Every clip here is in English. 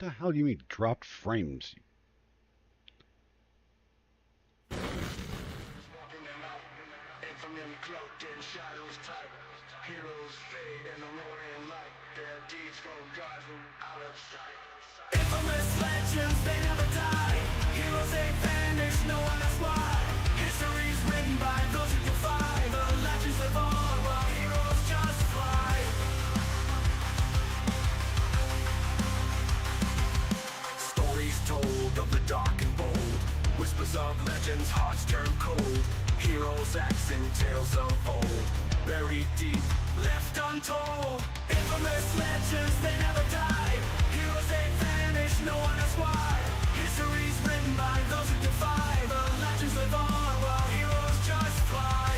The hell do you mean dropped frames? Infamous legends, they never die. Heroes ain't vanished, no one knows why. History's written by those who defy. The legends live on while heroes just fly. Stories told of the dark and bold. Whispers of legends, hearts turn cold. Heroes, acts, and tales of old. Buried deep, left untold. Infamous legends, they never die. Heroes ain't vanished, no one knows why. History's written by those who defy. The legends live on while heroes just fly.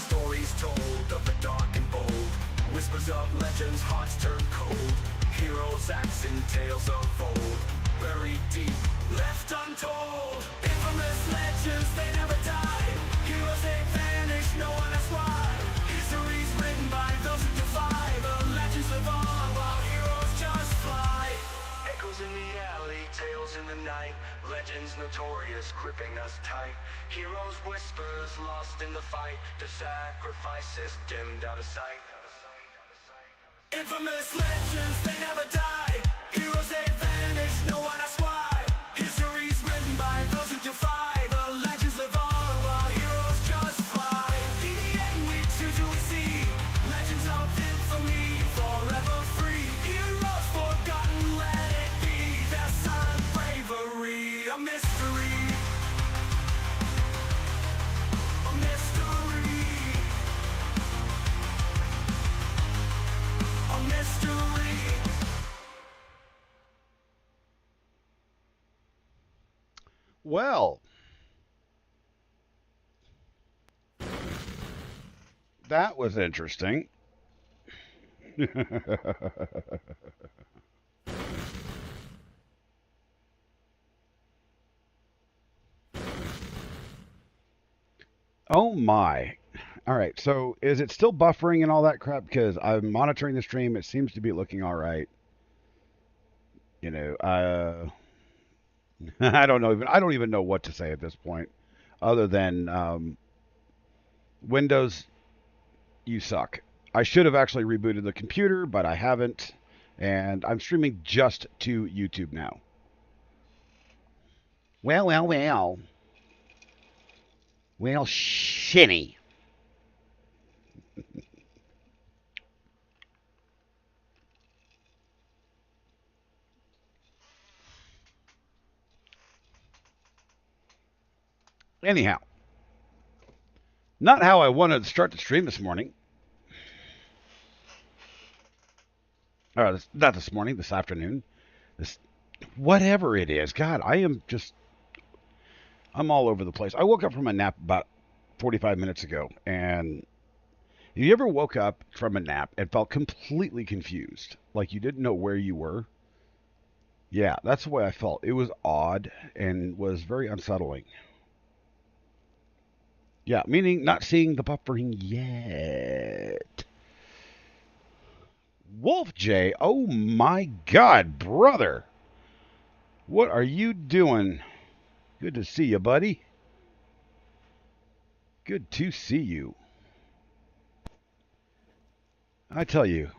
Stories told of the dark and bold. Whispers of legends, hearts turn cold. Heroes, acts, and tales of old. Buried deep, left untold. Infamous legends, they never die. Heroes ain't vanished, no one knows why. History's written by those who defy. The legends live on while heroes just fly. Echoes in the alley, tales in the night. Legends notorious, gripping us tight. Heroes' whispers lost in the fight. The sacrifices dimmed out of sight. Infamous legends, they never die. Heroes ain't vanished, no one knows why. History's written by those who defy. The legends live on while heroes just fly. In the end we choose who we see. Legends of infamy, forever free. Heroes forgotten, let it be. Their silent bravery, a mystery. A mystery. A mystery. Well, that was interesting. Oh my. All right, so is it still buffering and all that crap? Because I'm monitoring the stream. It seems to be looking all right. You know, I don't know even. I don't even know what to say at this point, other than Windows, you suck. I should have actually rebooted the computer, but I haven't, and I'm streaming just to YouTube now. Well, well, well. Well, shinny. Anyhow, not how I wanted to start the stream this morning. Or not this morning, this afternoon. This whatever it is. God, I'm all over the place. I woke up from a nap about 45 minutes ago, and you ever woke up from a nap and felt completely confused, like you didn't know where you were? Yeah, that's the way I felt. It was odd and was very unsettling. Yeah, meaning not seeing the buffering yet. Wolf J, oh my God, brother. What are you doing? Good to see you, buddy. Good to see you. I tell you,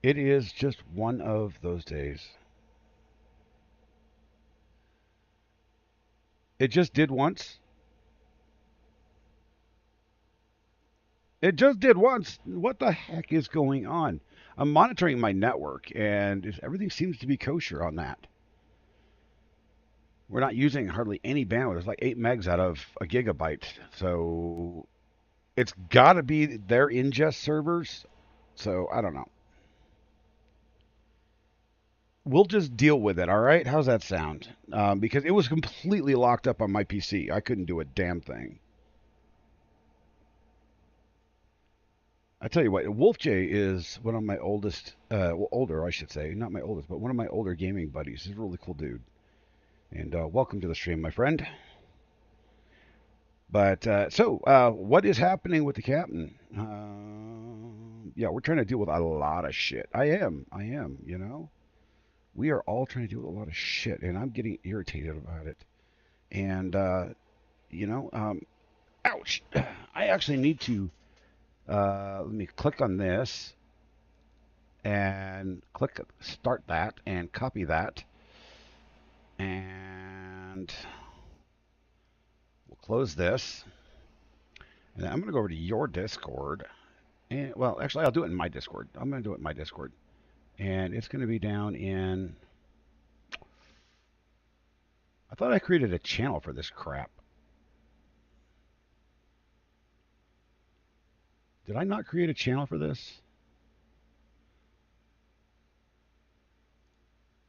it is just one of those days. It just did once. It just did once. What the heck is going on? I'm monitoring my network, and everything seems to be kosher on that. We're not using hardly any bandwidth. It's like 8 megs out of a gigabyte. So it's got to be their ingest servers. So I don't know. We'll just deal with it, all right? How's that sound? Because it was completely locked up on my PC. I couldn't do a damn thing. I tell you what, Wolf J is one of my oldest, well, older, I should say, not my oldest, but one of my older gaming buddies. He's a really cool dude. And welcome to the stream, my friend. But so, what is happening with the captain? Yeah, we're trying to deal with a lot of shit. I am. You know, we are all trying to deal with a lot of shit, and I'm getting irritated about it. And you know, ouch! I actually need to let me click on this and click start that and copy that, and we'll close this. And I'm going to go over to your Discord. And well, actually, I'll do it in my Discord. I'm going to do it in my Discord, and it's going to be down in. I thought I created a channel for this crap. Did I not create a channel for this?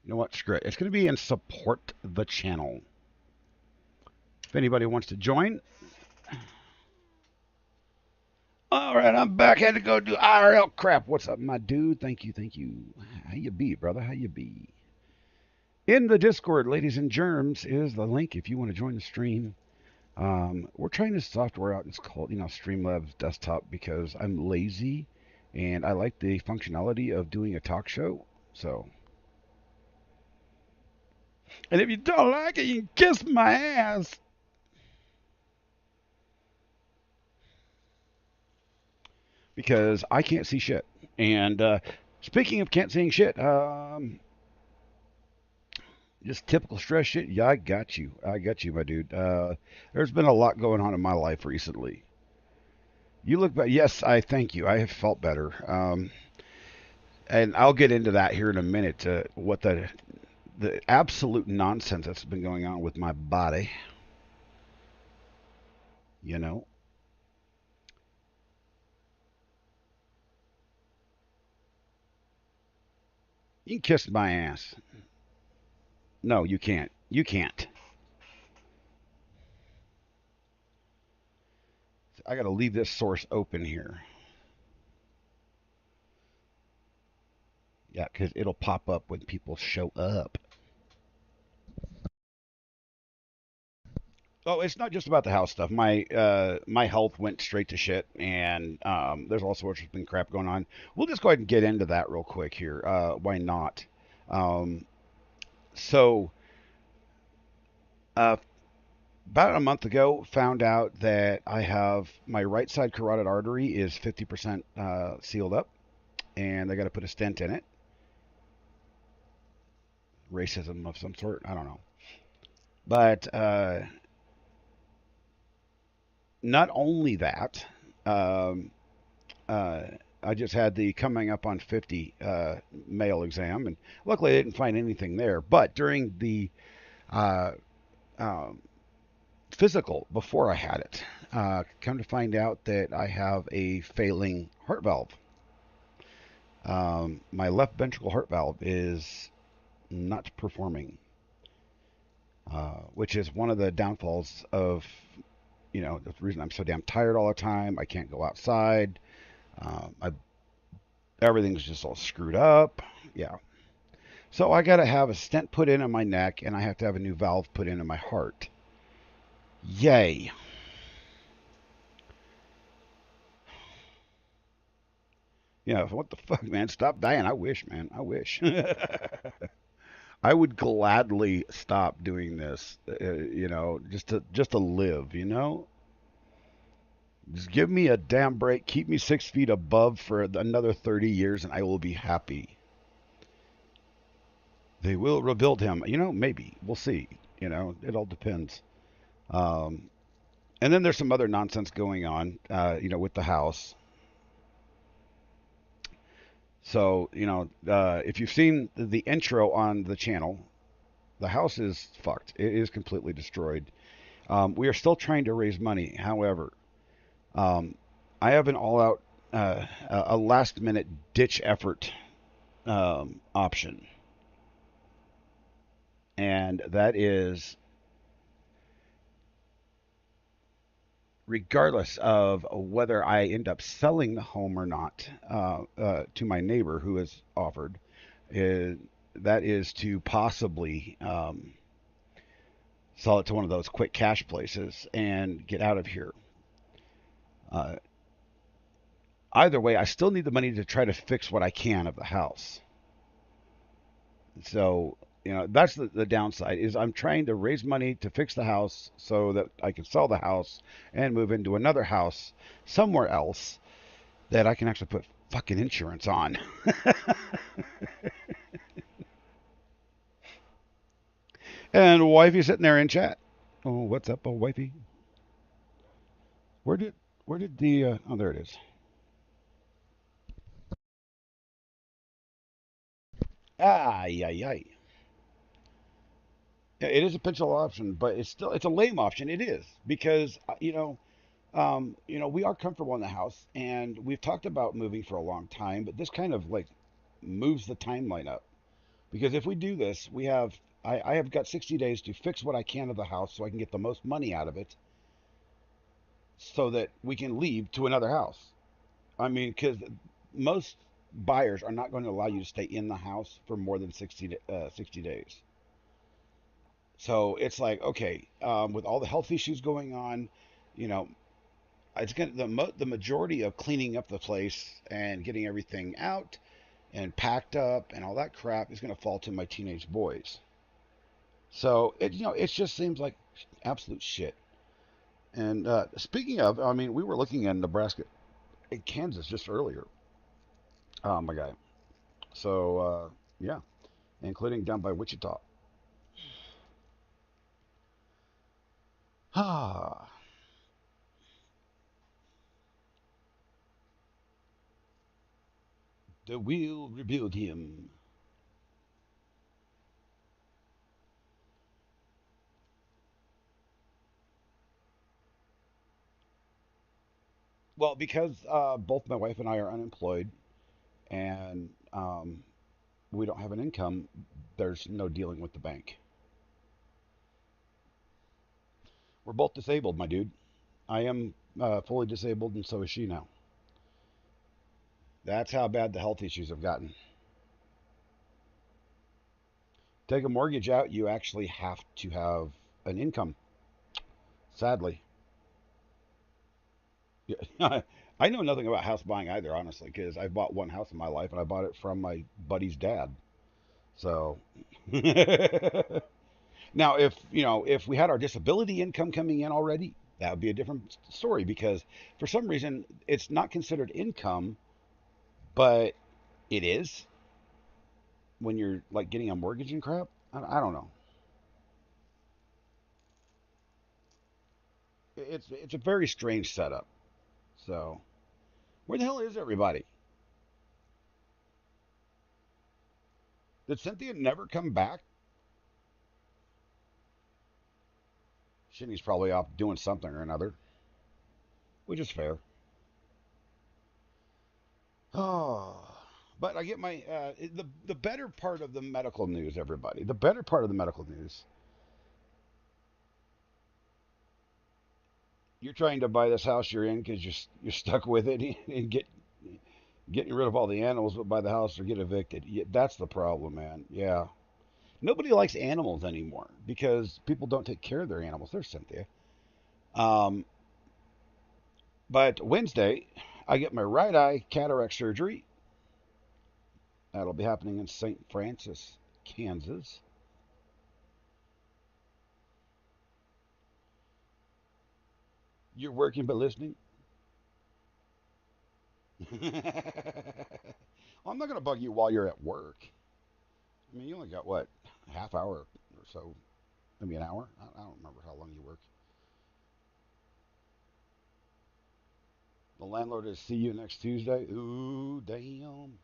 You know what? Screw it. It's going to be in support the channel. If anybody wants to join. All right, I'm back. Had to go do IRL crap. What's up, my dude? Thank you, thank you. How you be, brother? How you be? In the Discord, ladies and germs, is the link if you want to join the stream. We're trying this software out. It's called, Streamlabs Desktop because I'm lazy and I like the functionality of doing a talk show. So, and if you don't like it, you can kiss my ass. Because I can't see shit. And speaking of can't seeing shit, just typical stress shit. Yeah, I got you. I got you, my dude. There's been a lot going on in my life recently. You look back. Yes, I thank you. I have felt better. And I'll get into that here in a minute. What the absolute nonsense that's been going on with my body. You know. You can kiss my ass. No, you can't. You can't. I got to leave this source open here. Yeah, because it'll pop up when people show up. Oh, it's not just about the house stuff. My health went straight to shit, and there's all sorts of been crap going on. We'll just go ahead and get into that real quick here. Why not? Um, so, uh, about a month ago, found out that I have my right side carotid artery is 50% sealed up, and I got to put a stent in it. Racism of some sort. I don't know. But not only that, um, uh, I just had the coming up on 50 male exam, and luckily I didn't find anything there. But during the uh, um, physical before I had it, come to find out that I have a failing heart valve. My left ventricle heart valve is not performing, which is one of the downfalls of, the reason I'm so damn tired all the time. I can't go outside. I Everything's just all screwed up. Yeah. So I got to have a stent put in my neck, and I have to have a new valve put in my heart. Yay. Yeah, what the fuck, man? Stop dying. I wish, man. I wish. I would gladly stop doing this, just to live. Just give me a damn break. Keep me 6 feet above for another 30 years, and I will be happy. They will rebuild him. Maybe. We'll see. It all depends. Um, and then there's some other nonsense going on, with the house. So, if you've seen the intro on the channel, the house is fucked. It is completely destroyed. We are still trying to raise money. However, um, I have an all-out, a last-minute ditch effort option, and that is regardless of whether I end up selling the home or not to my neighbor who has offered, is, that is to possibly sell it to one of those quick cash places and get out of here. Uh, Either way, I still need the money to try to fix what I can of the house. So, that's the downside is I'm trying to raise money to fix the house so that I can sell the house and move into another house somewhere else that I can actually put fucking insurance on. And wifey sitting there in chat. Oh, what's up, oh wifey? Where did where did the oh there it is. Ay ay ay. Yeah, it is a potential option, but it's a lame option. It is because we are comfortable in the house, and we've talked about moving for a long time. But this kind of like moves the timeline up because if we do this, I have got 60 days to fix what I can of the house so I can get the most money out of it, so that we can leave to another house. I mean, because most buyers are not going to allow you to stay in the house for more than 60 days. So it's like, okay, with all the health issues going on, you know, it's going to the majority of cleaning up the place and getting everything out and packed up and all that crap is going to fall to my teenage boys. So it just seems like absolute shit. And speaking of, I mean, we were looking in Nebraska, in Kansas just earlier. Oh my guy. So yeah, including down by Wichita. Ah, the wheel rebuild him. Well, because both my wife and I are unemployed, and we don't have an income, there's no dealing with the bank. We're both disabled, my dude. I am fully disabled, and so is she now. That's how bad the health issues have gotten. Take a mortgage out, you actually have to have an income, sadly. Yeah. I know nothing about house buying either, honestly, because I bought one house in my life, and I bought it from my buddy's dad. So now, if we had our disability income coming in already, that would be a different story because for some reason it's not considered income, but it is when you're like getting a mortgage and crap. I don't know. It's a very strange setup. So where the hell is everybody? Did Cynthia never come back? Shinny's probably off doing something or another, which is fair. Oh, but I get my the better part of the medical news, everybody. The better part of the medical news. You're trying to buy this house you're in because you're stuck with it and getting rid of all the animals, but buy the house or get evicted. Yeah, that's the problem, man. Yeah, nobody likes animals anymore because people don't take care of their animals. There's Cynthia. Um, but Wednesday, I get my right eye cataract surgery. That'll be happening in St. Francis, Kansas. You're working but listening. Well, I'm not going to bug you while you're at work. I mean, you only got what, a half hour or so, maybe an hour. I don't remember how long you work. The landlord is see you next Tuesday. Ooh, damn.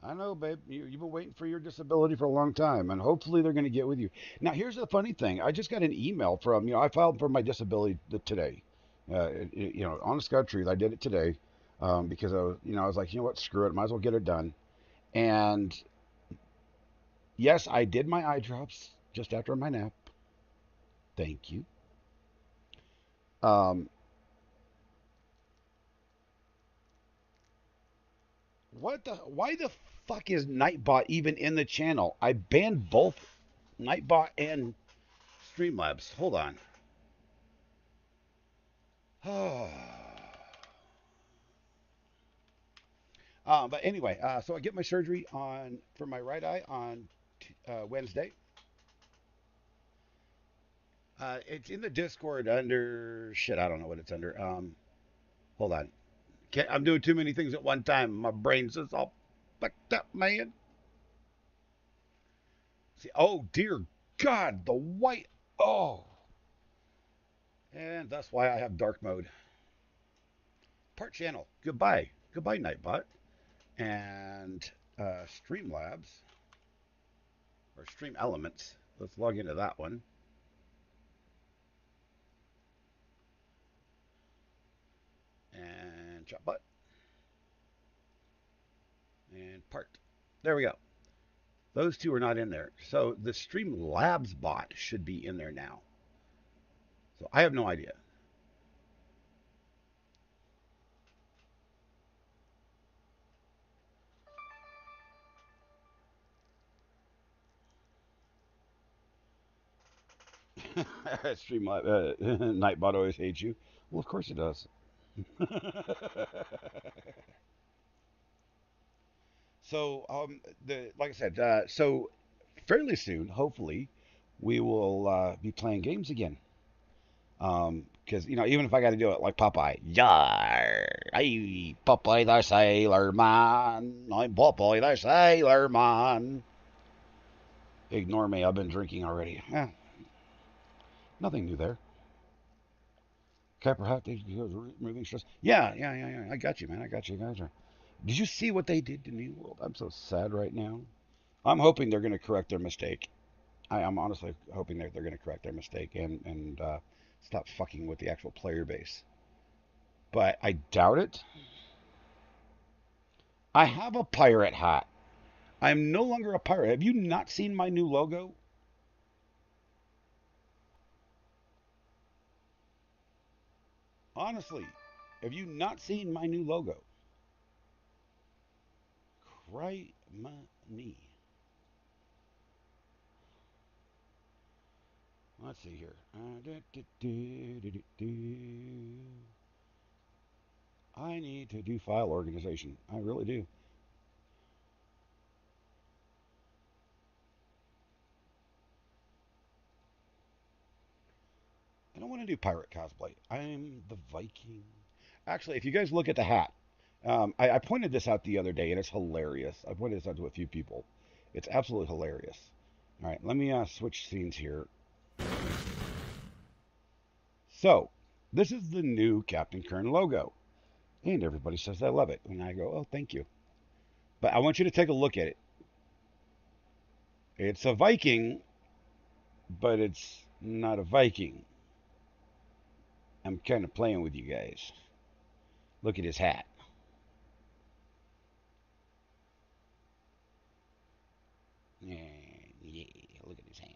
I know, babe. You've been waiting for your disability for a long time, and hopefully they're going to get with you. Now, here's the funny thing. I just got an email from, I filed for my disability today. Honest God truth, I did it today because I was like, you know what, screw it. Might as well get it done. And yes, I did my eye drops just after my nap. Thank you. Um, why the fuck is Nightbot even in the channel? I banned both Nightbot and Streamlabs. Hold on. But anyway, so I get my surgery on for my right eye on Wednesday. It's in the Discord under shit. I don't know what it's under. Hold on. I'm doing too many things at one time. My brain's just all fucked up, man. See, oh dear God, the white. Oh, and that's why I have dark mode. Part channel. Goodbye. Goodbye, Nightbot. And Streamlabs or Stream Elements. Let's log into that one. And Chatbot. And Part. There we go. Those two are not in there. So the Streamlabs bot should be in there now. So I have no idea. Streamlabs, Nightbot always hates you. Well, of course it does. So, like I said, so fairly soon, hopefully, we will be playing games again. Because even if I got to do it like Popeye, yar, hey, Popeye the Sailor Man, I'm Popeye the Sailor Man. Ignore me, I've been drinking already. Nothing new there. Capper Hat, removing stress. Yeah. I got you, man. I got you. Guys are. Did you see what they did to New World? I'm so sad right now. I'm hoping they're going to correct their mistake. I'm honestly hoping that they're going to correct their mistake and stop fucking with the actual player base. But I doubt it. I have a pirate hat. I'm no longer a pirate. Have you not seen my new logo? Honestly, have you not seen my new logo? Cry money. Let's see here. I need to do file organization. I really do. I don't want to do pirate cosplay. I'm the Viking. Actually, if you guys look at the hat, I pointed this out the other day, and it's hilarious. I pointed this out to a few people. It's absolutely hilarious. All right, let me switch scenes here. So, this is the new Captain Kern logo, and everybody says they love it. And I go, oh, thank you. But I want you to take a look at it. It's a Viking, but it's not a Viking. I'm kind of playing with you guys. Look at his hat. Yeah, yeah, look at his hat.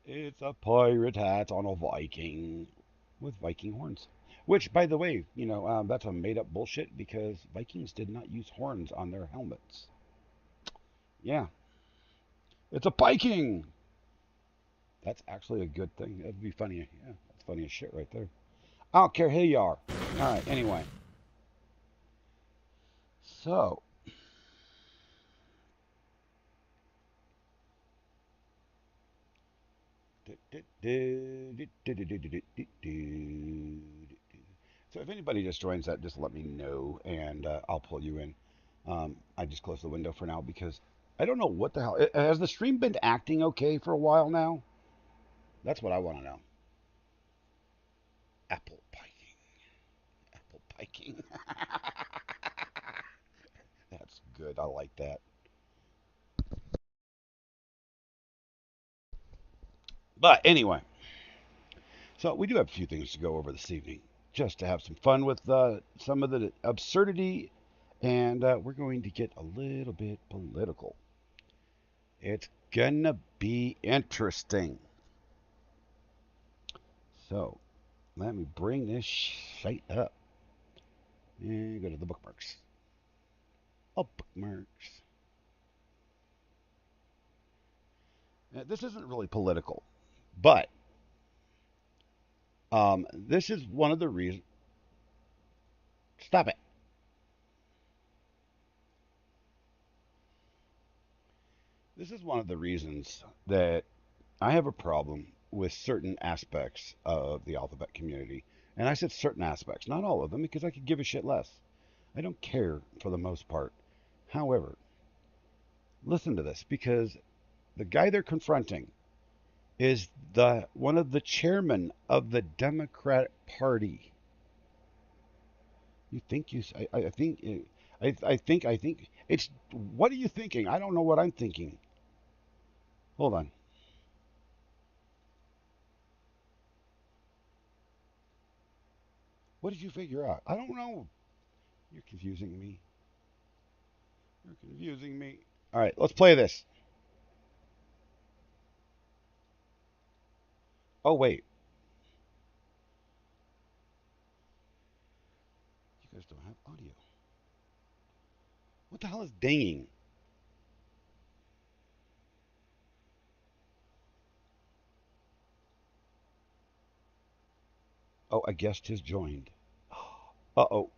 It's a pirate hat on a Viking with Viking horns. Which, by the way, that's a made up bullshit because Vikings did not use horns on their helmets. Yeah, it's a Viking. That's actually a good thing. That'd be funny. Yeah, that's funny as shit right there. I don't care who you are. All right, anyway. So, so if anybody just joins that, just let me know and I'll pull you in. I just closed the window for now because I don't know what the hell. Has the stream been acting okay for a while now? That's what I want to know. Apple piking. Apple piking. That's good. I like that. But anyway, so we do have a few things to go over this evening just to have some fun with some of the absurdity, and we're going to get a little bit political. It's gonna be interesting. So let me bring this site up and go to the bookmarks. Oh, bookmarks. Now, this isn't really political, but This is one of the reasons. Stop it. This is one of the reasons that I have a problem with certain aspects of the alphabet community. And I said certain aspects, not all of them, because I could give a shit less. I don't care for the most part. However, listen to this because the guy they're confronting is the one of the chairmen of the Democratic Party. You think you? I think. I think. It's. What are you thinking? I don't know what I'm thinking. Hold on. What did you figure out? I don't know. You're confusing me. You're confusing me. All right, let's play this. Oh wait, you guys don't have audio. What the hell is dinging? Oh, a guest has joined. Uh oh.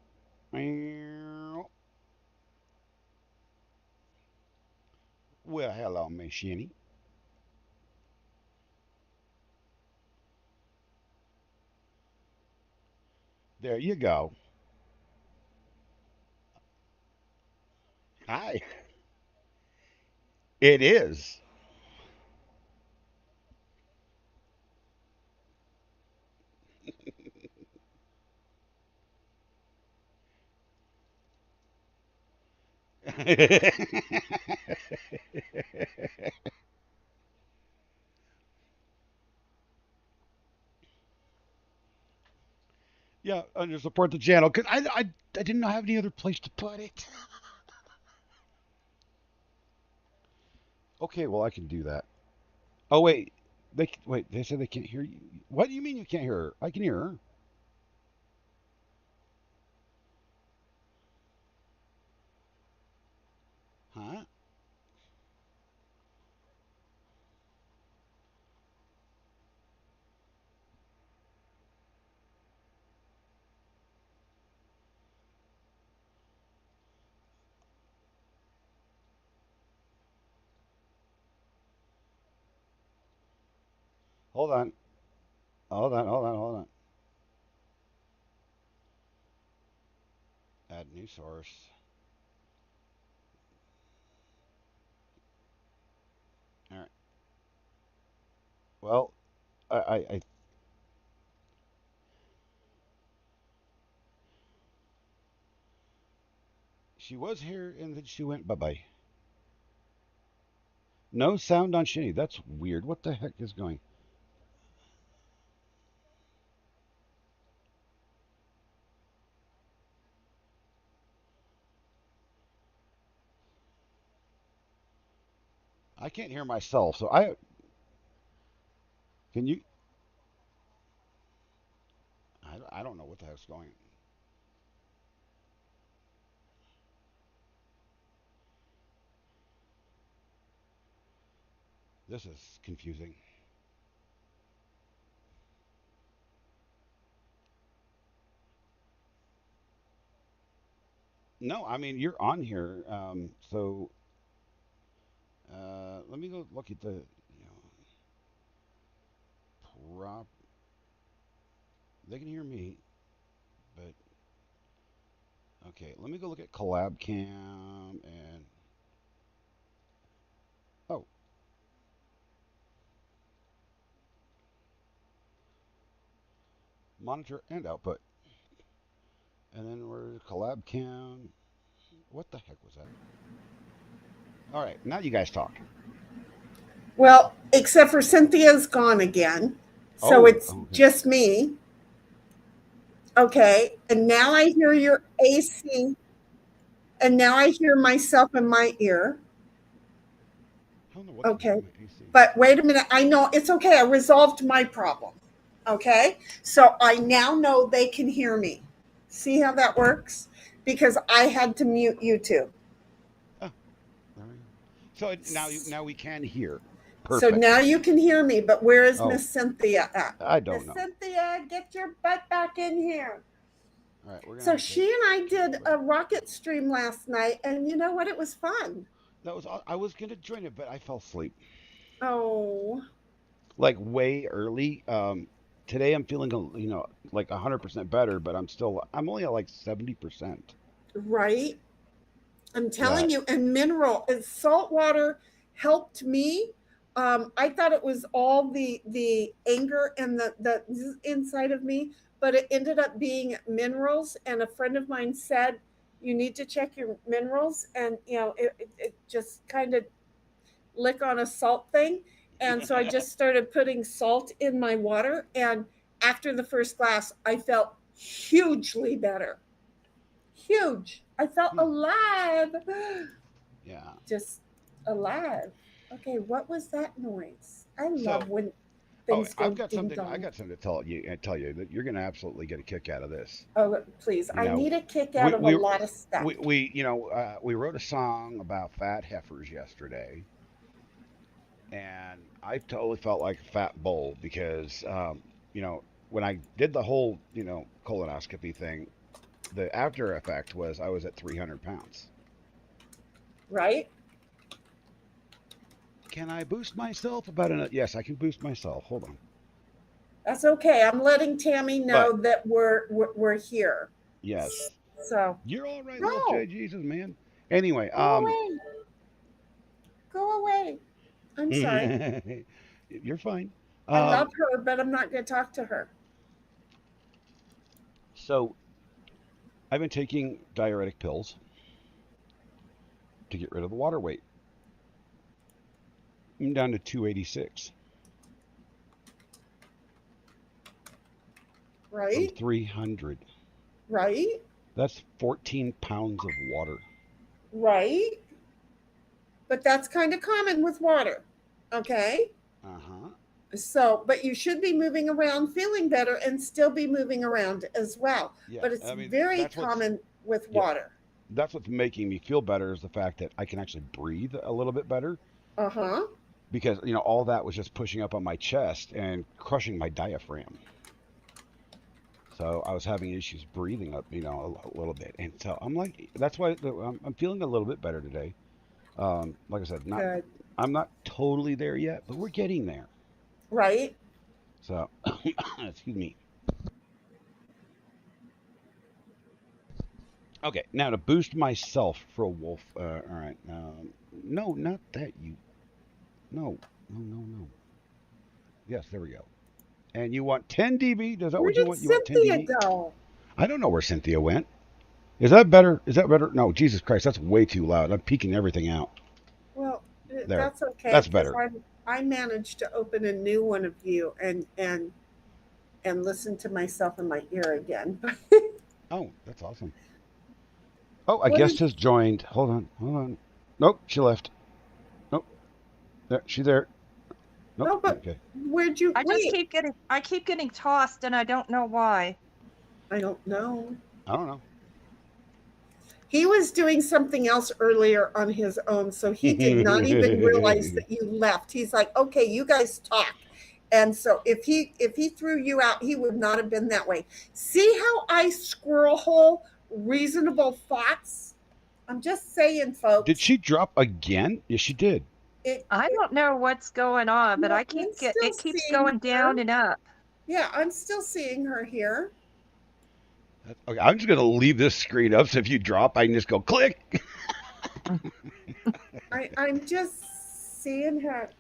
Well, hello, Miss Shinny. There you go. Hi. It is. Yeah, under support the channel because I didn't have any other place to put it. Okay, well I can do that. Oh wait, wait. They said they can't hear you. What do you mean you can't hear her? I can hear her. Huh? Hold on. Hold on. Add new source. All right. Well, I she was here and then she went bye bye. No sound on Shinny. That's weird. What the heck is going? I can't hear myself. So I can you. I don't know what the heck's going. This is confusing. No, I mean you're on here. So let me go look at the prop. They can hear me, but okay. Let me go look at collab cam and oh, monitor and output. And then we're collab cam. What the heck was that? All right, now you guys talk. Well, except for Cynthia's gone again. So Oh, it's okay. just me. Okay. And now I hear your AC. And now I hear myself in my ear. I don't know what the heck Okay. my AC. But wait a minute. I know it's okay. I resolved my problem. Okay. So I now know they can hear me. See how that works? Because I had to mute YouTube. Oh, there we go. So now we can hear. So Perfect. now you can hear me, but where is Oh, Miss Cynthia at? I don't Miss know. Cynthia, get your butt back in here. All right, we're gonna So have to she and I change did the a way. rocket stream last night, and you know what? It was fun. That was. I was gonna join it, but I fell asleep Oh, like way early. Today I'm feeling like 100% better, but I'm only at like 70%. right. I'm Yeah. telling you, and mineral and salt water helped me. I thought it was all the anger and the inside of me, but it ended up being minerals. And a friend of mine said you need to check your minerals, and it just kind of lick on a salt thing. And so I just started putting salt in my water, and after the first glass, I felt hugely better. Huge. I felt Hmm. alive. Yeah. Just alive. Okay, what was that noise? I So, love when oh, things go ding I dong. got something to tell you that you're gonna absolutely get a kick out of this. Oh, please. You I know, need a kick out we of a we lot of stuff. we wrote a song about fat heifers yesterday, and I totally felt like a fat bull because when I did the whole colonoscopy thing, the after effect was I was at 300 pounds. Right? Can I boost myself about an? Yes, I can boost myself. Hold on. That's okay. I'm letting Tammy But know that we're here. yes, So, you're all right, little no, J Jesus, man. Anyway, go away. Go away. I'm sorry. you're fine. I love Um, her, but I'm not going to talk to her. so I've been taking diuretic pills to get rid of the water weight. I'm down to 286 from Right? 300. Right? That's 14 pounds of water. Right? But that's kind of common with water. Okay? Uh huh. So, but you should be moving around feeling better and still be moving around as well. Yeah, But it's I mean very common with yeah, water. that's what's making me feel better is the fact that I can actually breathe a little bit better Uh huh. because all that was just pushing up on my chest and crushing my diaphragm. So I was having issues breathing up, a little bit, and so I'm like, that's why I'm feeling a little bit better today. Like I said, not Good. I'm not totally there yet, but we're getting there. Right? So, excuse me. Okay, now to boost myself for a wolf. All right. No, not that you. No, no, no, no. Yes, there we go. And you want 10 dB? Is that Where what you did want? You want 10 Cynthia dB? go? I don't know where Cynthia went. Is that better? Is that better? No, Jesus Christ, that's way too loud. I'm peeking everything out. Well, There. that's okay That's because better. I managed to open a new one of you and listen to myself in my ear again. Oh, that's awesome. Oh, a What guest is has joined. Hold on, hold on. Nope, she left. Nope, there, she there. Nope. no? But Okay. where'd you wait? I keep getting tossed and I don't know why. I don't know. I don't know. He was doing something else earlier on his own, so he did not even realize that you left. He's like, "Okay, you guys talk." And so if he threw you out, he would not have been that way. See how I squirrel hole reasonable thoughts? I'm just saying, Did folks. she drop again? Yes, she did. I don't know what's going on, but No, I'm still it keeps seeing going her. down and up. Yeah, I'm still seeing her here. Okay, I'm just gonna leave this screen up. So if you drop, I can just go click. I'm just seeing her.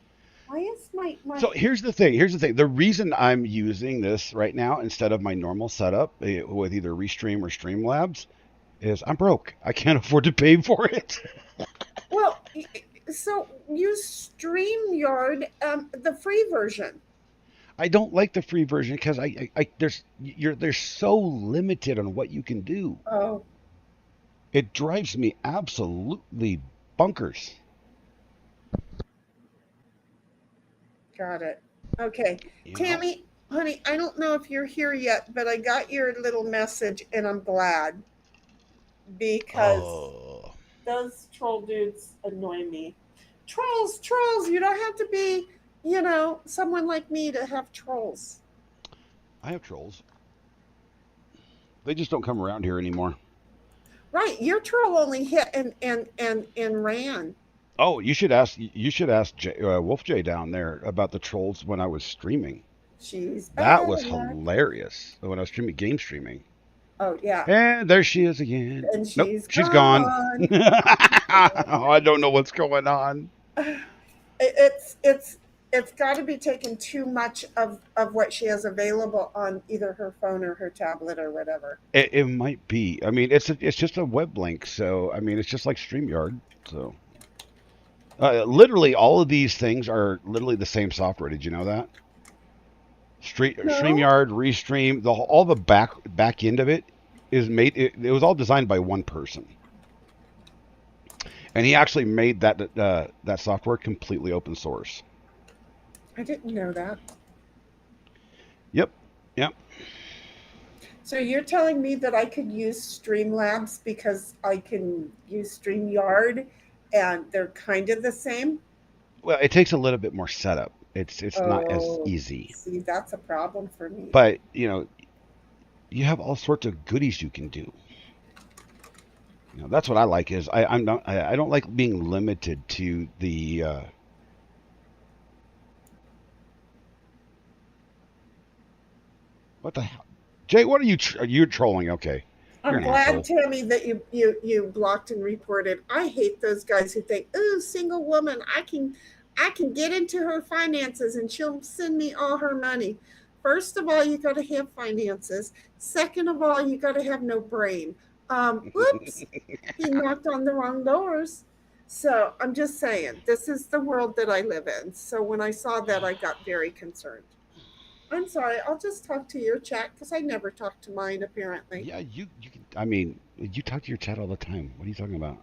Why is my So here's the thing. Here's the thing. The reason I'm using this right now instead of my normal setup with either Restream or Streamlabs is I'm broke. I can't afford to pay for it. well? So use StreamYard, the free version. I don't like the free version because they're so limited on what you can do. Oh, It drives me absolutely bunkers. got it. Okay. You know? Tammy, honey, I don't know if you're here yet, but I got your little message and I'm glad because Oh. those troll dudes annoy me. Trolls, you don't have to be someone like me to have trolls. I have trolls. They just don't come around here anymore. Right, your troll only hit and ran. Oh, you should ask Wolf J down there about the trolls when I was streaming. She's That was back. hilarious when I was streaming game streaming. Oh yeah, And there she is again. and Nope, she's she's gone. gone. Oh, I don't know what's going on. It's got to be taking too much of what she has available on either her phone or her tablet or whatever. It might be. I mean, it's just a web link, so I mean, it's just like StreamYard. So literally, all of these things are literally the same software. Did you know that? No, StreamYard, Restream, all the back end of it is made. It was all designed by one person, and he actually made that software completely open source. I didn't know that. Yep, yep. So you're telling me that I could use Streamlabs because I can use StreamYard and they're kind of the same? Well, it takes a little bit more setup. It's not as Oh, easy, see, that's a problem for me. but you have all sorts of goodies you can do. That's what I like is I don't like being limited to the what the hell. Jay, what are you trolling? Okay, you're I'm an glad, asshole. Tammy, that you blocked and reported. I hate those guys who think, "Ooh, single woman, I can get into her finances and she'll send me all her money." First of all, you got to have finances. Second of all, you got to have no brain. Whoops, he knocked on the wrong doors. So I'm just saying, this is the world that I live in. So when I saw that, I got very concerned. I'm sorry. I'll just talk to your chat because I never talk to mine, apparently. Yeah, you can. I mean, you talk to your chat all the time. What are you talking about?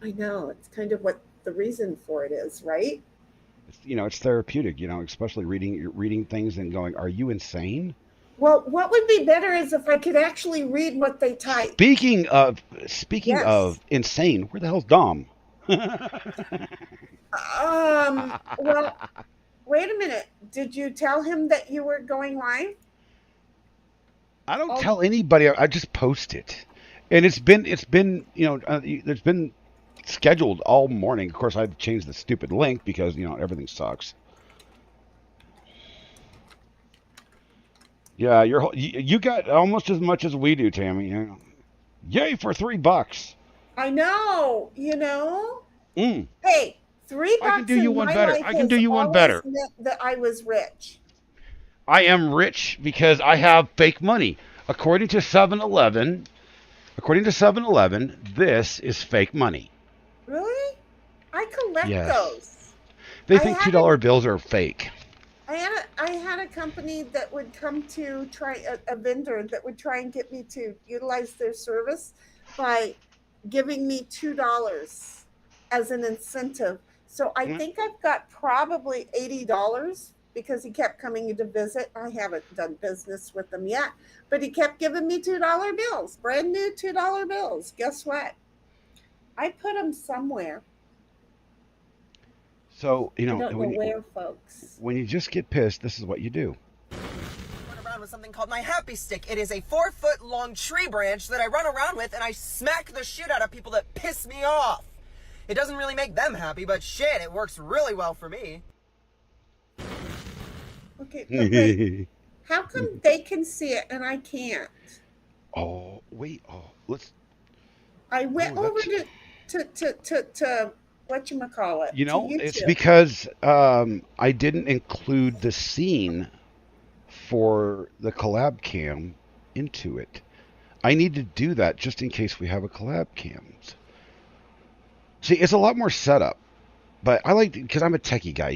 I know. It's kind of what the reason for it is, right? It's therapeutic. Especially reading things and going, "Are you insane?" Well, what would be better is if I could actually read what they type. Speaking of Yes. insane, where the hell's Dom? Well, wait a minute. Did you tell him that you were going live? I don't Oh, tell anybody. I just post it, and it's been there's been scheduled all morning. Of course, I've changed the stupid link because everything sucks. Yeah, you got almost as much as we do, Tammy. Yay for $3. I know. Mm, Hey, three I can do bucks you in one my better. life I can do has you one always better. meant that I was rich. I am rich because I have fake money. According to 7-Eleven, according to 7-Eleven, this is fake money. Really? I collect Yes. those. They I think had a $2 bills are fake. I had a company that would come to try a vendor that would try and get me to utilize their service by giving me $2 as an incentive. So I Mm, think I've got probably $80 because he kept coming to visit. I haven't done business with him yet, but he kept giving me $2 bills, brand new $2 bills. Guess what? I put them somewhere. So, I don't know where, folks. when you just get pissed, this is what you do. Run around with something called my happy stick. It is a 4-foot long tree branch that I run around with and I smack the shit out of people that piss me off. It doesn't really make them happy, but shit, it works really well for me. Okay, but wait, how come they can see it and I can't? Oh, wait. Oh, let's. I went Oh, over that's. to whatchamacallit, to It's YouTube. because I didn't include the scene for the collab cam into it. I need to do that just in case we have a collab cams. See, it's a lot more setup, but I like because I'm a techie guy.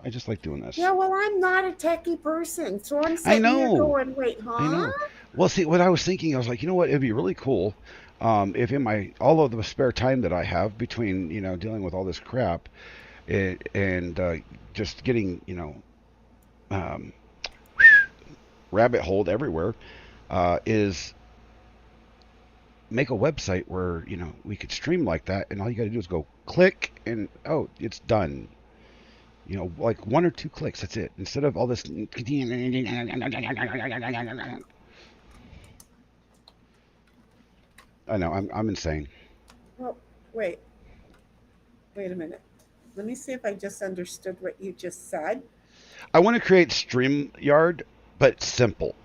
I just like doing this. Yeah, well, I'm not a techie person, so I'm I sitting here know, going, wait, I huh? know. Well, see, what I was thinking, I was like, you know what? It'd be really cool if in my all of the spare time that I have between dealing with all this crap and just getting um, rabbit holed everywhere is make a website where we could stream like that, and all you got to do is go click, and oh, it's done. Like one or two clicks. That's it. Instead of all this. I know. I'm insane. Well, wait, wait a minute. Let me see if I just understood what you just said. I want to create StreamYard, but simple.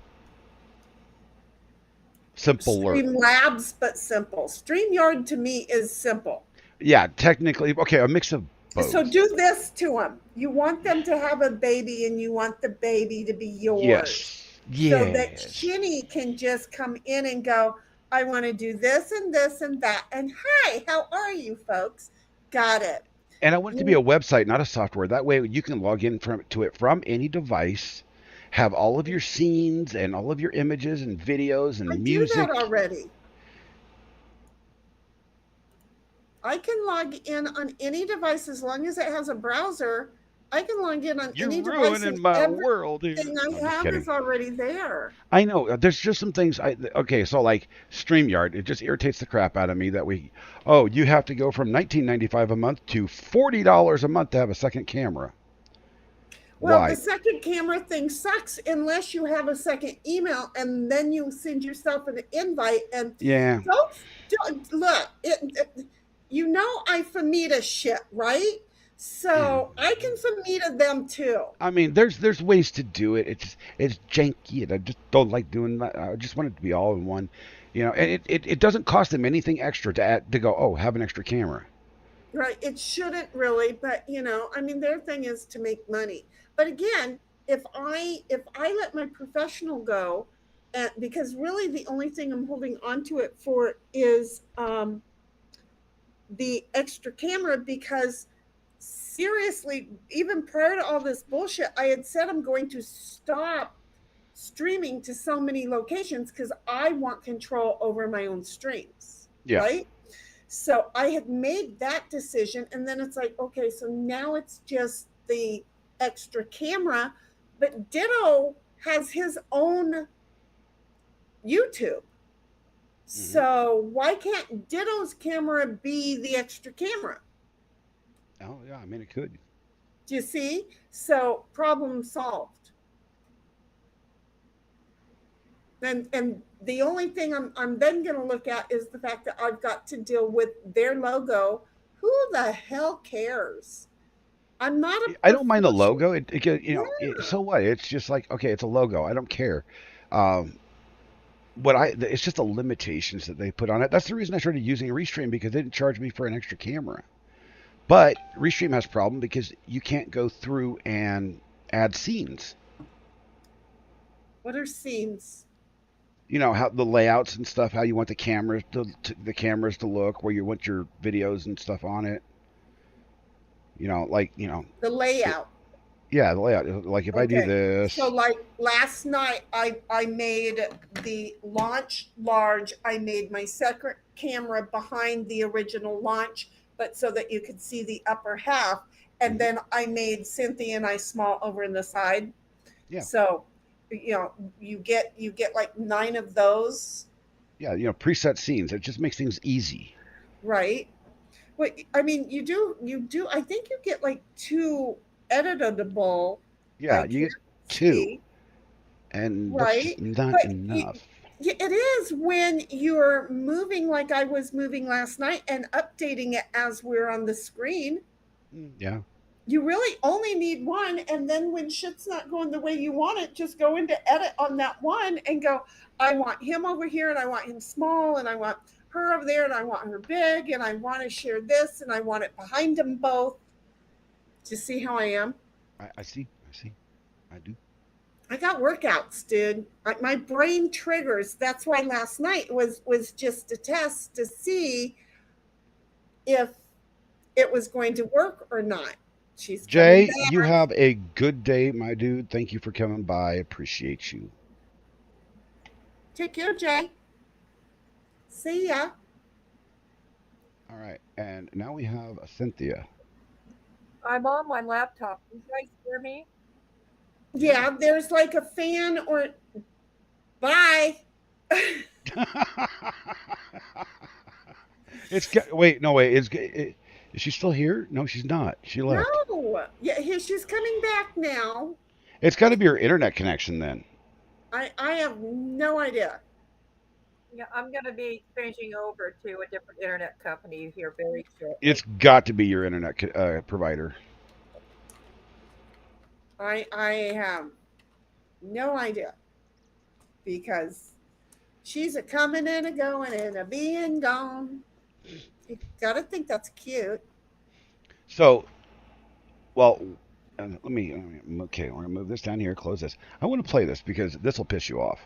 Simpler. Streamlabs, but simple. StreamYard to me is simple. Yeah, technically. Okay, a mix of So both. do this to them. You want them to have a baby and you want the baby to be yours. Yes. So that Yes. Shinny can just come in and go, I want to do this and this and that. And hi, how are you folks? Got it. And I want it to be a website, not a software. That way you can log in to it from any device, have all of your scenes and all of your images and videos I and do that music. already. I can log in on any device as long as it has a browser. I can log in on You're any device and ruining my everything world here. I No, I'm just have kidding. is already there. I know there's just some things. Okay, so like StreamYard, it just irritates the crap out of me that you have to go from 19.95 a month to $40 a month to have a second camera. Well, the Why? second camera thing sucks unless you have a second email and then you send yourself an invite. And Yeah. don't look. I Famita shit, right? Yeah. So I can Famita them too. I mean, there's ways to do it. It's janky, and I just don't like doing that. I just want it to be all in one, And it doesn't cost them anything extra to go. Oh, have an extra camera. Right. It shouldn't really, but I mean, their thing is to make money. But again, if I let my professional go, and because really the only thing I'm holding on to it for is the extra camera, because seriously, even prior to all this bullshit, I had said I'm going to stop streaming to so many locations because I want control over my own streams, Yeah. right? So I had made that decision, and then it's like, okay, so now it's just the extra camera, but Ditto has his own YouTube. Hmm. So why can't Ditto's camera be the extra camera? Oh yeah, I mean it could. Do you see? So problem solved. And the only thing I'm then going to look at is the fact that I've got to deal with their logo. Who the hell cares? I'm not a I don't mind the professional. logo. Yeah, So what? It's just like okay, it's a logo. I don't care. Um, it's just the limitations that they put on it. That's the reason I started using Restream because they didn't charge me for an extra camera. But Restream has a problem because you can't go through and add scenes. what are scenes? You know how the layouts and stuff, how you want the cameras to look, where you want your videos and stuff on it. Like The the, layout. yeah, the layout. Like if I do Okay. So this, like last night I made the launch large. I made my second camera behind the original launch, but so that you could see the upper half. And mhm, then I made Cynthia and I small over in the side. yeah, So you get like 9 of those, yeah, preset scenes. It just makes things easy. right? Well, I mean, you do. I think you get like 2 editable. Yeah, I you can't get two, see, and that's just right? not But enough. it is when you're moving like I was moving last night and updating it as we're on the screen. Yeah, You really only need one, and then when shit's not going the way you want it, just go into edit on that one and go, I want him over here and I want him small and I want her over there and I want her big and I want to share this and I want it behind them both. Do you see how I am? I see, I do. I got workouts, dude. My brain triggers. That's why last night was just a test to see if it was going to work or not. She's coming Jay, you back. have a good day, my dude. Thank you for coming by. Appreciate you. Take care, Jay. See ya. All right, and now we have a Cynthia. I'm on my laptop. You guys hear me? Yeah. Yeah, there's like a fan or bye. Wait, no, wait. Is she still here? No, she's not. She left. No. Yeah, she's coming back now. It's got to be your internet connection then. I have no idea. Yeah, I'm going to be changing over to a different internet company here very It's shortly. got to be your internet provider. I have no idea because she's a coming and a going and a being gone. You gotta think that's cute. So, well, okay, we're gonna move this down here, close this. I want to play this because this will piss you off.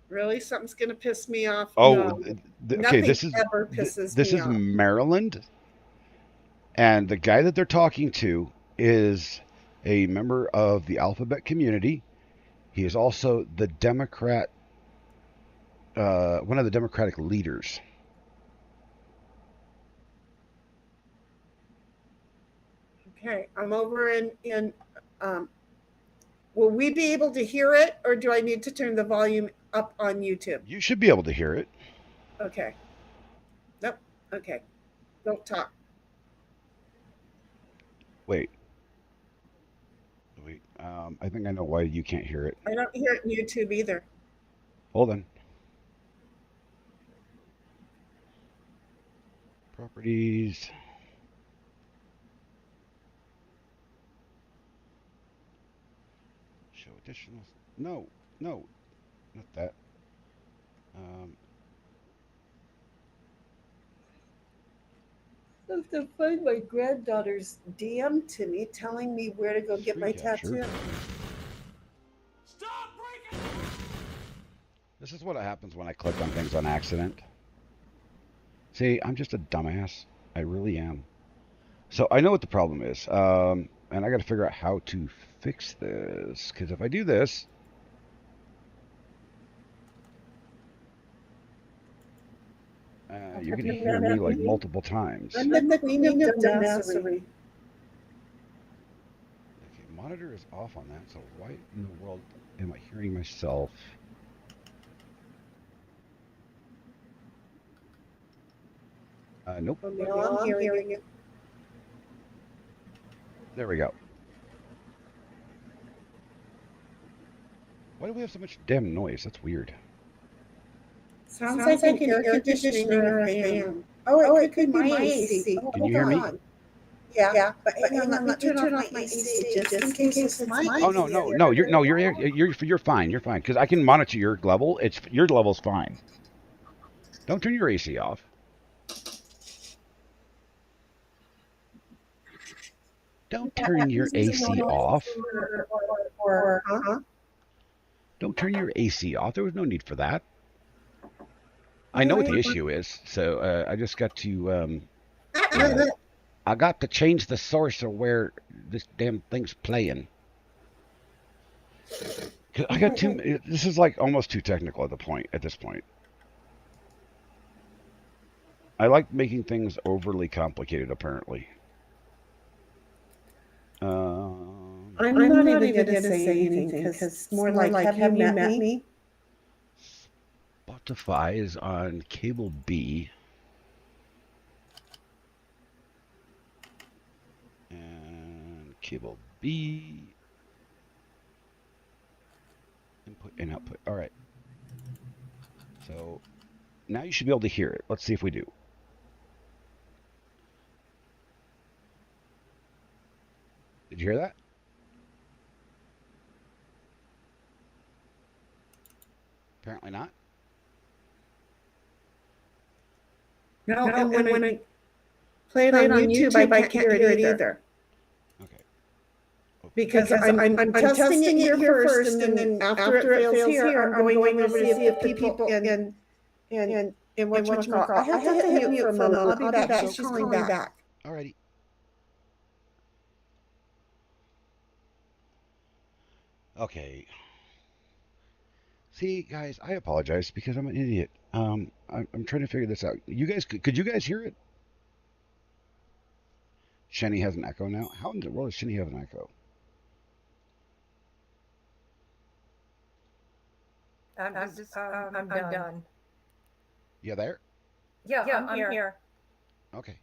Really, something's gonna piss me off? Oh, No, okay, nothing ever pisses this me is off. Maryland, and the guy that they're talking to is a member of the alphabet community. He is also the Democrat, one of the Democratic leaders. Okay, I'm over in. Um, will we be able to hear it, or do I need to turn the volume up on YouTube? You should be able to hear it. Okay. Nope. Okay. Don't talk. Wait, wait. I think I know why you can't hear it. I don't hear it in YouTube either. Hold on. Properties. Show additional. No, no, not that. Um, I have to find my granddaughter's DM to me telling me where to go get screen my capture. tattoo. Stop breaking! This is what happens when I click on things on accident. See, I'm just a dumbass. I really am. So I know what the problem is, and I got to figure out how to fix this. Because if I do this, you're going to hear me like multiple times. I'm the queen of dumbassery. Okay, monitor is off on that. So why in the world am I hearing myself? Nope. No, I'm hearing it. There we go. Why do we have so much damn noise? That's weird. Sounds like an air conditioner or a fan. Oh, it could be my AC. Can you hear me? Yeah, but hang on, let me turn off my AC just in case it's my Oh no, no, no. You're fine. You're fine because I can monitor your level. It's your level's fine. Don't turn your AC off. Don't turn your AC off. Huh? Don't turn your AC off. There was no need for that. I know what the issue is, so I just got to I got to change the source of where this damn thing's playing. 'Cause I got too. This is like almost too technical at this point. I like making things overly complicated. Apparently. I'm not even going to say anything because it's more like, have you met me? Spotify is on cable B. And cable B. Input and output. All right. So now you should be able to hear it. Let's see if we do. Did you hear that? Apparently not. No, and when I play it on YouTube, I can't hear it either. Okay. Because I'm testing it here first, and then after it fails here, I'm going over to see if the people in whatchamacallit. I have to hit mute for a moment. I'll be back. She's calling back. Alrighty. Okay. See, guys, I apologize because I'm an idiot. I'm trying to figure this out. You guys, could you guys hear it? Shenny has an echo now. How in the world does Shenny have an echo? I'm done. You there? Yeah, I'm here. Okay.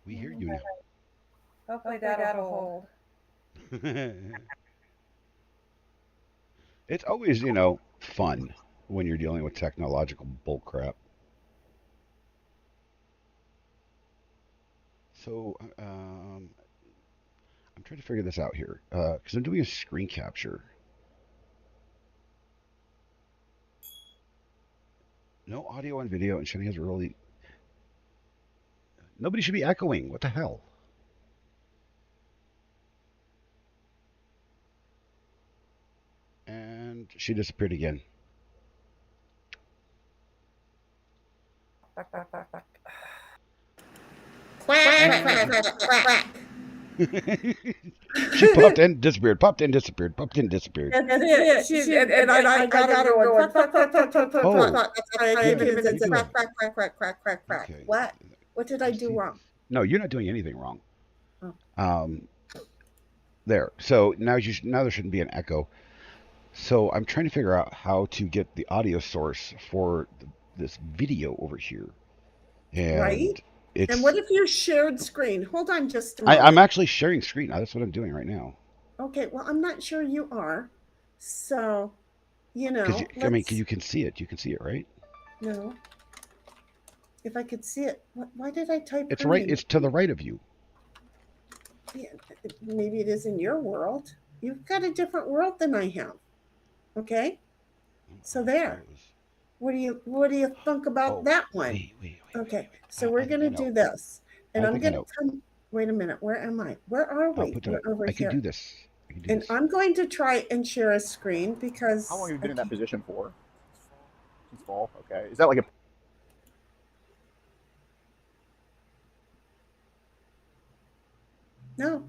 We hear you Hopefully that'll hold. now. It's always, fun when you're dealing with technological bullcrap. So, I'm trying to figure this out here because I'm doing a screen capture. No audio and video, and Shenanigans are really. Nobody should be echoing. What the hell? And she disappeared again. Quack, quack, quack, quack, quack. She popped in, disappeared, popped in, disappeared, popped in, disappeared. That's it. And I got her going. Quack, quack, quack, quack, quack, Oh. quack. That's why I Yeah, even you said do quack, it. quack, quack, quack, quack, quack, quack. Okay. What? What did I do See. wrong? No, you're not doing anything wrong. Oh. There. So now now there shouldn't be an echo. So I'm trying to figure out how to get the audio source for this video over here. And Right? it's. And what if you shared screen? Hold on just a moment. I'm actually sharing screen. That's what I'm doing right now. Okay, well, I'm not sure you are. So, Because I mean, let's. you can see it. You can see it, right? No. If I could see it. Why did I type It's her right. name? It's to the right of you. Yeah, maybe it is in your world. You've got a different world than I have. Okay? So there. What do you think about Oh, that one? Wait. Okay, so I we're think gonna I know. do this. And I I'm think I gonna know. come. Wait a minute, where am I? Where are I'll we? put We're that. over I can here. do this. I can do And this. I'm going to try and share a screen because How long have you been in I that position for? Since fall. Okay. Is that like a no.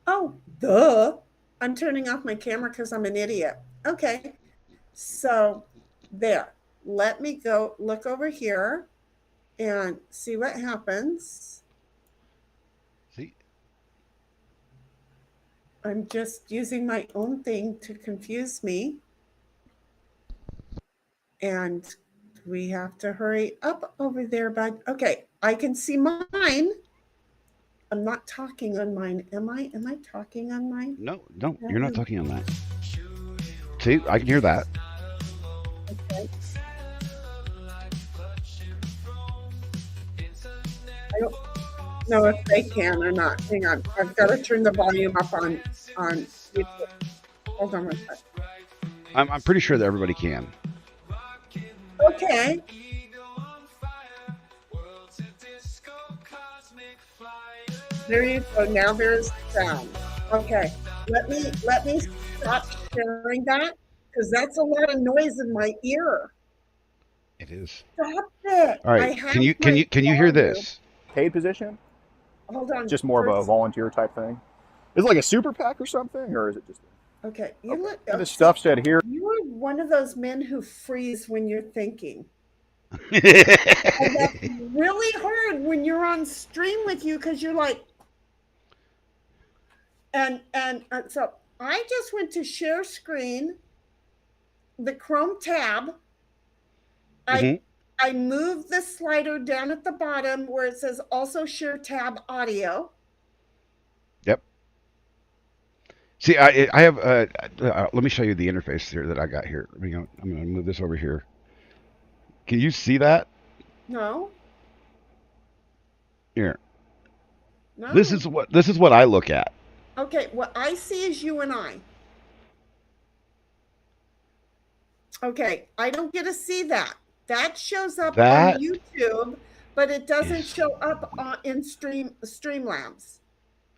Oh, duh. I'm turning off my camera because I'm an idiot. Okay. So there. Let me go look over here and see what happens. See? I'm just using my own thing to confuse me. And we have to hurry up over there, bud. Okay, I can see mine. I'm not talking on mine. Am I? Am I talking on mine? No, you're not talking on that. See, I can hear that. Okay. I don't know if they can or not. Hang on. I've got to turn the volume up on YouTube. Hold on one second. I'm pretty sure that everybody can. Okay. There you go. Now there's sound. Okay. Let me stop sharing that because that's a lot of noise in my ear. It is. Stop it. All right. Can you hear this? paid position? Hold on. Just more of a volunteer type thing? Is it like a super PAC or something? Or is it just. Okay. You look. And the stuff said here. You are one of those men who freeze when you're thinking. And that's really hard when you're on stream with you because you're like, and so I just went to share screen, the Chrome tab. I moved the slider down at the bottom where it says also share tab audio. Yep. See, I have. Let me show you the interface here that I got here. I'm going to move this over here. Can you see that? No. Here. No. This is what I look at. Okay, what I see is you and I. Okay, I don't get to see that. That shows up That on YouTube, but it doesn't show up in Streamlabs.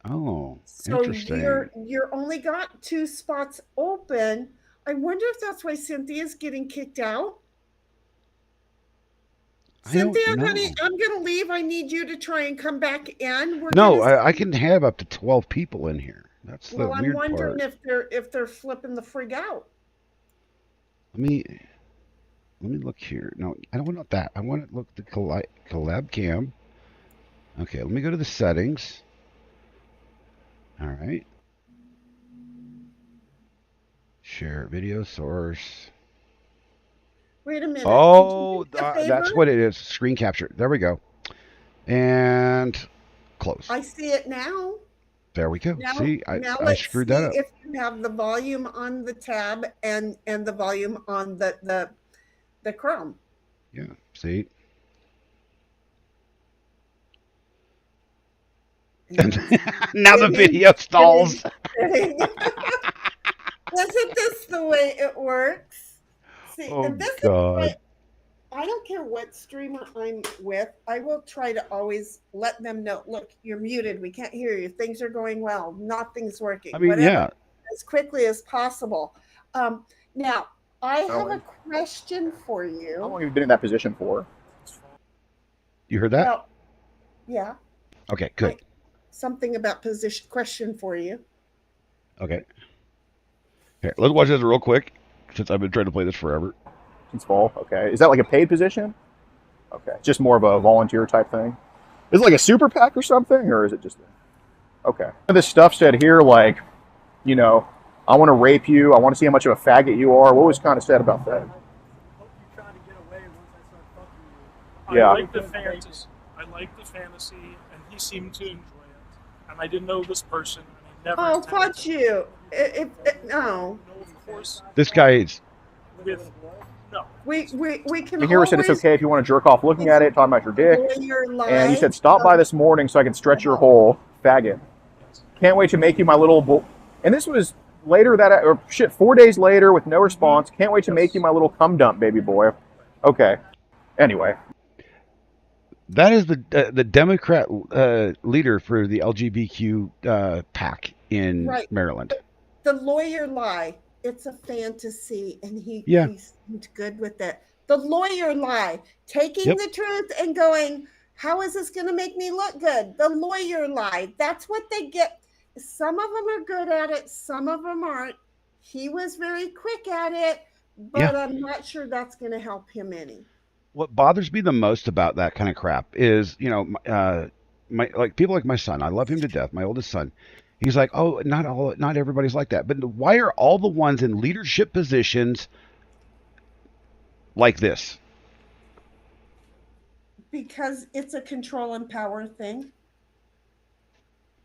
Oh, So interesting. you're only got 2 spots open. I wonder if that's why Cynthia's getting kicked out. Cynthia, honey, I'm gonna leave. I need you to try and come back in. I can have up to 12 people in here. That's the I'm weird wondering part. if they're flipping the frig out. Let me look here. No, I don't want that. I want to look at the collab cam. Okay, let me go to the settings. All right. Share video source. Wait a minute. Oh, that's what it is. Screen capture. There we go. and close. I see it now. There we go. Now, See, now I let's screwed that see up. if you have the volume on the tab and the volume on the Chrome. Yeah. See. And Now the video stalls. Isn't this the way it works? See, Oh and this is God. I don't care what streamer I'm with. I will try to always let them know, look, you're muted. We can't hear you. Things are going well. Nothing's working. I mean, whatever, yeah. as quickly as possible. Now, I have Owen, a question for how long you. have you been in that position for? You heard that? Well, yeah, Okay, good. something about position question for you. Okay. Here, let's watch this real quick since I've been trying to play this forever. Since fall? Okay. Is that like a paid position? Okay. Just more of a volunteer type thing? Is it like a super PAC or something? Or is it just. Okay. This stuff said here, like, you know, I want to rape you. I want to see how much of a faggot you are. What was kind of said about that? Hope you try to get away once I start fucking you. Yeah. I like the fantasy. I like the fantasy, and he seemed to enjoy it. And I didn't know this person, and I never. Oh, attempted fudge you. No. No, of course. This guy is. With no. We can You hear said it's okay if you want to jerk off looking at it, talking about your dick. And you said, stop by this morning so I can stretch your hole, faggot. Can't wait to make you my little. And this was later that, or shit, 4 days later with no response. Can't wait to make you my little cum dump, baby boy. Okay. Anyway. That is the Democrat leader for the LGBTQ PAC in Right. Maryland. The lawyer lie. It's a fantasy, and he seemed good with it. The lawyer lie, taking the truth and going, how is this going to make me look good? The lawyer lie. That's what they get. Some of them are good at it. Some of them aren't. He was very quick at it, but I'm not sure that's going to help him any. What bothers me the most about that kind of crap is, you know, like people like my son. I love him to death. My oldest son. He's like, oh, not everybody's like that. But why are all the ones in leadership positions like this? Because it's a control and power thing.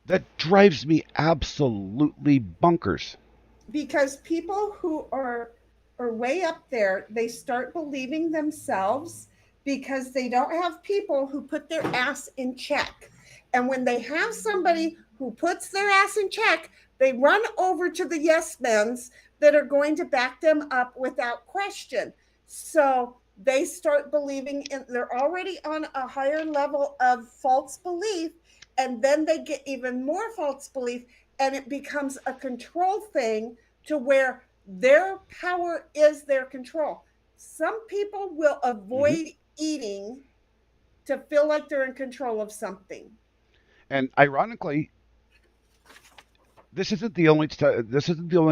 That drives me absolutely bonkers. Because people who are way up there, they start believing themselves because they don't have people who put their ass in check. And when they have somebody who puts their ass in check, they run over to the yes men's that are going to back them up without question. So they start believing they're already on a higher level of false belief, and then they get even more false belief, and it becomes a control thing to where their power is their control. Some people will avoid eating to feel like they're in control of something. And ironically, this isn't the only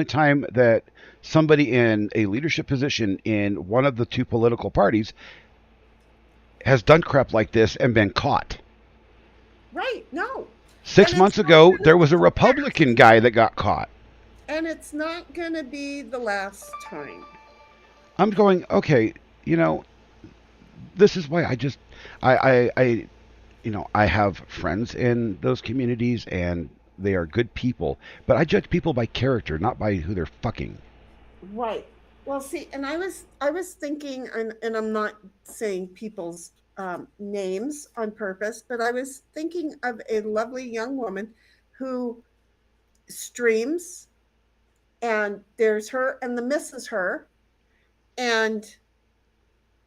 time that somebody in a leadership position in one of the two political parties has done crap like this and been caught. Right? No. 6 months ago, there was a Republican guy that got caught. And it's not going to be the last time. I'm going, okay, you know, this is why I have friends in those communities and they are good people, but I judge people by character, not by who they're fucking. Right. Well, see, and I was thinking, and I'm not saying people's names on purpose, but I was thinking of a lovely young woman who streams, and there's her and the Mrs. Her, and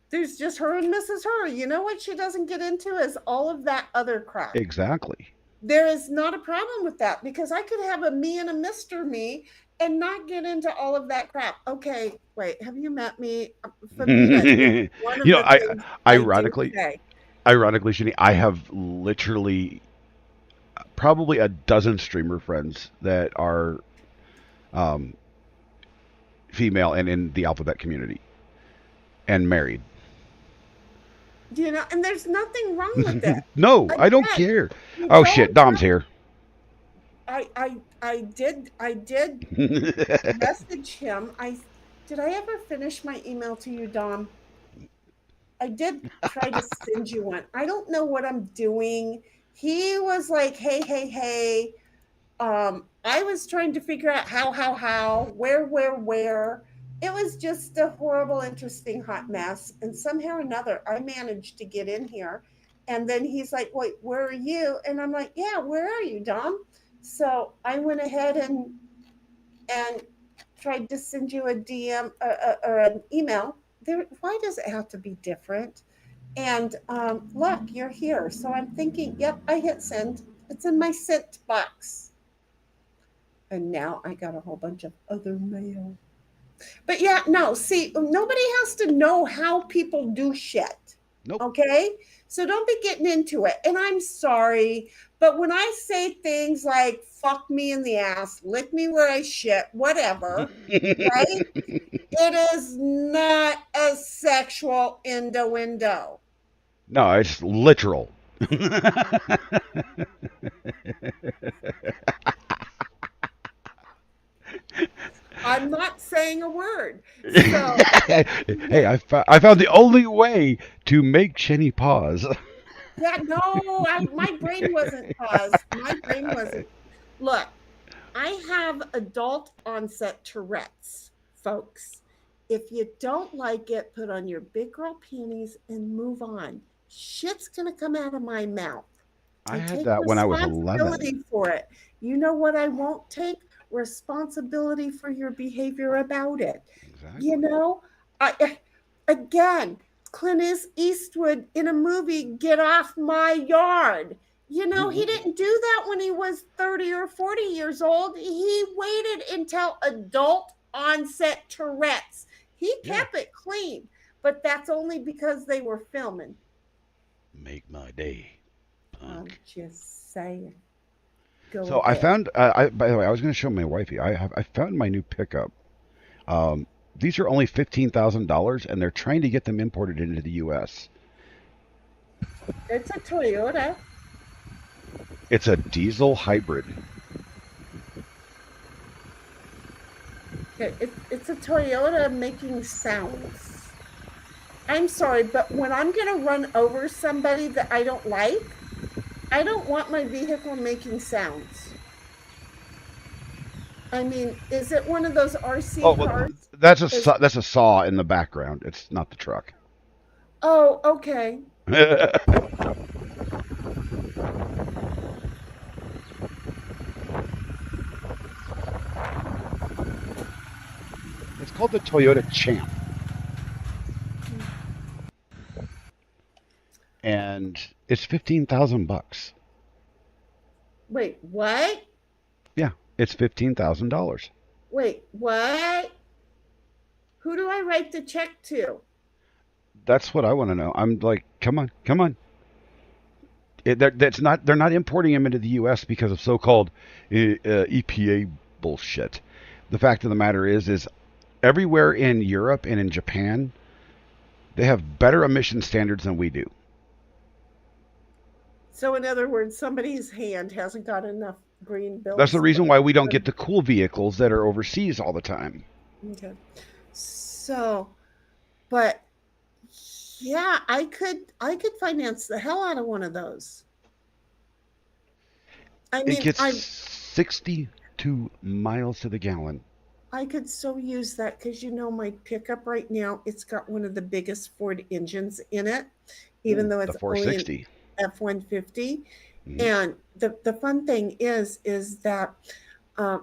there's just her and Mrs. Her. You know what she doesn't get into is all of that other crap. Exactly. There is not a problem with that because I could have a me and a Mr. Me and not get into all of that crap. Okay, wait, have you met me? You know, ironically, Shani, I have literally probably a dozen streamer friends that are female and in the alphabet community and married. You know, and there's nothing wrong with that. No, I don't care. Oh shit, Dom's here. I did message him. Did I ever finish my email to you, Dom? I did try to send you one. I don't know what I'm doing. He was like, hey, hey, hey. I was trying to figure out how, where. It was just a horrible, interesting, hot mess. And somehow or another, I managed to get in here. And then he's like, wait, where are you? And I'm like, yeah, where are you, Dom? So I went ahead and tried to send you a DM or an email. There, why does it have to be different? And look, you're here. So I'm thinking, yep, I hit send. It's in my sent box. And now I got a whole bunch of other mail. But yeah, no, see, nobody has to know how people do shit. Nope. Okay? So don't be getting into it. And I'm sorry, but when I say things like fuck me in the ass, lick me where I shit, whatever, right? It is not a sexual innuendo. No, it's literal. I'm not saying a word. So, Hey, I found the only way to make Shenny pause. yeah, no, my brain wasn't paused. My brain wasn't. Look, I have adult onset Tourette's, folks. If you don't like it, put on your big girl panties and move on. Shit's going to come out of my mouth. I And had take that when I was responsibility 11. for it. You know what I won't take? Responsibility for your behavior about it. You Exactly. know, again, Clint Eastwood in a movie, Get Off My Yard. You know, he didn't do that when he was 30 or 40 years old. He waited until adult onset Tourette's. He Yeah. kept it clean, but that's only because they were filming. Make my day, I'm punk. just saying. Go So I ahead. found. By the way, I was going to show my wifey. I found my new pickup. Um, these are only $15,000, and they're trying to get them imported into the U.S. It's a Toyota. It's a diesel hybrid. Okay, it's a Toyota making sounds. I'm sorry, but when I'm going to run over somebody that I don't like, I don't want my vehicle making sounds. I mean, is it one of those Oh, RC well, cars? Is that's a saw in the background. It's not the truck. oh, okay. It's called the Toyota Champ, and it's 15,000 bucks. Wait, what? Yeah, it's $15,000. Wait, what? Who do I write the check to? That's what I want to know. I'm like, come on, come on. That's not. They're not importing them into the U.S. because of so-called EPA bullshit. The fact of the matter is everywhere in Europe and in Japan, they have better emission standards than we do. So, in other words, somebody's hand hasn't got enough green That's the bills. reason why we don't get the cool vehicles that are overseas all the time. Okay. So, but yeah, I could finance the hell out of one of those. I It mean, gets 62 miles to the gallon. I could so use that because you know my pickup right now, it's got one of the biggest Ford engines in it, even Ooh, though the it's only an 460. F-150. Mm-hmm. And the fun thing is that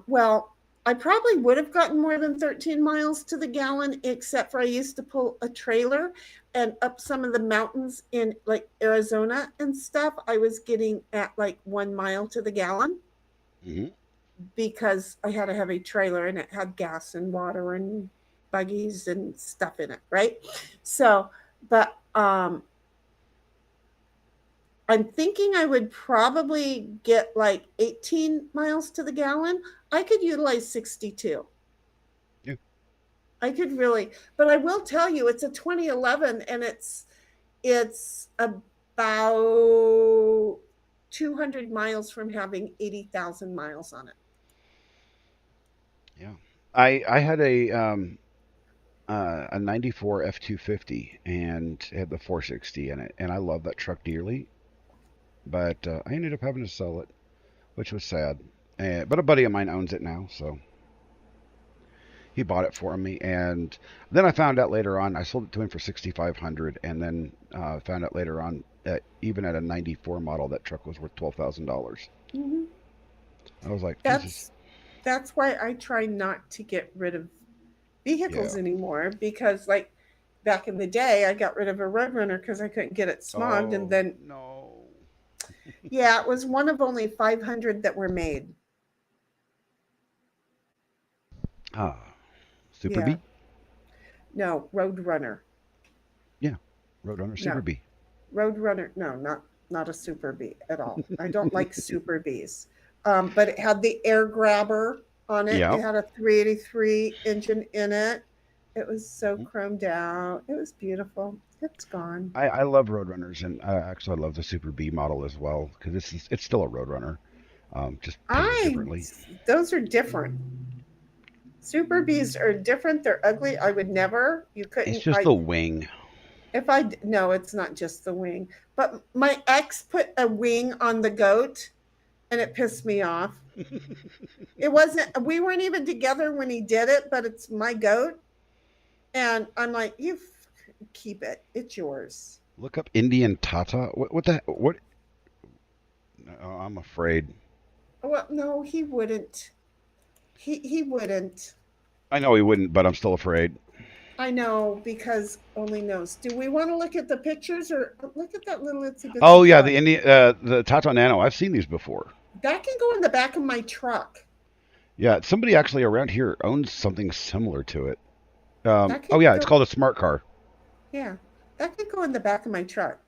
well, I probably would have gotten more than 13 miles to the gallon, except for I used to pull a trailer and up some of the mountains in like Arizona and stuff. I was getting at like 1 mile to the gallon Mm-hmm. because I had a heavy trailer and it had gas and water and buggies and stuff in it, right? So, but I'm thinking I would probably get like 18 miles to the gallon. I could utilize 62. Yeah. I could really, but I will tell you, it's a 2011 and it's about 200 miles from having 80,000 miles on it. Yeah. I had a a '94 F-250, and it had the 460 in it, and I love that truck dearly. But I ended up having to sell it, which was sad. But a buddy of mine owns it now, so he bought it for me. And then I found out later on, I sold it to him for 6,500, and then found out later on that even at a '94 model, that truck was worth $12,000. Hmm. I was like, Jesus, That's why I try not to get rid of yeah. vehicles anymore, because like back in the day I got rid of a Roadrunner because I couldn't get it smogged, and Oh then no. yeah, it was one of only 500 that were made. Ah, Super Yeah. B? No, Roadrunner. Yeah, Roadrunner Super No. B. Roadrunner, no, not a Super Bee at all. I don't like Super Bees. But it had the air grabber on it. Yeah. It had a 383 engine in it. It was so chromed out. It was beautiful. It's gone. I love Roadrunners, and actually I love the Super B model as well because it's still a Roadrunner, just painted I differently. those are different. Super Bees are different. They're ugly. I would never. You It's couldn't. just I the wing. if I no, it's not just the wing. But my ex put a wing on the goat, and it pissed me off. It wasn't. We weren't even together when he did it, but it's my goat, and I'm like, you keep it. It's yours. Look up Indian Tata. What the what? Oh, I'm afraid. Well, no, he wouldn't. He wouldn't. I know he wouldn't, but I'm still afraid. I know, because only knows. Do we want to look at the pictures, or look at that little itsy Oh bitsy yeah, truck? the Tata Nano. I've seen these before. That can go in the back of my truck. Yeah, somebody actually around here owns something similar to it. That Oh can yeah, it's go. called a smart car. Yeah, that can go in the back of my truck.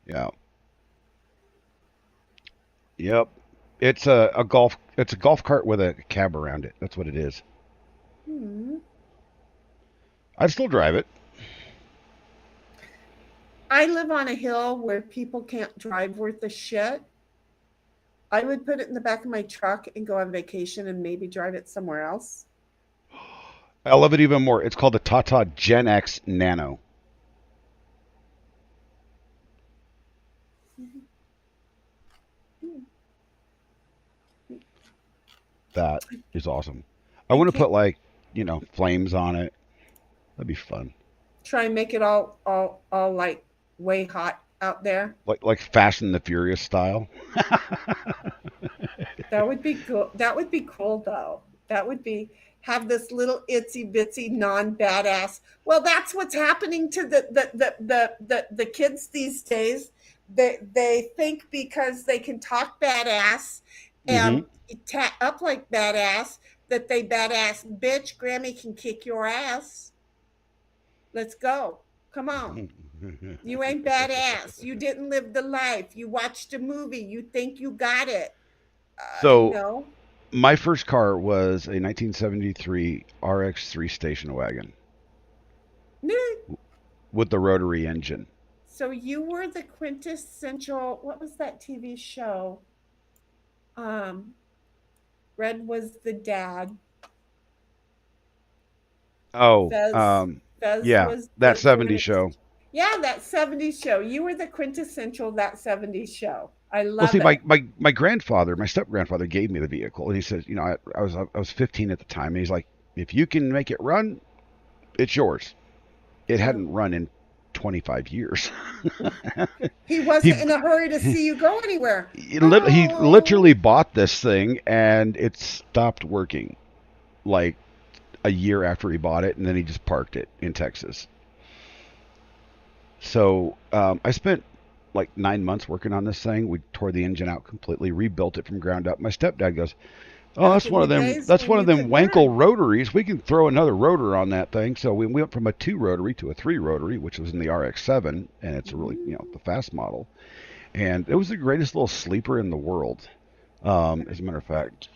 Yeah. Yep. It's a golf. It's a golf cart with a cab around it. That's what it is. Hmm. I'd still drive it. I live on a hill where people can't drive worth a shit. I would put it in the back of my truck and go on vacation and maybe drive it somewhere else. I love it even more. It's called the Tata Gen X Nano. That is awesome. I I want to can't put like, flames on it. That'd be fun. try and make it all like way hot out there. Like Fast and the Furious style. That would be cool. That would be cool though. That would be have this little itsy bitsy non badass. Well, that's what's happening to the kids these days. They think because they can talk badass and Hmm. up like badass that they badass. Bitch, Grammy can kick your ass. Let's go. Come on. You ain't badass. You didn't live the life. You watched a movie. You think you got it. So No. my first car was a 1973 RX-3 station wagon No. with the rotary engine. So you were the quintessential. What was that TV show? Um, Red was the dad. Oh, Fez yeah, was that the 70s next. show. Yeah, that 70s show. You were the quintessential that 70s show. I Well, see, love my, it. my, my grandfather, my step grandfather, gave me the vehicle, and he says, I was 15 at the time, and he's like, if you can make it run, it's yours. It Yeah. hadn't run in 25 years. He he wasn't in a hurry to see you go anywhere. he Oh, literally bought this thing, and it stopped working like a year after he bought it, and then he just parked it in Texas. So I spent like 9 months working on this thing. We tore the engine out completely, rebuilt it from ground up. My stepdad goes, "Oh, back that's in one the of them. days That's when one of you them could Wankel run. rotaries. We can throw another rotor on that thing." So we went from a two rotary to a three rotary, which was in the RX-7, and it's a really, the fast model. And it was the greatest little sleeper in the world. As a matter of fact,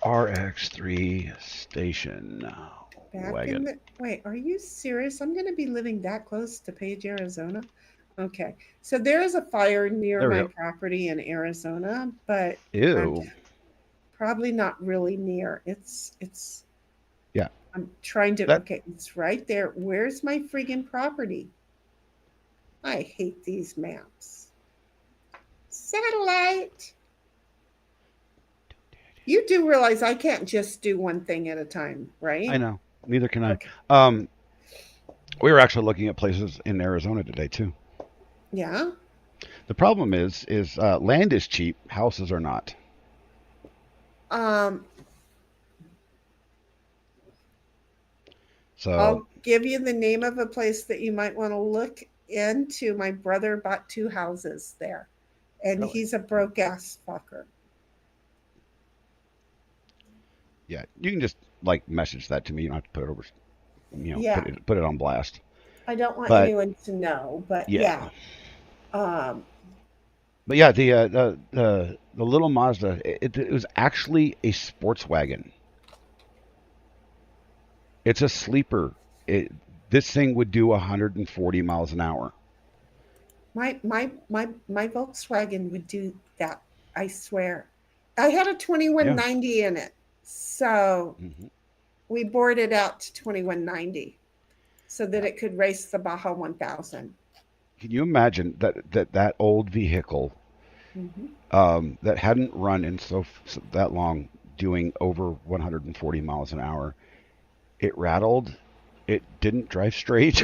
RX-3 station Back in wagon. the wait, are you serious? I'm going to be living that close to Page, Arizona. Okay. So there is a fire near There we my go. property in Arizona, but I'm Ew. probably not really near. It's Yeah. I'm trying to, That okay, it's right there. Where's my friggin' property? I hate these maps. Satellite. You do realize I can't just do one thing at a time, I right? know. Neither can I. Okay. Um, we were actually looking at places in Arizona today too. Yeah. The problem is land is cheap, houses are not. Um, So I'll give you the name of a place that you might want to look into. My brother bought 2 houses there, and really, he's a broke ass fucker. yeah, you can just like message that to me. You don't have to put it over, Yeah. put it on blast. I don't want But anyone to know, but yeah, yeah. Um, but yeah, the little Mazda, it was actually a sports wagon. It's a sleeper. This thing would do 140 miles an hour. my Volkswagen would do that. I swear. I had a Yeah. 2190 in it, so Hmm. we bored it out to 2190 so that it could race the Baja 1000. Can you imagine that old vehicle Mm-hmm. that hadn't run in so that long, doing over 140 miles an hour? It rattled. It didn't drive straight.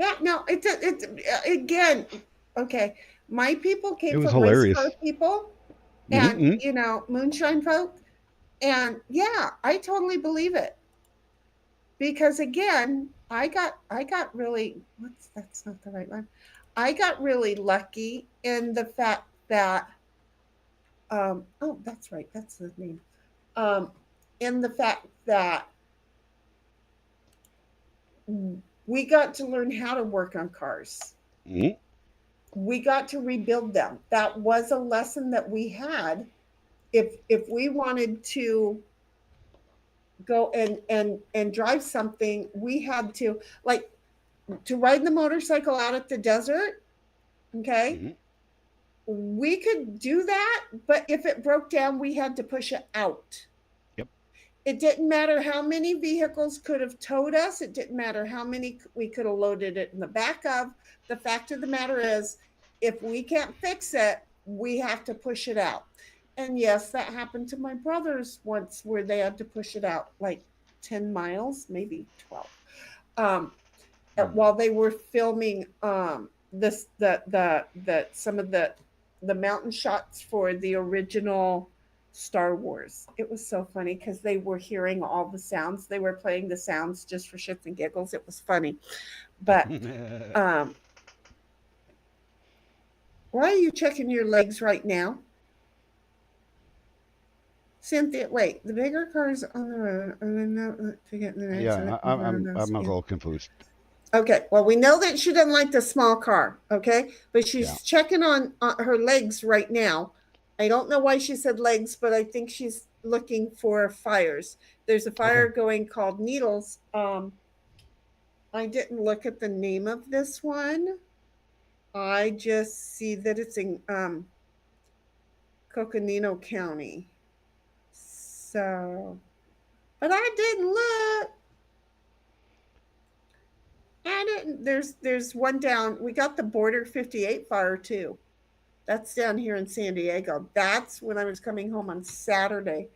Yeah, no, it's again, okay. My people It came was from race car hilarious. people and, Hmm. moonshine folk. And yeah, I totally believe it. Because again, I got really, what's, that's not the right one. I got really lucky in the fact that, oh, that's right, that's the name. Um, in the fact that we got to learn how to work on cars. Hmm. We got to rebuild them. That was a lesson that we had. If we wanted to go and drive something, we had to, like, to ride the motorcycle out at the desert. Okay, Hmm. we could do that, but if it broke down, we had to push it out. Yep. It didn't matter how many vehicles could have towed us. It didn't matter how many we could have loaded it in the back of. The fact of the matter is, if we can't fix it, we have to push it out. And yes, that happened to my brothers once, where they had to push it out like 10 miles, maybe 12. Um, while they were filming this the some of the mountain shots for the original Star Wars. It was so funny because they were hearing all the sounds. They were playing the sounds just for shits and giggles. It was funny. But um, why are you checking your legs right now? Cynthia, wait, the bigger cars on the road are not to get in the next Yeah, I'm a little confused. Okay, well, we know that she doesn't like the small car, okay? But Yeah. she's checking on her legs right now. I don't know why she said legs, but I think she's looking for fires. There's a Okay. fire going called Needles. I didn't look at the name of this one. I just see that it's in Coconino County. So, but I didn't look. I didn't. There's one down. We got the Border 58 fire too. That's down here in San Diego. That's when I was coming home on Saturday.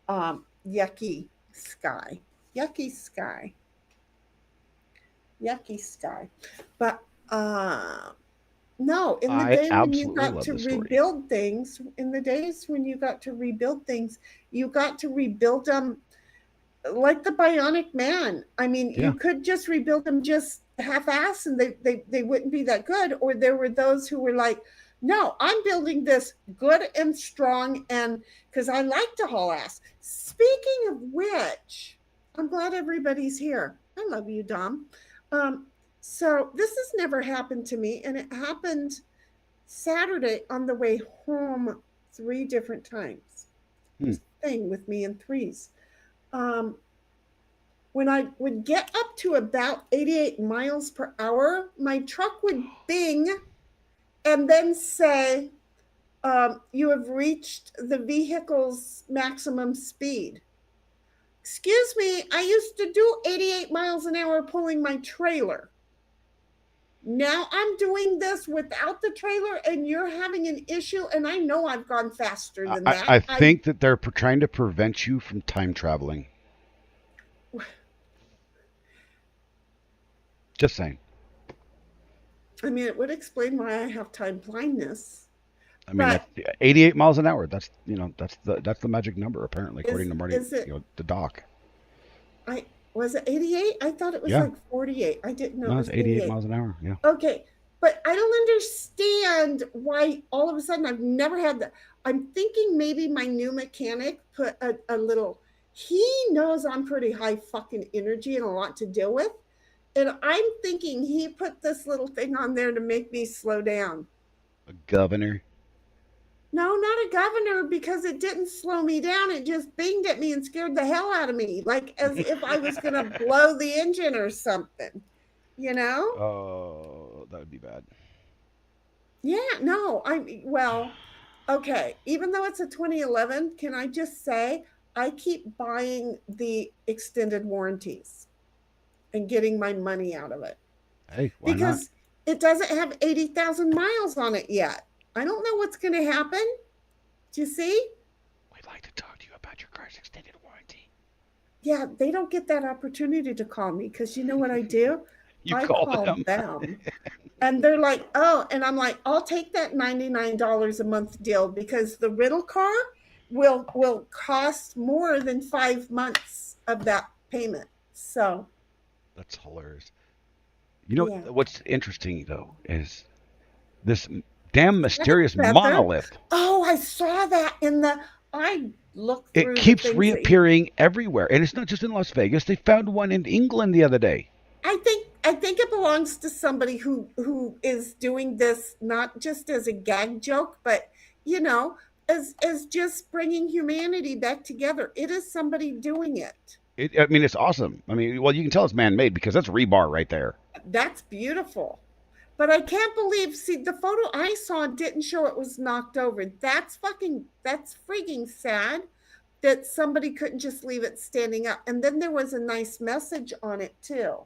Yucky sky. Yucky sky. Yucky sky. But no, in the I day when you absolutely got love to this story. rebuild things, in the days when you got to rebuild things, you got to rebuild them like the Bionic Man. I mean, you Yeah. could just rebuild them just half-ass, and they wouldn't be that good. Or there were those who were like, "No, I'm building this good and strong, and because I like to haul ass." Speaking of which, I'm glad everybody's here. I love you, Dom. Um, so this has never happened to me, and it happened Saturday on the way home 3 different times. It Hmm. was a thing with me in threes. Um, when I would get up to about 88 miles per hour, my truck would bing and then say, "You have reached the vehicle's maximum speed." excuse me, I used to do 88 miles an hour pulling my trailer. Now I'm doing this without the trailer and you're having an issue, and I know I've gone faster than that. I think that they're trying to prevent you from time traveling. Just saying. I mean, it would explain why I have time blindness. I mean, But 88 miles an hour. That's that's the magic number apparently, according to Marty. is it? The doc. I was it 88? I thought it was Yeah. like 48. I didn't know No, it it's was 88 88. miles an hour. Yeah. Okay, but I don't understand why all of a sudden I've never had that. I'm thinking maybe my new mechanic put a little. He knows I'm pretty high fucking energy and a lot to deal with. And I'm thinking he put this little thing on there to make me slow down. A governor. No, not a governor, because it didn't slow me down. It just binged at me and scared the hell out of me, like as if I was going to blow the engine or something, you know? Oh, that would be bad. Yeah, no, well, okay. Even though it's a 2011, can I just say I keep buying the extended warranties and getting my money out of it. Hey, why Because it doesn't have 80,000 miles on it yet. I don't know what's going to happen. Do you see? We'd like to talk to you about your car's extended warranty. Yeah, they don't get that opportunity to call me, because you know what I do? I call them. And they're like, oh, and I'm like, I'll take that $99 a month deal, because the rental car will cost more than 5 months of that payment. So That's hilarious. You know Yeah. what's interesting though is this damn mysterious Feather? monolith. Oh, I saw that I looked through It the keeps things that reappearing everywhere, and it's not just in Las Vegas. They found one in England the other day. I think it belongs to somebody who is doing this not just as a gag joke, but you know, as just bringing humanity back together. It is somebody doing it. I mean, it's awesome. I mean, well, you can tell it's man-made because that's rebar right there. That's beautiful. But I can't believe, see, the photo I saw didn't show it was knocked over. That's freaking sad that somebody couldn't just leave it standing up. And then there was a nice message on it too,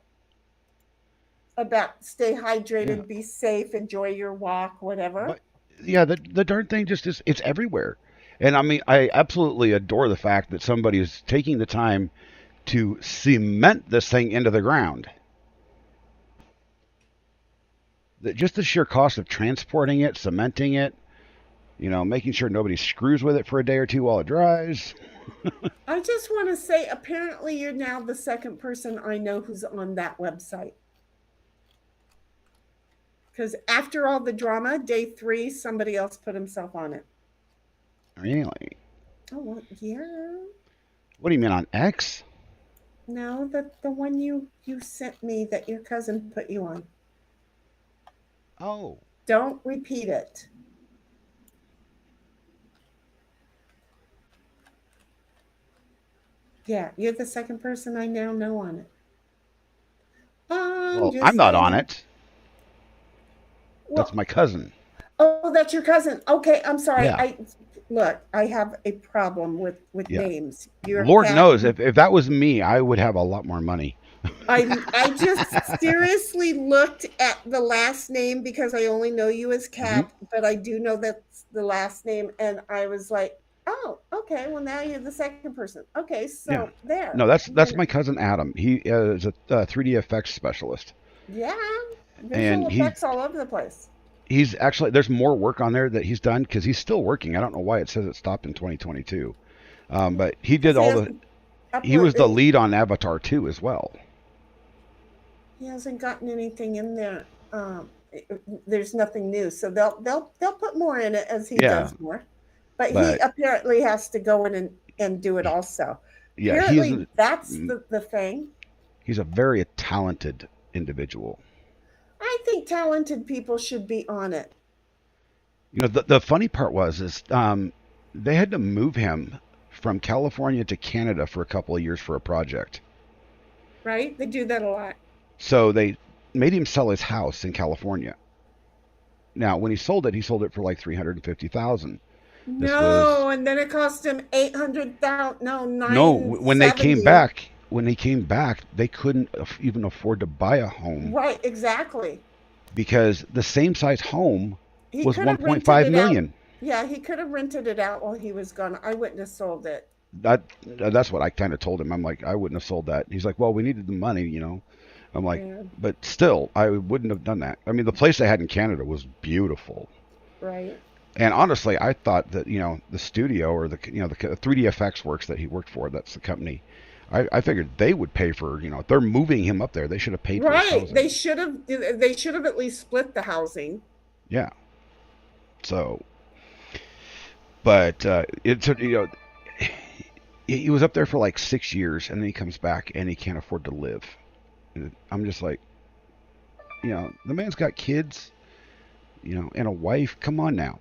about stay hydrated, be safe, enjoy your walk, whatever. But yeah, the darn thing just is, it's everywhere. And I mean, I absolutely adore the fact that somebody is taking the time to cement this thing into the ground. Just the sheer cost of transporting it, cementing it, making sure nobody screws with it for a day or two while it dries. I just want to say, apparently you're now the second person I know who's on that website. Because after all the drama, day 3, somebody else put himself on it. Really? Oh, well, yeah. What do you mean, on X? No, the one you sent me that your cousin put you on. Oh. Don't repeat it. Yeah, you're the second person I now know on it. Well, I'm not on it. Well, That's my cousin. Oh, that's your cousin. Okay, I'm sorry. Yeah. I have a problem with Yeah. names. Your Lord cat- knows, if that was me, I would have a lot more money. I just seriously looked at the last name because I only know you as Cat, but I do know that's the last name, and I was like, oh, okay. Well, now you're the second person. Okay, so Yeah. there. No, that's my cousin Adam. He is a 3D effects specialist. Yeah, And visual effects all over the place. He's actually, there's more work on there that he's done because he's still working. I don't know why it says it stopped in 2022, but he did he was the lead on Avatar 2 as well. He hasn't gotten anything in there. There's nothing new, so they'll put more in it as he does more. But he apparently has to go in and do it also. Yeah, apparently that's the thing. He's a very talented individual. I think talented people should be on it. The funny part was they had to move him from California to Canada for a couple of years for a project. Right? They do that a lot. So they made him sell his house in California. Now, when he sold it for like $350,000. This was No, and then it cost him 800,000. No, no. nine When they came seventy. back, they couldn't even afford to buy a home Right, exactly. because the same size home He was could have rented 1.5 it out. million. Yeah, he could have rented it out while he was gone. I wouldn't have sold it. That's what I kind of told him. I'm like, I wouldn't have sold that. He's like, well, we needed the money. I'm like, Yeah, but still, I wouldn't have done that. I mean, the place they had in Canada was beautiful. right. And honestly, I thought that the studio or the 3D FX Works that he worked for, that's the company. I figured they would pay for if they're moving him up there, they should have paid for his Right. housing. They should have at least split the housing. Yeah. So, but it's he was up there for like 6 years, and then he comes back and he can't afford to live. And I'm just like, the man's got kids, and a wife. Come on now,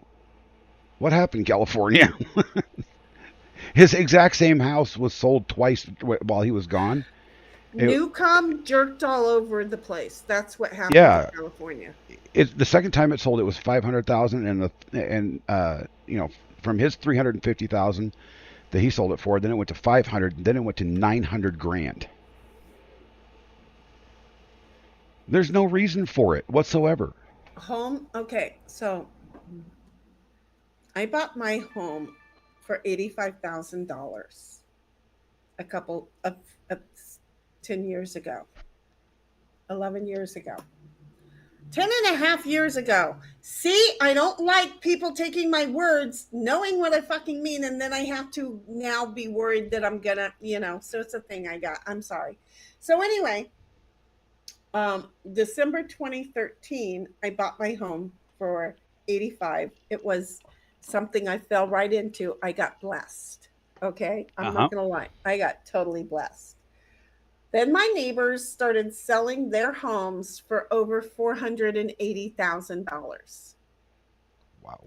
what happened, California? His exact same house was sold twice while he was gone. It, Newcomb jerked all over the place. That's what happened in yeah, California. the second time it sold, it was 500,000, from his 350,000 that he sold it for, then it went to 500, and then it went to 900 grand. There's no reason for it whatsoever. Home. Okay, so I bought my home for $85,000 a couple of 10 years ago, 11 years ago. 10 and a half years ago. See, I don't like people taking my words, knowing what I fucking mean, and then I have to now be worried that I'm gonna, so it's a thing I got. I'm sorry. So anyway, December 2013, I bought my home for 85. It was something I fell right into. I got blessed. Okay. I'm Uh-huh. not gonna lie. I got totally blessed. Then my neighbors started selling their homes for over $480,000. Wow.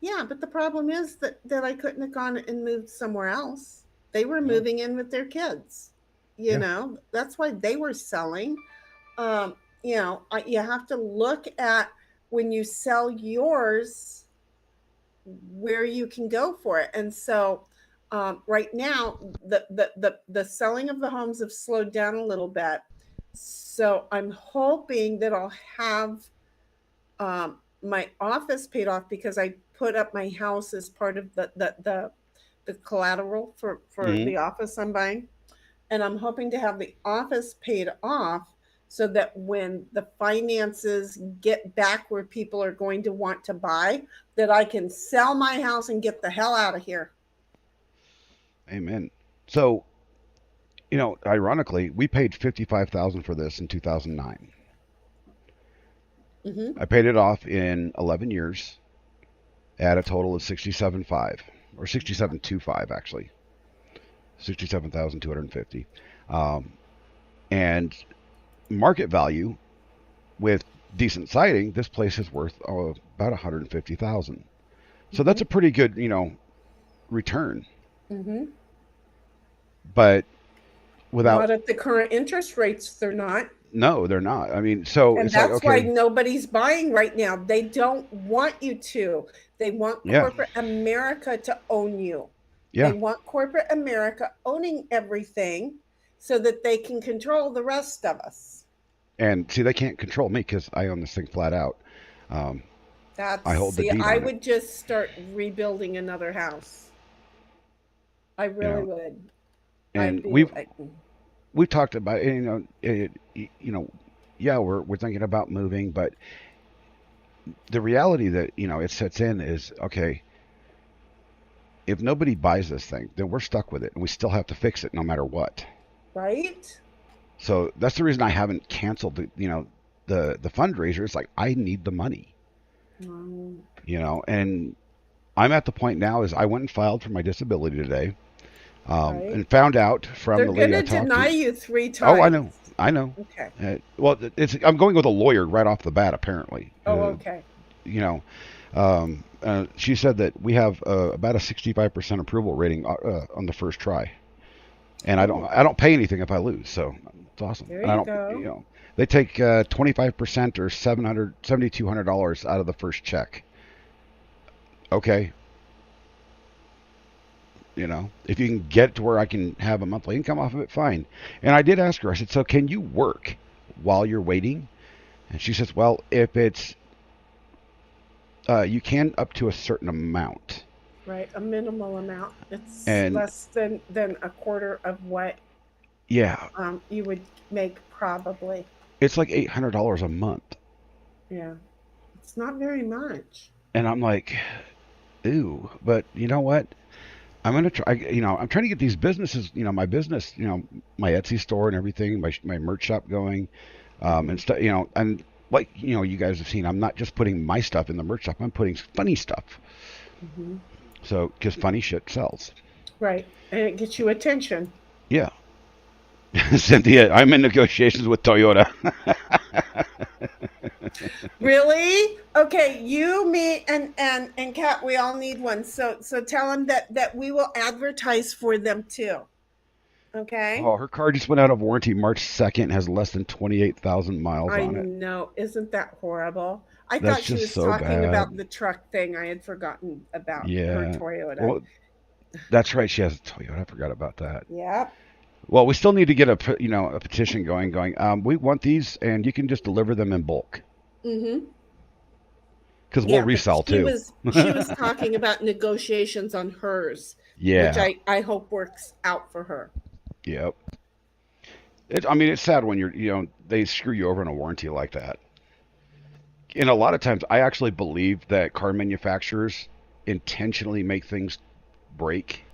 Yeah, but the problem is that I couldn't have gone and moved somewhere else. They were No. moving in with their kids. Yeah. That's why they were selling. You have to look at when you sell yours where you can go for it. And so right now, the selling of the homes have slowed down a little bit. So I'm hoping that I'll have my office paid off because I put up my house as part of the collateral for Hmm. the office I'm buying. And I'm hoping to have the office paid off so that when the finances get back where people are going to want to buy, that I can sell my house and get the hell out of here. Amen. So, ironically, we paid 55,000 for this in 2009. Mm-hmm. I paid it off in 11 years at a total of 67.5 or 67.25 actually. 67,250. Um, and market value with decent siding, this place is worth about 150,000. So Mm-hmm. that's a pretty good, return. Mm-hmm. But without Not at the current interest rates, they're not. no, they're not. I mean, so And it's like that's why okay, nobody's buying right now. They don't want you to. They want yeah, corporate America to own you. They yeah, want corporate America owning everything so that they can control the rest of us. and see, they can't control me because I own this thing flat out. Um, I hold the See, deed I on it. would just start rebuilding another house. I You really know, would. I'd and be we've like, we've talked about yeah, we're thinking about moving, but the reality that it sets in is okay. If nobody buys this thing, then we're stuck with it, and we still have to fix it no matter what. right? So that's the reason I haven't canceled the fundraiser. It's like I need the money, Um, and I'm at the point now is I went and filed for my disability today, right. and found out from They're the going lady I to talked deny to. you three Oh, times. I know. Okay. Well, I'm going with a lawyer right off the bat. Apparently, Oh, okay. you know, she said that we have about a 65% approval rating on the first try, and Oh, I don't pay anything if I lose, so it's awesome. there And I you don't, go. they take 25% or $700 $7,200 out of the first check. Okay, if you can get to where I can have a monthly income off of it, fine. And I did ask her. I said, so can you work while you're waiting? And she says, well, if it's you can up to a certain amount. Right, a minimal amount. It's And less than a quarter of what yeah, you would make probably. it's like $800 a month. Yeah, it's not very much. And I'm like, ooh, but you know what? I'm gonna try. I'm trying to get these businesses. My business. My Etsy store and everything. My merch shop going, and stuff. And like you guys have seen, I'm not just putting my stuff in the merch shop. I'm putting funny stuff. Hmm. So because funny shit sells. Right, and it gets you attention. Yeah. Cynthia, I'm in negotiations with Toyota. Really? Okay, you, me, and Kat, we all need one. So tell them that we will advertise for them too. Okay. Oh, her car just went out of warranty March 2nd. Has less than 28,000 miles I on it. know. Isn't that horrible? I That's thought she just was so talking about bad. the truck thing. I had forgotten about her Yeah. Toyota. Well, that's right. She has a Toyota. I forgot about that. Yep. Well, we still need to get a petition going. We want these, and you can just deliver them in bulk Mm-hmm. because we'll Yeah, but resell too. she was talking about negotiations on hers, which Yeah. I hope works out for her. Yep. I mean, it's sad when they screw you over in a warranty like that. And a lot of times, I actually believe that car manufacturers intentionally make things break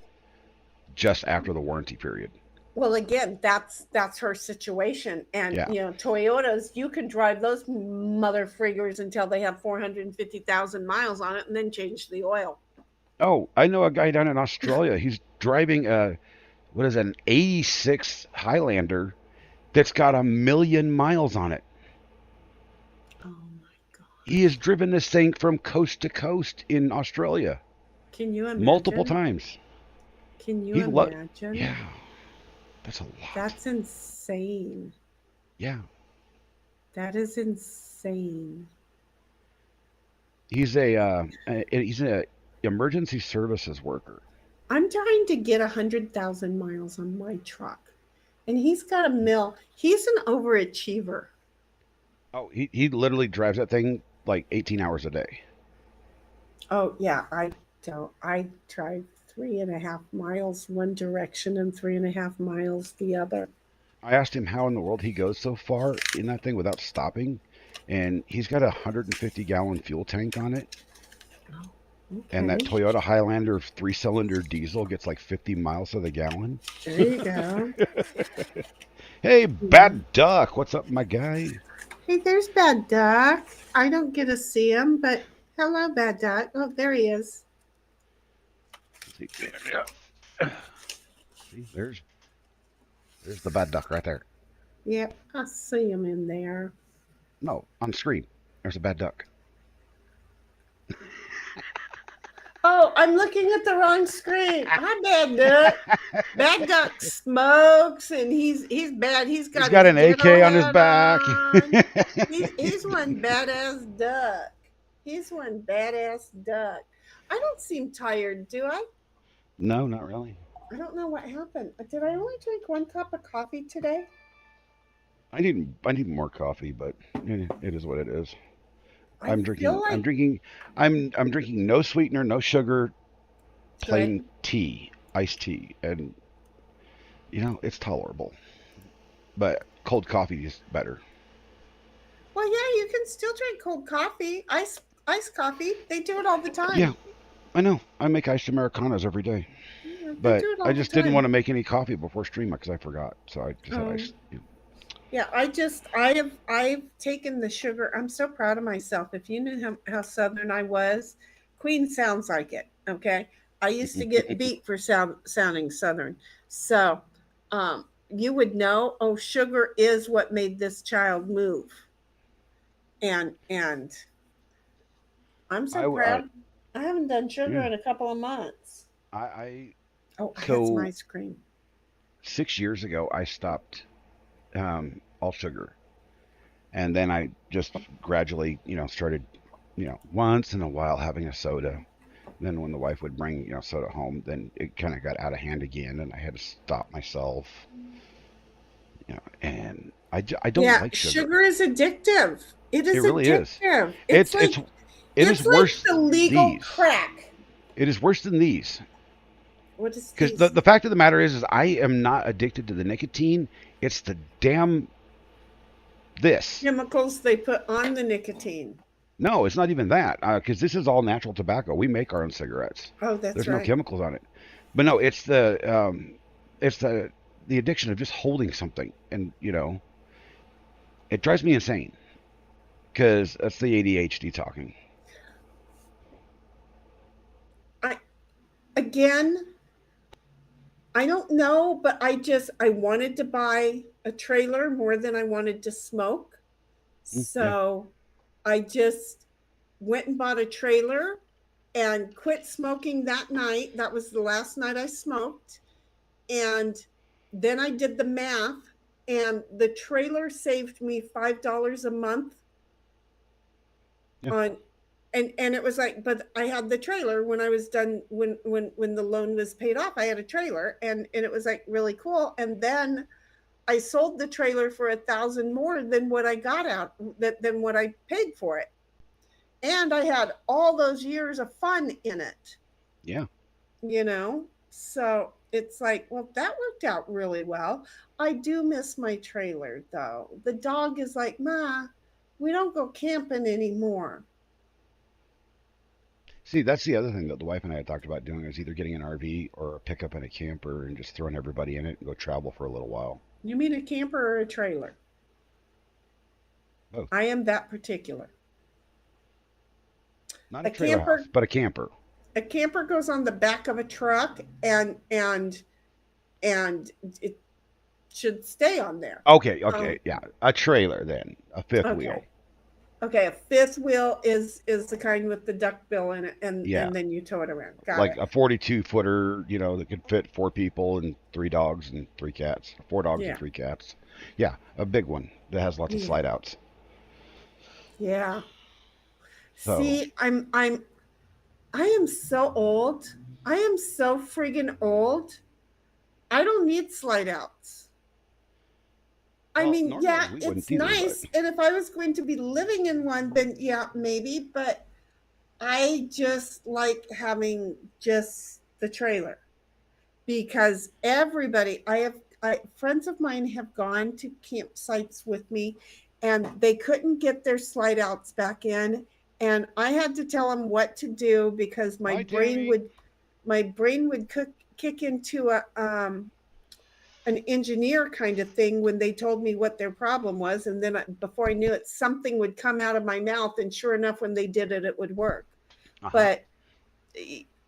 just after the warranty period. Well, again, that's her situation, and Yeah. Toyotas, you can drive those mother friggers until they have 450,000 miles on it, and then change the oil. Oh, I know a guy down in Australia. He's driving what is it, an '86 Highlander that's got 1 million miles on it. Oh my God! He has driven this thing from coast to coast in Australia Can you multiple imagine? times. Can you He lo- imagine? yeah, that's a lot. That's insane. Yeah, That is insane. he's a emergency services worker. I'm trying to get 100,000 miles on my truck, and he's got a mill. He's an overachiever. Oh, he literally drives that thing like 18 hours a day. Oh yeah, I don't. I drive 3.5 miles one direction and 3.5 miles the other. I asked him how in the world he goes so far in that thing without stopping, and he's got a 150-gallon fuel tank on it. And that Okay, Toyota Highlander 3-cylinder diesel gets like 50 miles to the gallon. there you go. Hey, Yeah. Bad Duck, what's up, my guy? Hey, there's Bad Duck. I don't get to see him, but hello, Bad Duck. Oh, there he is. See, there's the Bad Duck right there. Yep, I see him in there. No, on screen. There's a Bad Duck. Oh, I'm looking at the wrong screen. Hi, Bad Duck. Bad Duck smokes, and he's bad. He's He's got got his an AK dental on his hat back. on. He's one badass duck. He's one badass duck. I don't seem tired, do I? No, not really. I don't know what happened. Did I only drink one cup of coffee today? I need more coffee, but it is what it is. I feel I'm like drinking I'm drinking no sweetener, no sugar, good. plain tea, iced tea, and it's tolerable. But cold coffee is better. Well, yeah, you can still drink cold coffee, ice coffee. They do it all the Yeah, time. I know. I make iced Americanos every day. Yeah, they But do it I all the just didn't time. want to make any coffee before stream because I forgot. So I just had Oh. ice. Yeah, I've taken the sugar. I'm so proud of myself. If you knew how southern I was, Queen sounds like it. Okay, I used to get beat for sounding southern. So, you would know. Oh, sugar is what made this child move, and I'm so I proud. I haven't done sugar yeah. in a couple of months. I Oh, I had some so ice cream. 6 years ago I stopped all sugar, and then I just gradually started once in a while having a soda. then when the wife would bring soda home, then it kind of got out of hand again, and I had to stop myself. And I don't Yeah, like sugar sugar. is addictive. It It is really is. addictive. It's it's it is It's like worse the than legal these. crack. It is worse than these. What is Because the these the fact of the matter is I am not addicted to the nicotine. It's the damn this. chemicals they put on the nicotine? No, it's not even that. Because this is all natural tobacco. We make our own cigarettes. Oh, that's There's no right. chemicals on it. But no, it's the addiction of just holding something, and it drives me insane. Because that's the ADHD talking. I again, I don't know, but I wanted to buy a trailer more than I wanted to smoke. Yeah. So I just went and bought a trailer and quit smoking that night. That was the last night I smoked. And then I did the math, and the trailer saved me $5 a month Yeah. on and it was like, but I had the trailer when I was done, when the loan was paid off. I had a trailer, and it was like really cool. And then I sold the trailer for 1,000 more than what I got out, than what I paid for it. And I had all those years of fun in it, Yeah. So it's like, well, that worked out really well. I do miss my trailer though. The dog is like, Ma, we don't go camping anymore. See, that's the other thing that the wife and I had talked about doing is either getting an RV or a pickup and a camper and just throwing everybody in it and go travel for a little while. You mean a camper or a trailer? Both. I am that particular. Not a A trailer house, camper but a camper. a camper goes on the back of a truck, and it should stay on there. Okay, Um, okay, yeah. A trailer then. A fifth wheel. okay. Okay, a fifth wheel is the kind with the duck bill in it, Yeah. and then you tow it around. Got Like it. a 42-footer, that could fit four people and three dogs and three cats. Four dogs and Yeah. three cats. Yeah, a big one that has lots of Yeah. slide outs. Yeah. So, See, I am so old. I am so friggin' old. I don't need slide outs. I well, mean, yeah, normally we wouldn't it's either, but nice. And if I was going to be living in one, then yeah, maybe. But I just like having just the trailer, because friends of mine have gone to campsites with me, and they couldn't get their slide outs back in, and I had to tell them what to do, because hi Tammy. my brain would kick into a an engineer kind of thing when they told me what their problem was, and then before I knew it, something would come out of my mouth, and sure enough, when they did it, it would work. Uh-huh. But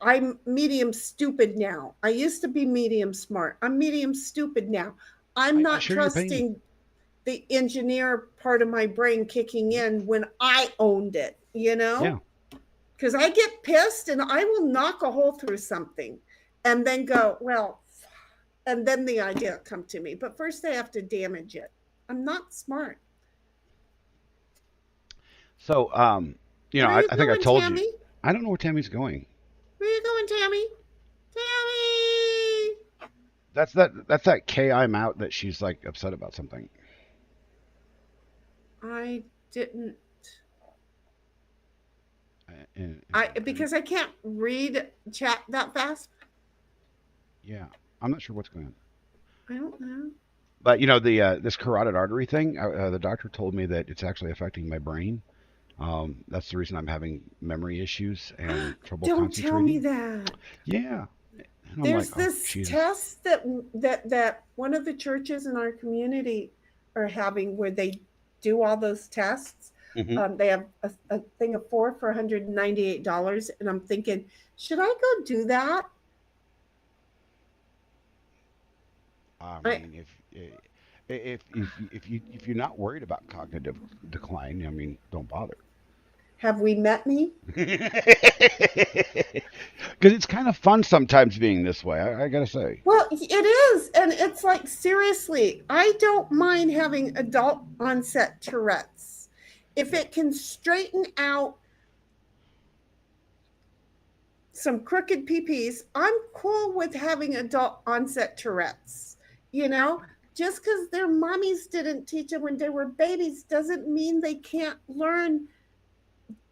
I'm medium stupid now. I used to be medium smart. I'm medium stupid now. I'm I not share your pain. trusting the engineer part of my brain kicking in when I owned it, Yeah. because I get pissed and I will knock a hole through something and then go, well, and then the idea come to me. But first I have to damage it. I'm not smart. So, Where are you I think I going, told you. Tammy? I don't know where Tammy's going. Where are you going, Tammy? Tammy! That's that K I'm out that she's like upset about something. I didn't. I Because I can't read chat that fast. yeah, I'm not sure what's going on. I don't know. But the this carotid artery thing, the doctor told me that it's actually affecting my brain. That's the reason I'm having memory issues and trouble Don't tell me concentrating. that. Yeah, and I'm like, There's oh this Jesus. test that one of the churches in our community are having, where they do all those tests. Hmm. They have a thing of four for $198, and I'm thinking, should I go do that? I I mean, if you're not worried about cognitive decline, I mean, don't bother. Have we met me? Because it's kind of fun sometimes being this way. I gotta say. Well, it is. And it's like, seriously, I don't mind having adult onset Tourette's. If it can straighten out some crooked PPs. I'm cool with having adult onset Tourette's. You know, just because their mommies didn't teach them when they were babies doesn't mean they can't learn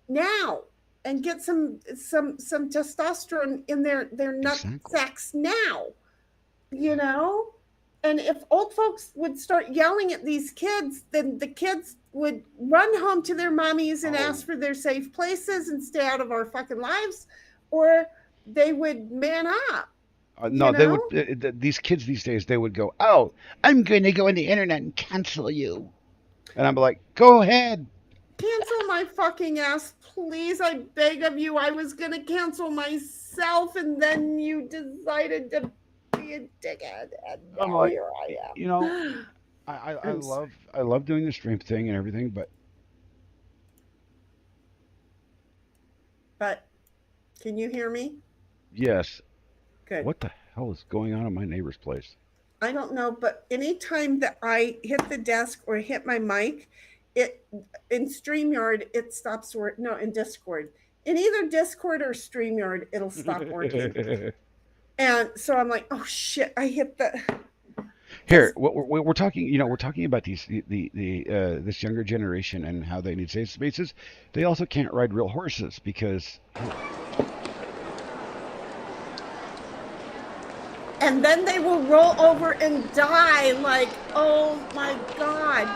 now and get some testosterone in their nut Exactly. sacks now. You know, and if old folks would start yelling at these kids, then the kids would run home to their mommies and Oh, ask for their safe places and stay out of our fucking lives, or they would man up, you no, they would. know? These kids these days, they would go, "Oh, I'm going to go on the internet and cancel you," and I'm like, "Go ahead." Cancel my fucking ass, please. I beg of you. I was going to cancel myself, and then you decided to be a dickhead, and I'm now like, here I you know, am. I I'm sorry. love doing the stream thing and everything, but But can you hear me? yes, Good. what the hell is going on in my neighbor's place? I don't know, but anytime that I hit the desk or hit my mic, it in StreamYard it stops work. No, in Discord. In either Discord or StreamYard, it'll stop working. And so I'm like, oh shit, I hit the Here, because we're talking, we're talking about the this younger generation and how they need safe spaces. They also can't ride real horses because and then they will roll over and die like, oh my god,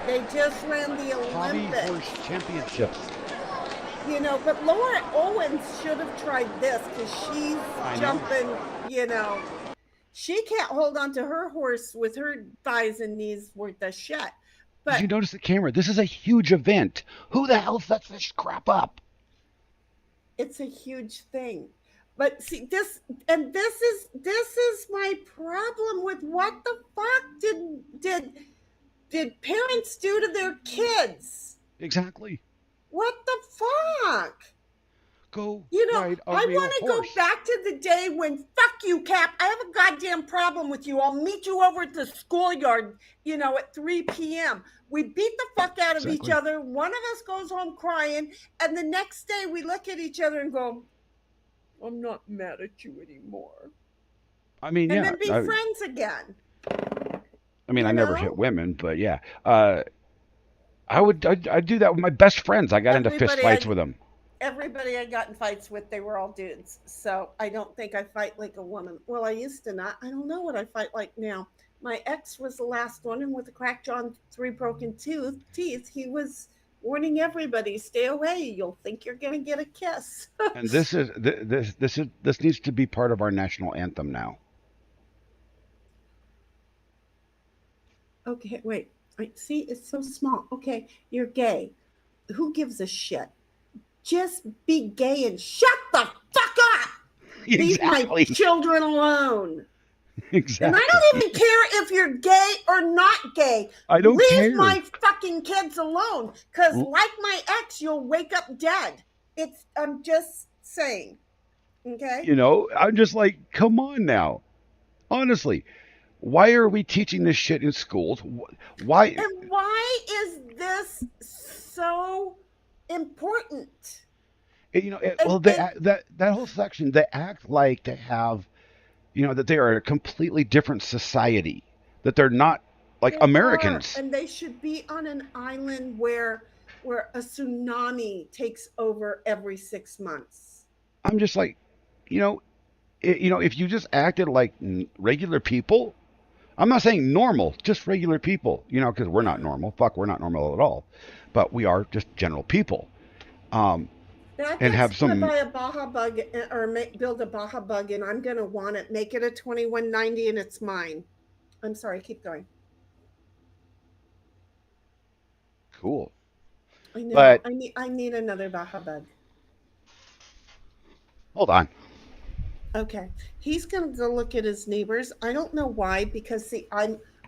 they just ran the hobby horse Olympics. championships. You know, but Laura Owens should have tried this because she's I know. jumping, you know. She can't hold on to her horse with her thighs and knees worth of shit. Did But you notice the camera? This is a huge event. Who the hell sets this crap up? it's a huge thing. But see this, and this is my problem with what the fuck did parents do to their kids? Exactly. What the fuck? Go You know, ride a I real want to go horse. back to the day when, fuck you, Cap. I have a goddamn problem with you. I'll meet you over at the schoolyard, at 3 p.m. We beat the fuck out of each Exactly. other. One of us goes home crying. And the next day we look at each other and go, I'm not mad at you anymore. I mean, And yeah. then be friends again, I mean, I you never hit know? women, but yeah. I'd do that with my best friends. I got into fist Everybody fights I with them. everybody I got in fights with, they were all dudes. So I don't think I fight like a woman. Well, I used to not. I don't know what I fight like now. My ex was the last one, and with a cracked jaw and three broken teeth, he was warning everybody, "Stay away. You'll think you're gonna get a kiss." And this needs to be part of our national anthem now. Okay, wait. See, it's so small. Okay, you're gay. Who gives a shit? Just be gay and shut the fuck up. Leave my Exactly. children alone. And I Exactly. don't even care if you're gay or not gay. I don't Leave care. my fucking kids alone. Because, like my ex, you'll wake up dead. I'm just saying. Okay? I'm just like, come on now. Honestly, why are we teaching this shit in schools? Why? And why is this so important? Well, And, they and that whole section, they act like they have, that they are a completely different society, that they're not like they are. Americans. And they should be on an island where a tsunami takes over every 6 months. I'm just like, you know, if you just acted like regular people, I'm not saying normal, just regular people, because we're not Yeah. normal. Fuck, we're not normal at all, but we are just general people. Um, That and guy's have gonna some buy a Baja Bug or build a Baja Bug, and I'm gonna want it. Make it a 2190, and it's mine. I'm sorry. Keep going. cool, I know. but I need another Baja Bug. hold on. Okay. He's gonna go look at his neighbors. I don't know why, because see,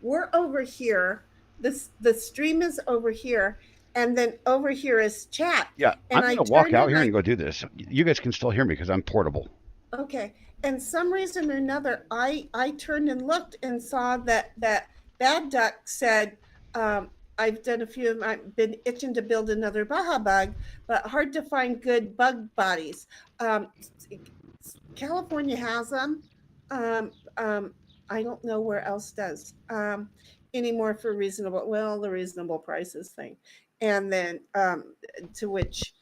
we're over here. The stream is over here, and then over here is chat. Yeah, And I'm I gonna walk turned out and here I and go do this. You guys can still hear me because I'm portable. Okay. And some reason or another, I turned and looked and saw that Bad Duck said, um, I've done a few. I've been itching to build another Baja bug, but hard to find good bug bodies. Um, California has them. Um, um, I don't know where else does anymore for reasonable. Well, the reasonable prices thing, and then to which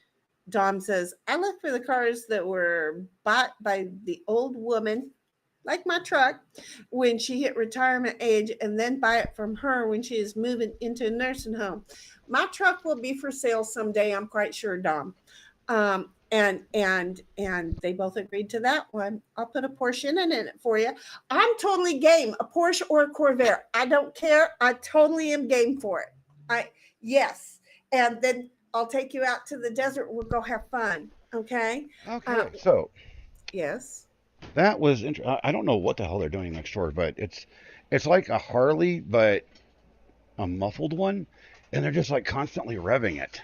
Dom says, I look for the cars that were bought by the old woman, like my truck, when she hit retirement age, and then buy it from her when she is moving into a nursing home. My truck will be for sale someday, I'm quite sure, Dom. And they both agreed to that one. I'll put a Porsche in it for you. I'm totally game, a Porsche or a Corvair. I don't care. I totally am game for it. Yes. And then I'll take you out to the desert. We'll go have fun. Okay. Okay, so Yes. that was I don't know what the hell they're doing next door, but it's like a Harley, but a muffled one, and they're just like constantly revving it.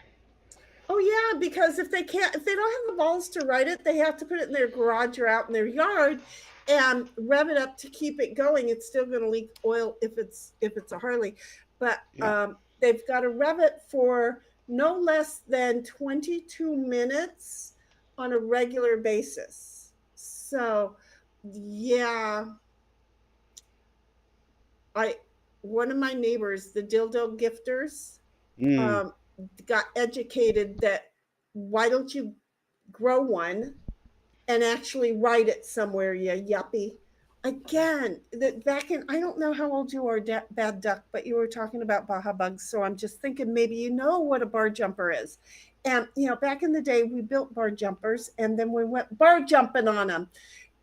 Oh yeah, because if they don't have the balls to ride it, they have to put it in their garage or out in their yard and rev it up to keep it going. It's still going to leak oil if it's a Harley, but Yeah. they've got to rev it for no less than 22 minutes on a regular basis. So, yeah, I one of my neighbors, the dildo gifters, Mm, um, got educated that why don't you grow one and actually write it somewhere, you yuppie. Again, that back in, I don't know how old you are, Bad Duck, but you were talking about Baja bugs. So I'm just thinking maybe you know what a bar jumper is. And, back in the day, we built bar jumpers and then we went bar jumping on them.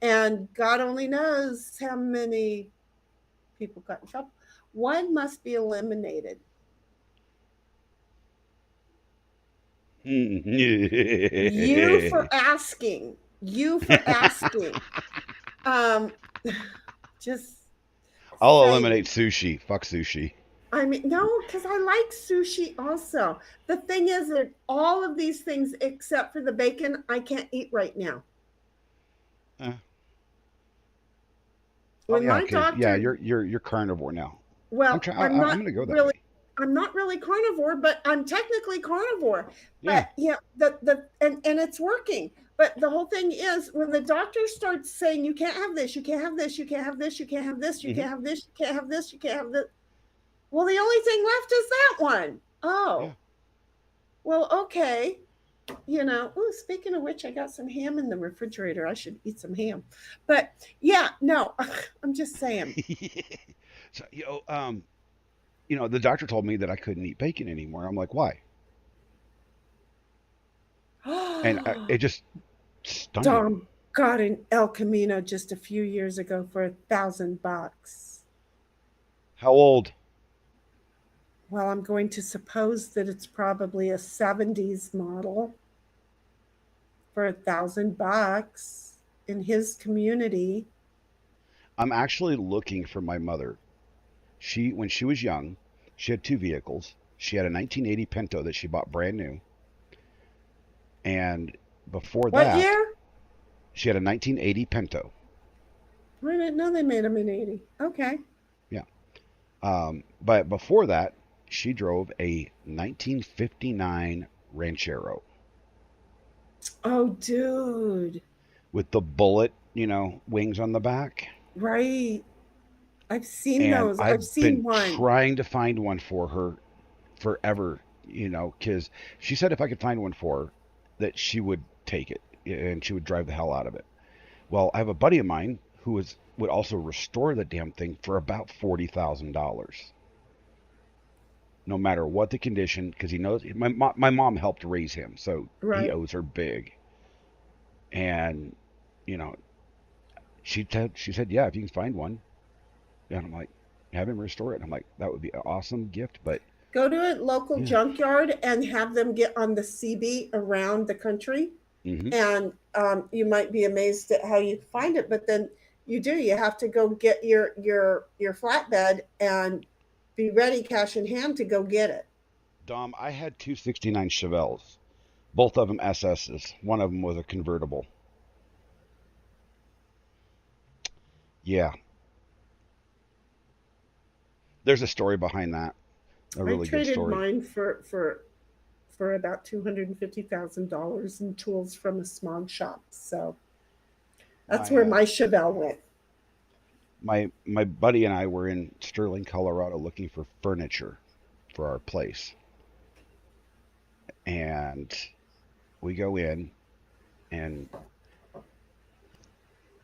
And God only knows how many people got in trouble. One must be eliminated. You for mm. asking. You for asking. Um, just I'll saying. eliminate sushi. Fuck sushi. I mean, no, because I like sushi also. The thing is that all of these things, except for the bacon, I can't eat right now. Eh. Oh When yeah, my because yeah, doctor, you're carnivore now. I'm well, trying. I'm I'm not gonna go that really, way. I'm not really carnivore, but I'm technically carnivore. Yeah. But yeah, and it's working. But the whole thing is when the doctor starts saying you can't have this, you can't have this, you can't have this, you can't have this, you Hmm. can't have this, you can't have this, you can't have this. Well, the only thing left is that one. Yeah. Oh, well, okay. Ooh, speaking of which, I got some ham in the refrigerator. I should eat some ham. But yeah, no, I'm just saying. So the doctor told me that I couldn't eat bacon anymore. I'm like, why? And it just stunned him. Dom got an El Camino just a few years ago for $1,000. How old? Well, I'm going to suppose that it's probably a '70s model for $1,000 in his community. I'm actually looking for my mother. When she was young, she had two vehicles. She had a 1980 Pinto that she bought brand new, and before What that, year? she had a 1980 Pinto. I didn't know they made them in '80. Okay. Yeah. But before that, she drove a 1959 Ranchero Oh, dude. with the bullet, wings on the back. Right. I've seen And those. I've I've seen been one. trying to find one for her forever, because she said if I could find one for her, that she would take it and she would drive the hell out of it. Well, I have a buddy of mine would also restore the damn thing for about $40,000, no matter what the condition, because he knows my mom helped raise him, so he Right. owes her big. And you know, she said, yeah, if you can find one, and I'm like, have him restore it. And I'm like, that would be an awesome gift, but Go to a local yeah. junkyard and have them get on the CB around the country. Hmm. And you might be amazed at how you find it. But then you have to go get your flatbed and be ready, cash in hand, to go get it. Dom, I had two '69 Chevelles, both of them SS's. One of them was a convertible. Yeah, there's a story behind that. A I really good traded story. mine for about $250,000 in tools from a smog shop. So that's My where my Chevelle went. my buddy and I were in Sterling, Colorado, looking for furniture for our place, and we go in and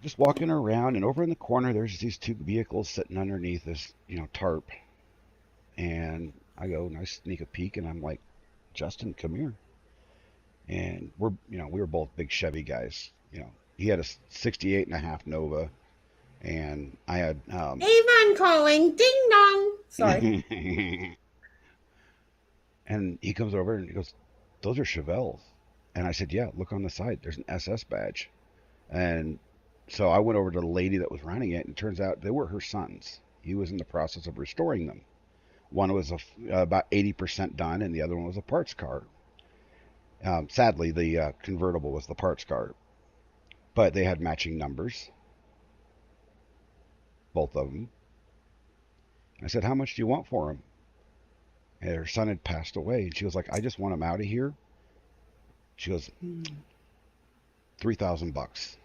just walking around, and over in the corner there's these two vehicles sitting underneath this tarp, and I go and I sneak a peek, and I'm like, Justin, come here. And we were both big Chevy guys. He had a 68 and a half Nova, and I had Avon calling, ding dong. Sorry. and he comes over and he goes, those are Chevelles. And I said, yeah, look on the side, there's an SS badge. And so I went over to the lady that was running it, and it turns out they were her sons. He was in the process of restoring them. One was about 80% done, and the other one was a parts car. Sadly, the convertible was the parts car, but they had matching numbers, both of them. I said, how much do you want for them? And her son had passed away, and she was like, I just want him out of here. She goes, $3,000.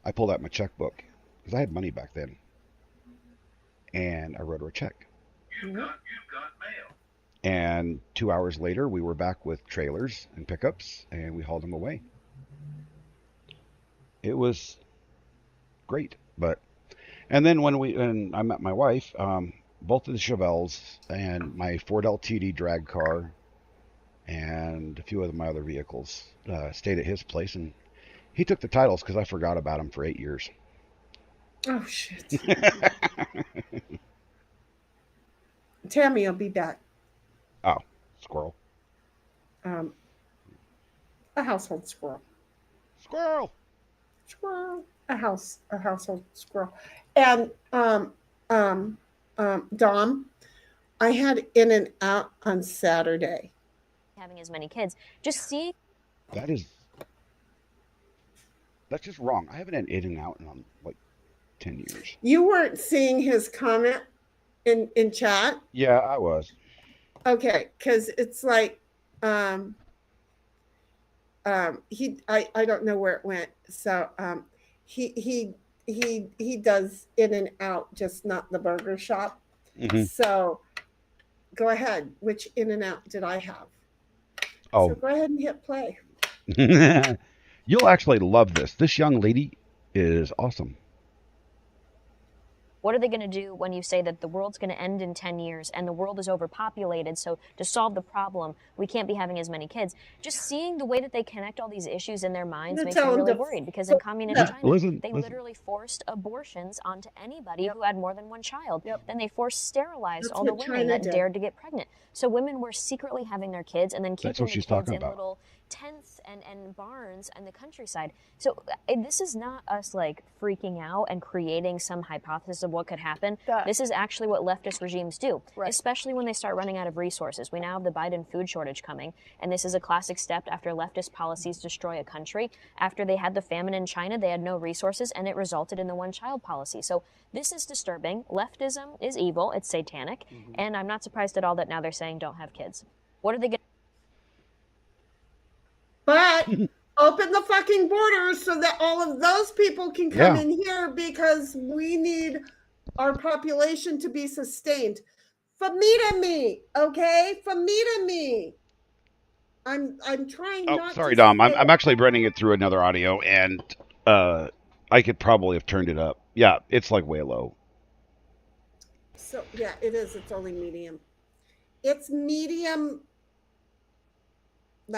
I pulled out my checkbook because I had money back then, and I wrote her a check. You've got mail. And 2 hours later, we were back with trailers and pickups, and we hauled them away. It was great, and then when I met my wife, both of the Chevelles and my Ford LTD drag car and a few of my other vehicles stayed at his place, and he took the titles because I forgot about them for 8 years. Oh, shit. Tammy will be back. Oh, squirrel. A household squirrel. Squirrel. Squirrel. A household squirrel. And Dom, I had In and Out on Saturday. Having as many kids, just see. That's just wrong. I haven't had In and Out in like 10 years. You weren't seeing his comment in chat? Yeah, I was. Okay, because it's like I don't know where it went. So he does In and Out, just not the burger shop. Mm-hmm. So go ahead. Which In and Out did I have? Oh. So go ahead and hit play. You'll actually love this. This young lady is awesome. What are they going to do when you say that the world's going to end in 10 years and the world is overpopulated, so to solve the problem, we can't be having as many kids? Just seeing the way that they connect all these issues in their minds makes me really worried, because in communist China, they literally forced abortions onto anybody who had more than one child. Then they forced sterilized all the women that dared to get pregnant. So women were secretly having their kids and then keeping the kids in little tents and barns in the countryside. So this is not us like freaking out and creating some hypothesis of what could happen. This is actually what leftist regimes do, especially when they start running out of resources. We now have the Biden food shortage coming, and this is a classic step after leftist policies destroy a country. After they had the famine in China, they had no resources, and it resulted in the one-child policy. So this is disturbing. Leftism is evil. It's satanic. Mm-hmm. And I'm not surprised at all that now they're saying don't have kids. What are they going to... But open the fucking borders so that all of those people can come in here, because we need our population to be sustained. Famita me, okay? Famita me. I'm trying not to... Oh, sorry, Dom. I'm actually running it through another audio, and I could probably have turned it up. Yeah, it's like way low. So, yeah, it is. It's only medium. It's medium...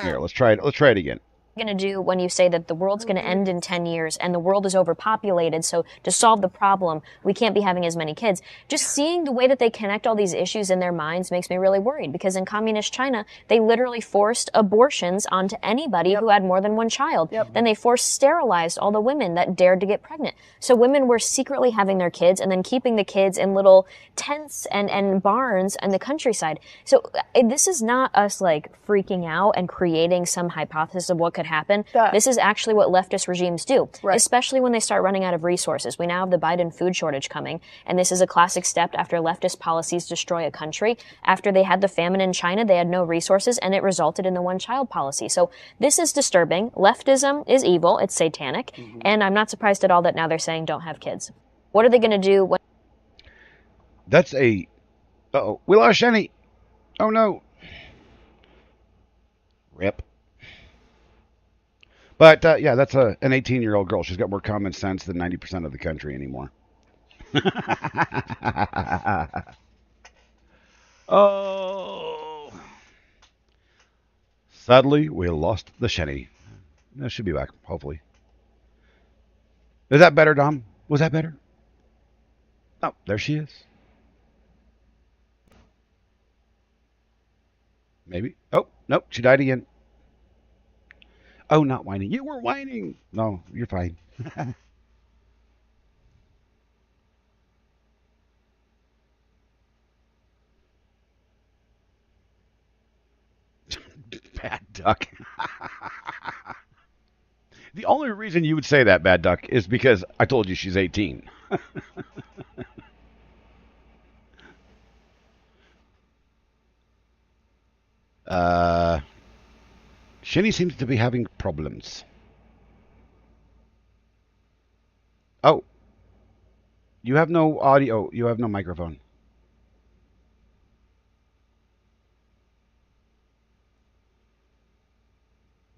Here, let's try it again. Going to do when you say that the world's going to end in 10 years and the world is overpopulated, so to solve the problem, we can't be having as many kids. Just seeing the way that they connect all these issues in their minds makes me really worried, because in communist China, they literally forced abortions onto anybody who had more than one child. Then they forced sterilized all the women that dared to get pregnant. So women were secretly having their kids and then keeping the kids in little tents and barns in the countryside. So this is not us like freaking out and creating some hypothesis of what could could happen. This is actually what leftist regimes do, especially when they start running out of resources. We now have the Biden food shortage coming, and this is a classic step after leftist policies destroy a country. After they had the famine in China, they had no resources, and it resulted in the one-child policy. So this is disturbing. Leftism is evil. It's satanic. And I'm not surprised at all that now they're saying don't have kids. What are they going to do when... That's a... Uh-oh. We lost Shenny. Oh, no. Rip. But, yeah, that's an 18-year-old girl. She's got more common sense than 90% of the country anymore. Oh. Sadly, we lost the Shenny. That should be back, hopefully. Is that better, Dom? Was that better? Oh, there she is. Maybe. Oh, nope, she died again. Oh, not whining. You were whining. No, you're fine. Bad duck. The only reason you would say that, bad duck, is because I told you she's 18. Shinny seems to be having problems. Oh. You have no audio. You have no microphone.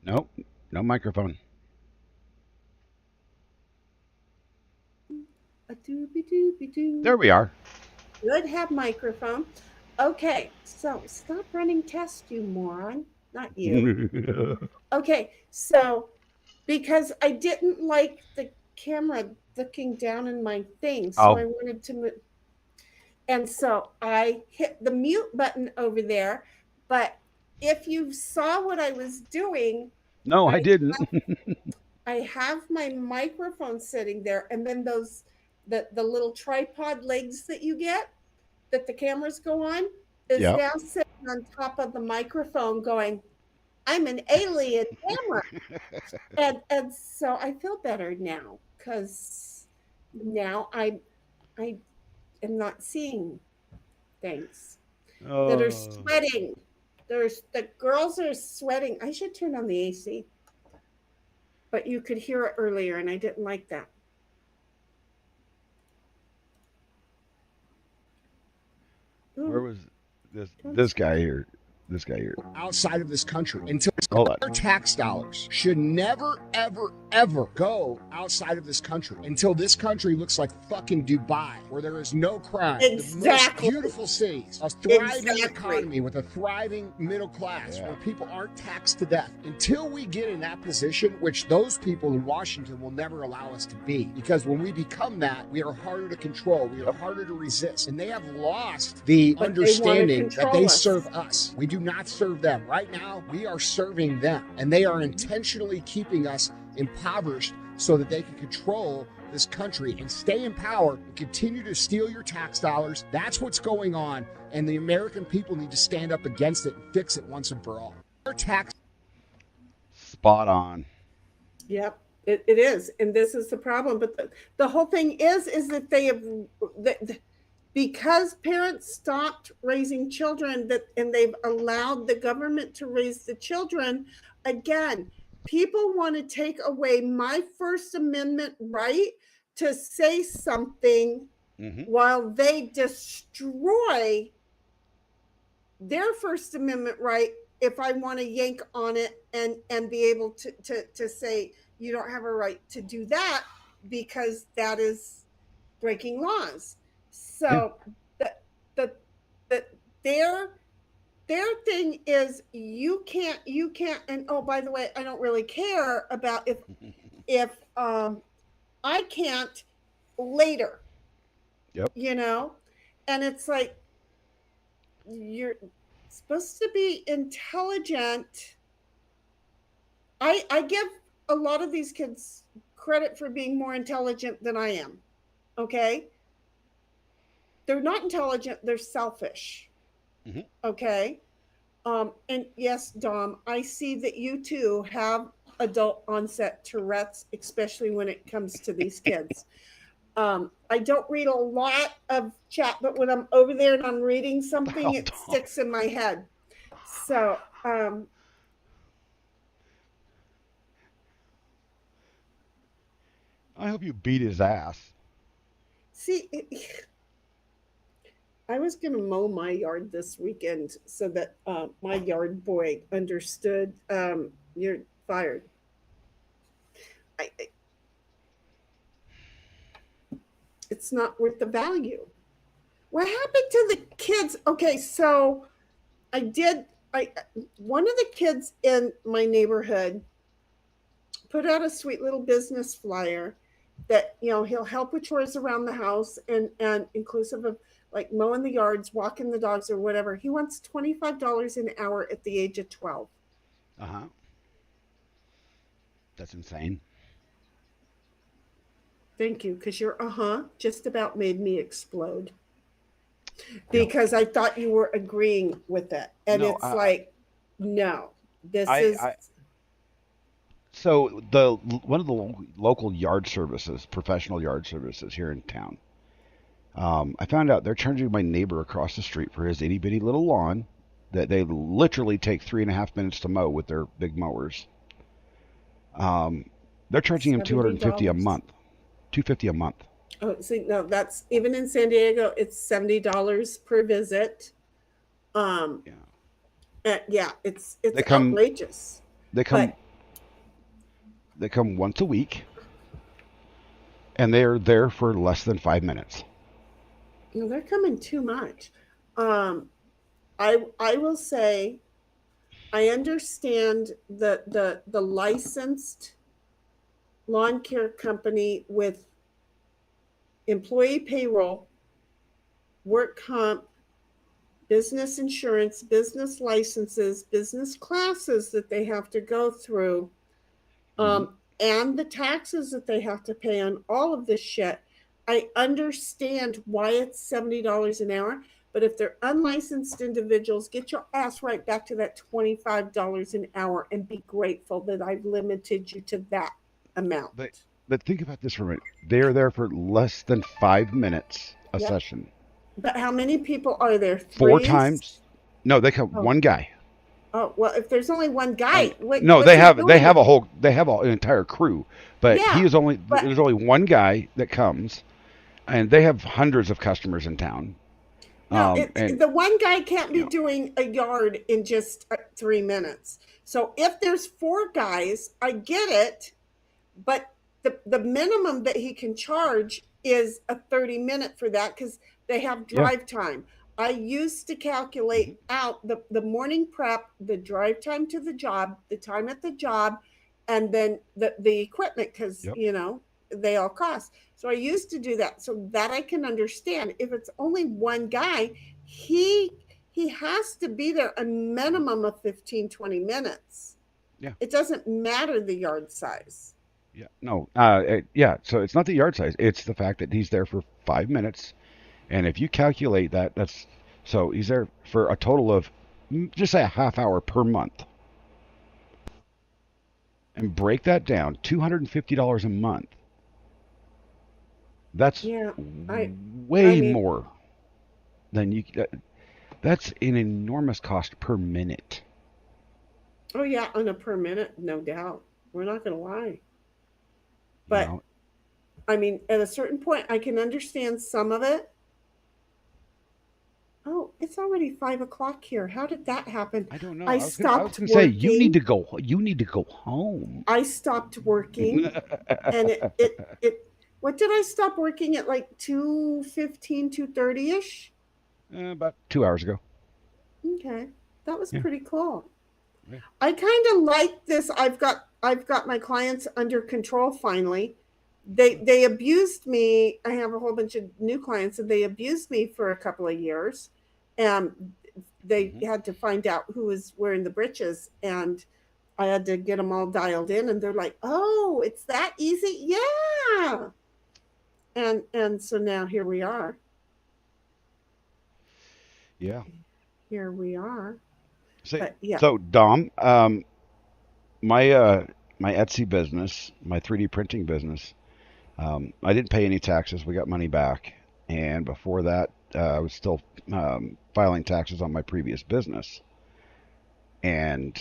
Nope. No microphone. There we are. Good, have microphone. Okay, so stop running tests, you moron. Not you. Okay, so because I didn't like the camera looking down in my thing, so I wanted to move. And so I hit the mute button over there. But if you saw what I was doing. No, I didn't. I have my microphone sitting there, and then those the little tripod legs that you get that the cameras go on is now sitting on top of the microphone going, I'm an alien camera. and so I feel better now because now I am not seeing things that are sweating. The girls are sweating. I should turn on the AC. But you could hear it earlier, and I didn't like that. Where was this guy here? This guy here. Outside of this country until our tax dollars should never, ever, ever go outside of this country until this country looks like fucking Dubai, where there is no crime. Exactly. The most beautiful cities, a thriving economy with a thriving middle class where people aren't taxed to death. Until we get in that position, which those people in Washington will never allow us to be, because when we become that, we are harder to control, we are harder to resist, and they have lost the understanding that they serve us. We do not serve them. Right now, we are serving them, and they are intentionally keeping us impoverished so that they can control this country and stay in power and continue to steal your tax dollars. That's what's going on, and the American people need to stand up against it and fix it once and for all. Our tax. Spot on. Yep, it is, and this is the problem. But the whole thing is that they have because parents stopped raising children and they've allowed the government to raise the children. Again, people want to take away my First Amendment right to say something while they destroy their First Amendment right if I want to yank on it and be able to say you don't have a right to do that because that is breaking laws. So their thing is you can't, and oh, by the way, I don't really care about if I can't later. Yep. You know, and it's like you're supposed to be intelligent. I give a lot of these kids credit for being more intelligent than I am. Okay. They're not intelligent, they're selfish. Okay. And yes, Dom, I see that you too have adult onset Tourette's, especially when it comes to these kids. I don't read a lot of chat, but when I'm over there and I'm reading something, it sticks in my head. So, I hope you beat his ass. see, I was going to mow my yard this weekend so that my yard boy understood you're fired. It's not worth the value. What happened to the kids? Okay, so I one of the kids in my neighborhood put out a sweet little business flyer that he'll help with chores around the house and inclusive of like mowing the yards, walking the dogs, or whatever. He wants $25 an hour at the age of 12. Uh-huh. That's insane. Thank you, because your just about made me explode. Because I thought you were agreeing with it. And no, it's no, this is. So one of the local yard services, professional yard services here in town, I found out they're charging my neighbor across the street for his itty bitty little lawn that they literally take 3.5 minutes to mow with their big mowers. They're charging him $250 a month. $250 a month. Oh, see, no, that's even in San Diego. It's $70 per visit. Yeah, it's outrageous. They come once a week, and they're there for less than 5 minutes. They're coming too much. I will say, I understand the licensed lawn care company with employee payroll, work comp, business insurance, business licenses, business classes that they have to go through, and the taxes that they have to pay on all of this shit. I understand why it's $70 an hour, but if they're unlicensed individuals, get your ass right back to that $25 an hour and be grateful that I've limited you to that amount. But think about this for a minute. They're there for less than 5 minutes a session. But how many people are there? 4 times? No, they come one guy. Oh, well, if there's only one guy, no, they have an entire crew, but there's only one guy that comes, and they have hundreds of customers in town. No, the one guy can't be doing a yard in just 3 minutes. So if there's 4 guys, I get it, but the minimum that he can charge is a 30-minute for that because they have drive time. I used to calculate out the morning prep, the drive time to the job, the time at the job, and then the equipment because, they all cost. So I used to do that so that I can understand. If it's only one guy, he has to be there a minimum of 15, 20 minutes. Yeah. It doesn't matter the yard size. Yeah. No. So it's not the yard size. It's the fact that he's there for 5 minutes. And if you calculate that, so he's there for a total of just say a half hour per month. And break that down, $250 a month. That's way more than you. That's an enormous cost per minute. Oh yeah, on a per minute, no doubt. We're not going to lie. But I mean, at a certain point, I can understand some of it. Oh, it's already 5 o'clock here. How did that happen? I don't know. I was going to say you need to go. You need to go home. I stopped working, and it. What did I stop working at? Like 2:15, 2:30ish. About 2 hours ago. Okay, that was pretty cool. Yeah. I kind of like this. I've got my clients under control finally. They abused me. I have a whole bunch of new clients, and they abused me for a couple of years. They had to find out who was wearing the britches, and I had to get them all dialed in. And they're like, "Oh, it's that easy?" Yeah. And so now here we are. Yeah. Here we are. So Dom, my my Etsy business, my 3D printing business. I didn't pay any taxes. We got money back. And before that, I was still filing taxes on my previous business. And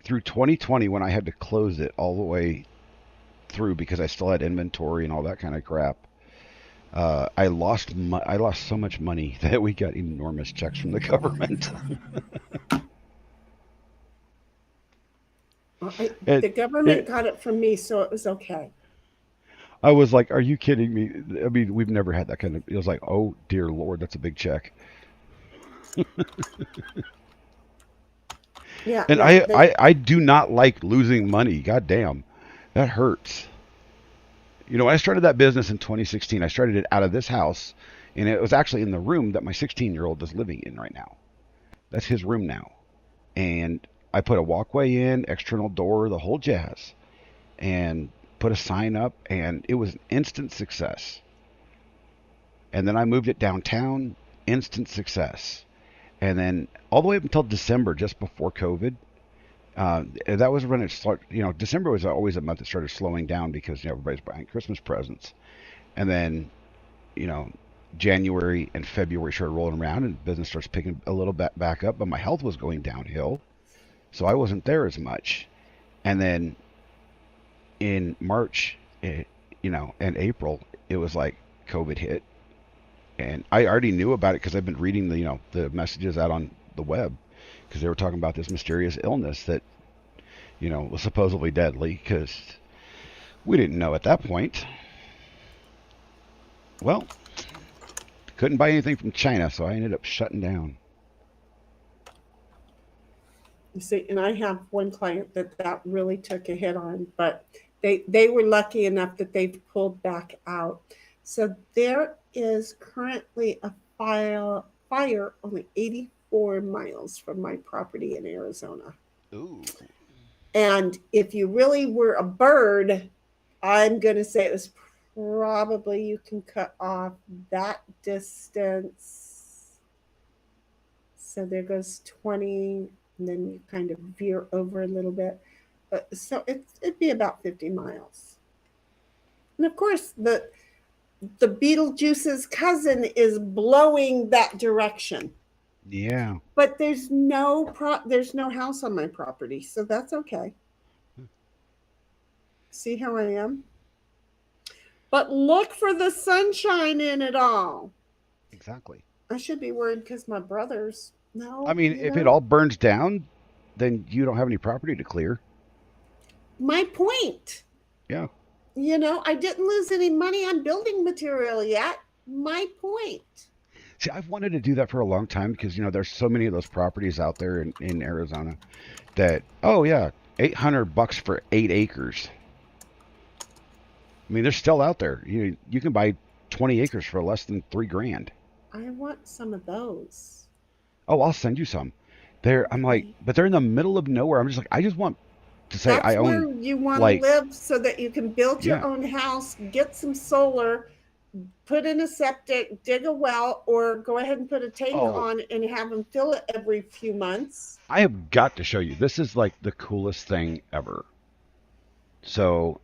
through 2020, when I had to close it all the way through because I still had inventory and all that kind of crap, I lost so much money that we got enormous checks from the government. The government got it from me, so it was okay. I was like, "Are you kidding me?" I mean, we've never had that kind of. It was like, "Oh dear Lord, that's a big check." Yeah, and I do not like losing money. God damn, that hurts. You know, I started that business in 2016. I started it out of this house, and it was actually in the room that my 16-year-old is living in right now. That's his room now. And I put a walkway in, external door, the whole jazz, and put a sign up, and it was an instant success. And then I moved it downtown, instant success. And then all the way up until December, just before COVID, that was when it started. You know, December was always a month that started slowing down because, you know, everybody's buying Christmas presents. And then, you know, January and February started rolling around and business starts picking a little bit back up, but my health was going downhill. So I wasn't there as much. And then in March, you know, and April, it was like COVID hit. And I already knew about it because I've been reading the, you know, the messages out on the web because they were talking about this mysterious illness that, you know, was supposedly deadly because we didn't know at that point. Well, couldn't buy anything from China, so I ended up shutting down. You see, and I have one client that really took a hit on, but they were lucky enough that they've pulled back out. So there is currently a fire only 84 miles from my property in Arizona. Ooh. And if you really were a bird, I'm going to say it was probably you can cut off that distance. So there goes 20, and then you kind of veer over a little bit. So it'd be about 50 miles. And of course, the Beetlejuice's cousin is blowing that direction. Yeah. But there's no house on my property, so that's okay. See how I am? But look for the sunshine in it all. Exactly. I should be worried because my brother's. No. I mean, if it all burns down, then you don't have any property to clear. My point. Yeah. You know, I didn't lose any money on building material yet. My point. See, I've wanted to do that for a long time because, you know, there's so many of those properties out there in Arizona that, oh yeah, $800 for 8 acres. I mean, they're still out there. You can buy 20 acres for less than $3,000. I want some of those. Oh, I'll send you some. I'm like, but they're in the middle of nowhere. I'm just like, I just want to say That's I own. where you want to live so that you can build your own house, get some solar, put in a septic, dig a well, or go ahead and put a tank on and have them fill it every few months. I have got to show you. This is like the coolest thing ever. So,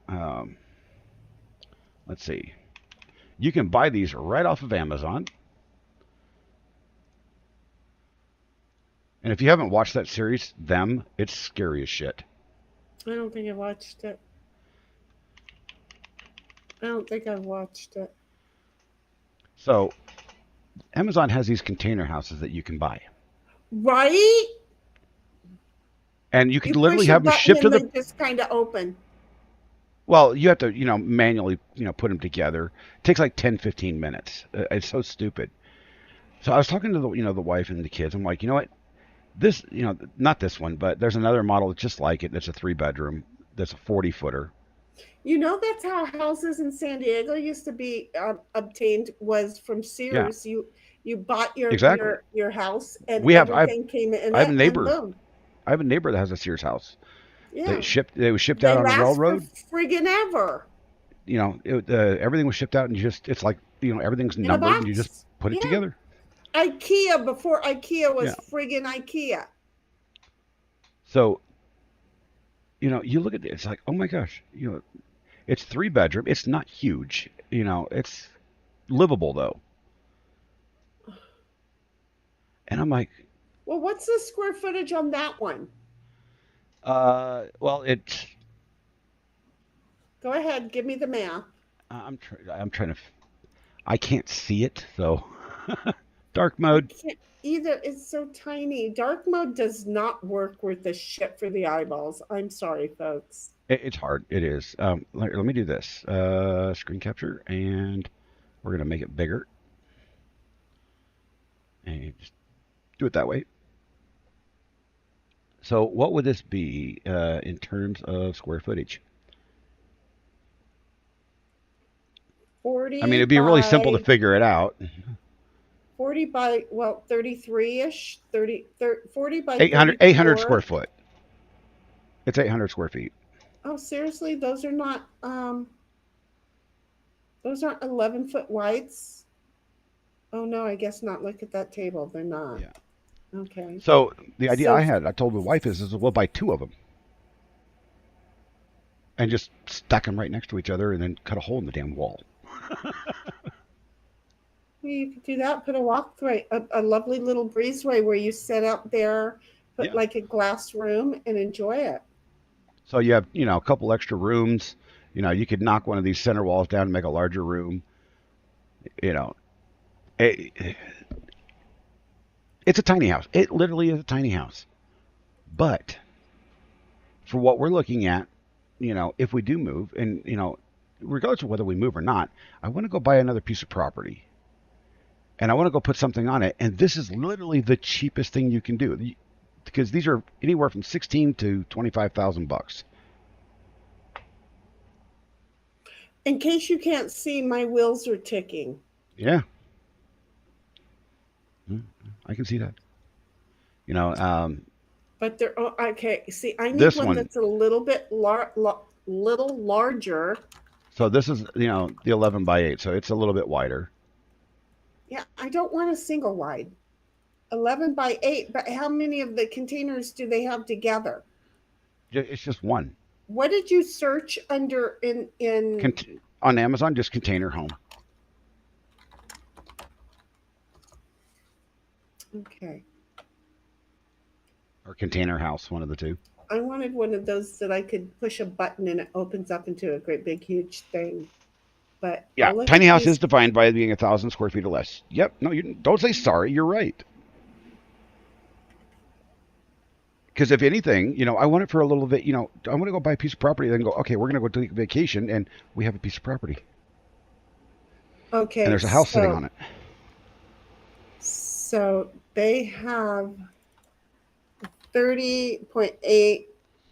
let's see. You can buy these right off of Amazon. And if you haven't watched that series, it's scary as shit. I don't think I watched it. I don't think I've watched it. So, Amazon has these container houses that you can buy. Right? And you can literally have them shipped to the... They just kind of open. Well, you have to, manually, put them together. It takes like 10, 15 minutes. It's so stupid. So I was talking to the wife and the kids. I'm like, you know what? This, not this one, but there's another model just like it. That's a 3-bedroom. That's a 40-footer. That's how houses in San Diego used to be obtained, was from Sears. Yeah. You bought your house, and everything came in. I have a neighbor. I have a neighbor that has a Sears house. Yeah. They was shipped out on the railroad. For friggin' ever. Everything was shipped out, and it's like, everything's numbered, and you just put it together. IKEA before IKEA was friggin' IKEA. So you look at it, it's like, oh my gosh, it's 3 bedroom. It's not huge. It's livable though. And I'm like, Well, what's the square footage on that one? well, it's. Go ahead, give me the math. I'm trying to. I can't see it, so dark mode. I can't either. It's so tiny. Dark mode does not work worth the shit for the eyeballs. I'm sorry, folks. It's hard. It is. Let me do this. Screen capture, and we're gonna make it bigger, and just do it that way. So, what would this be in terms of square footage? 40 I mean, it'd be really simple to figure it out. 40 by, 33-ish, 40 by 800 square foot. It's 800 square feet. Oh, seriously? Those aren't 11-foot wides? Oh, no, I guess not. Look at that table. They're not. Yeah. Okay. So the idea I told my wife is we'll buy 2 of them and just stack them right next to each other and then cut a hole in the damn wall. You could do that. Put a walkway, a lovely little breezeway where you sit out there, put like a glass room and enjoy it. So you have, a couple extra rooms. You could knock one of these center walls down and make a larger room. It's a tiny house. It literally is a tiny house. But for what we're looking at, if we do move, and, regardless of whether we move or not, I want to go buy another piece of property. And I want to go put something on it. And this is literally the cheapest thing you can do. Because these are anywhere from $16,000 to $25,000. In case you can't see, my wheels are ticking. Yeah. I can see that. But they're okay. See, I need one that's a little bit little larger. So this is, the 11 by 8, so it's a little bit wider. Yeah, I don't want a single wide. 11 by 8, but how many of the containers do they have together? It's just one. What did you search under in on Amazon? Just container home. Okay. Or container house, one of the two. I wanted one of those that I could push a button and it opens up into a great big huge thing. But yeah, tiny house is defined by being 1,000 square feet or less. Yep. No, you don't say sorry. You're right. Because if anything, I want it for a little bit. I want to go buy a piece of property, then go. Okay, we're gonna go take a vacation, and we have a piece of property. Okay. And there's a house sitting on it. So they have 30.8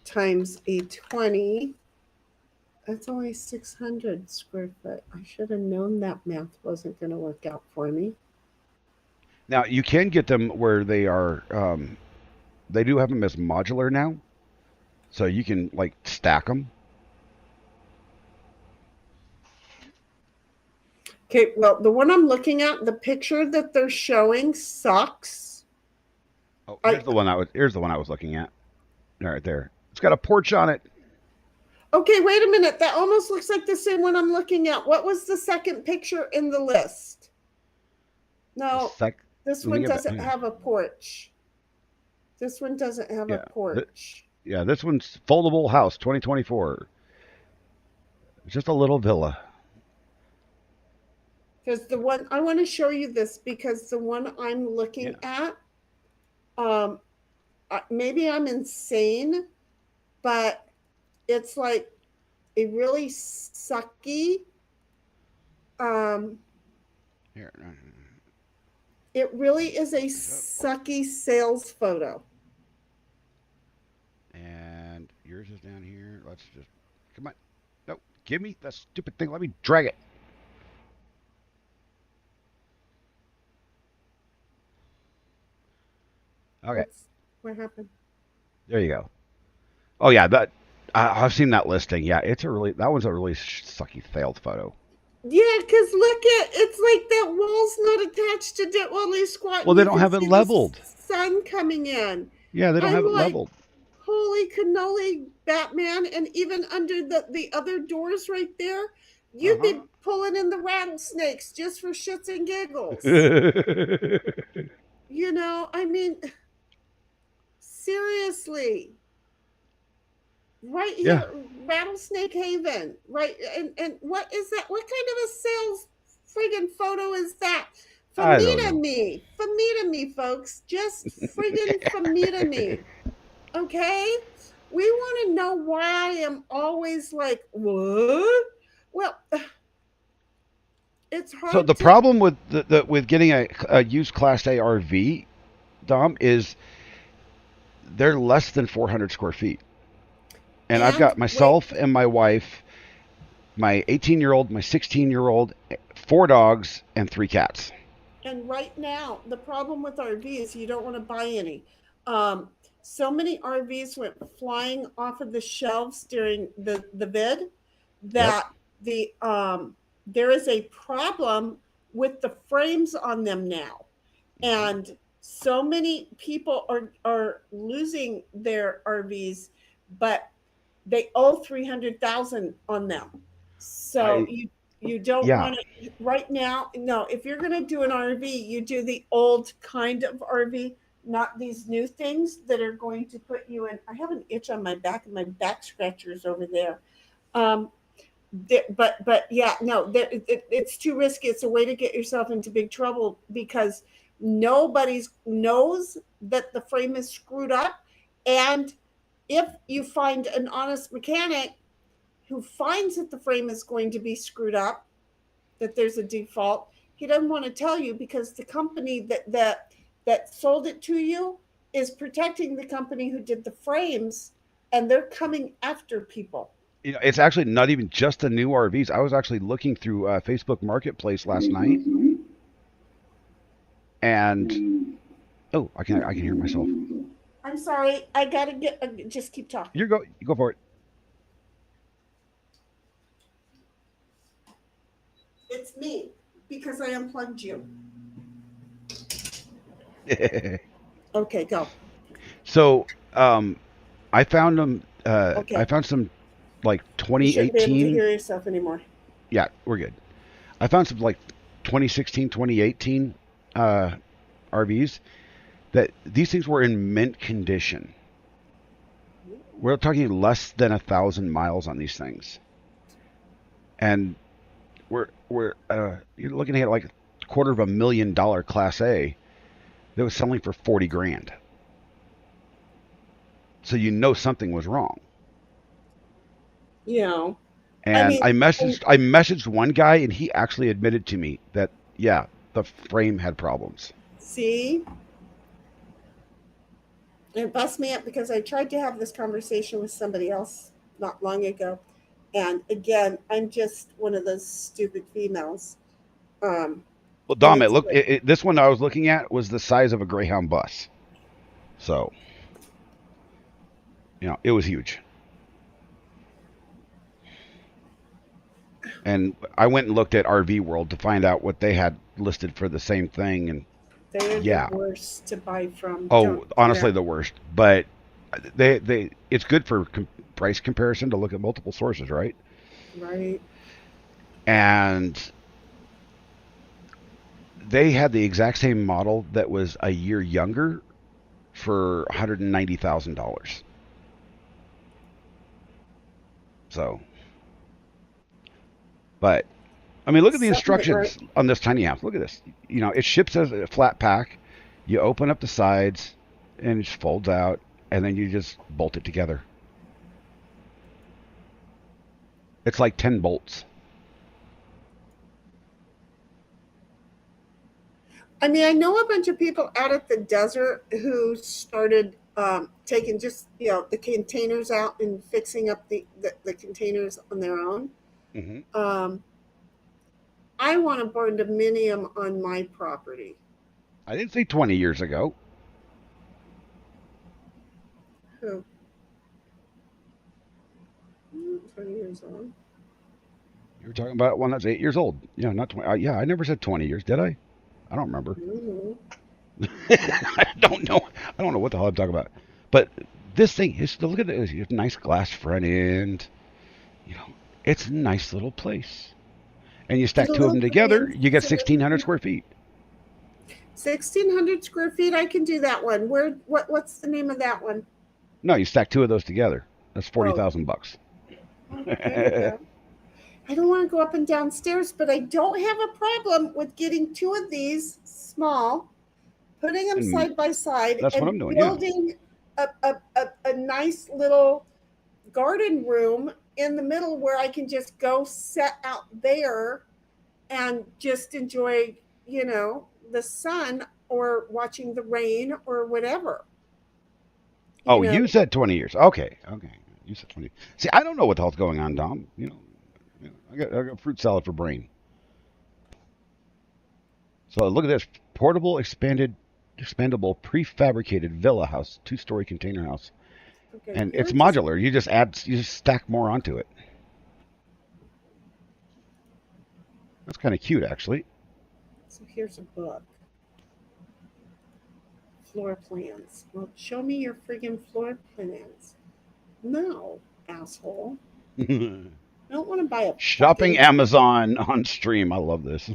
times a 20. That's only 600 square foot. I should have known that math wasn't going to work out for me. Now, you can get them where they are, they do have them as modular now. So you can, stack them. Okay, well, the one I'm looking at, the picture that they're showing sucks. Oh, here's the one I was looking at. Right there. It's got a porch on it. Okay, wait a minute. That almost looks like the same one I'm looking at. What was the second picture in the list? No, this one doesn't have a porch. This one doesn't have a porch. This one's foldable house, 2024. It's just a little villa. Because the one, I want to show you this because the one I'm looking at, maybe I'm insane, but it's like a really sucky. Here. It really is a sucky sales photo. And yours is down here. Let's just, come on. No, give me that stupid thing. Let me drag it. Okay. What happened? There you go. Oh yeah, I've seen that listing. Yeah, that one's a really sucky failed photo. Yeah, because look at it's like that wall's not attached to it while they squat. Well, they don't have it leveled. Sun coming in. Yeah, they don't have it leveled. Holy cannoli, Batman. And even under the other doors right there, you'd be pulling in the rattlesnakes just for shits and giggles. You know, I mean, seriously. Right here, Rattlesnake Haven, right? And what is that? What kind of a sales friggin' photo is that? Famita me, folks. Just friggin' famita me. Okay? We want to know why I am always like, what? Well, it's hard. So the problem with with getting a used Class A RV, Dom, is they're less than 400 square feet. And I've got myself and my wife, my 18-year-old, my 16-year-old, 4 dogs, and 3 cats. And right now, the problem with RVs, you don't want to buy any. So many RVs went flying off of the shelves during the bid that there is a problem with the frames on them now. And so many people are losing their RVs, but they owe $300,000 on them. So you don't want to right now. No, if you're going to do an RV, you do the old kind of RV, not these new things that are going to put you in. I have an itch on my back, and my back scratchers over there. But yeah, no, it's too risky. It's a way to get yourself into big trouble because nobody knows that the frame is screwed up. And if you find an honest mechanic who finds that the frame is going to be screwed up, that there's a default, he doesn't want to tell you because the company that sold it to you is protecting the company who did the frames, and they're coming after people. You know, it's actually not even just the new RVs. I was actually looking through Facebook Marketplace last night, and I can hear myself. I'm sorry. I gotta just keep talking. You go for it. It's me because I unplugged you. Okay, go. So, I found them. I found some like 2018. You shouldn't be able to hear yourself anymore. Yeah, we're good. I found some like 2016, 2018 RVs that these things were in mint condition. We're talking less than 1,000 miles on these things, and we're you're looking at like $250,000 Class A that was selling for $40,000. So you know something was wrong. Yeah. And I messaged one guy, and he actually admitted to me that the frame had problems. See, it busts me up because I tried to have this conversation with somebody else not long ago, and again, I'm just one of those stupid females. Well, Dom, this one I was looking at was the size of a Greyhound bus, so it was huge. And I went and looked at RV World to find out what they had listed for the same thing, and they're the worst to buy from. Honestly, the worst. But it's good for price comparison to look at multiple sources, right? Right. And they had the exact same model that was a year younger for $190,000. So. But, I mean, look at the instructions on this tiny house. Look at this. It ships as a flat pack. You open up the sides, and it just folds out, and then you just bolt it together. It's like 10 bolts. I mean, I know a bunch of people out at the desert who started taking just, the containers out and fixing up the containers on their own. Mm-hmm. I want a barndominium on my property. I didn't say 20 years ago. Who? 20 years old. You were talking about one that's 8 years old. Yeah, not 20. I never said 20 years, did I? I don't remember. Mm-hmm. I don't know what the hell I'm talking about. But this thing is, look at this. You have nice glass front end. It's a nice little place. And you stack two of them together, you get 1,600 square feet. 1,600 square feet. I can do that one. What's the name of that one? No, you stack two of those together. That's $40,000. I don't want to go up and down stairs, but I don't have a problem with getting two of these small, putting them side by side, that's what I'm doing, building a nice little garden room in the middle where I can just go set out there and just enjoy, the sun or watching the rain or whatever. You said 20 years. Okay. You said 20. See, I don't know what the hell's going on, Dom. I got fruit salad for brain. So look at this portable, expandable, prefabricated villa house, 2-story container house, and it's modular. You just stack more onto it. That's kind of cute, actually. So here's a book. Floor plans. Well, show me your friggin' floor plans. No, asshole. I don't want to buy a shopping Amazon on stream. I love this.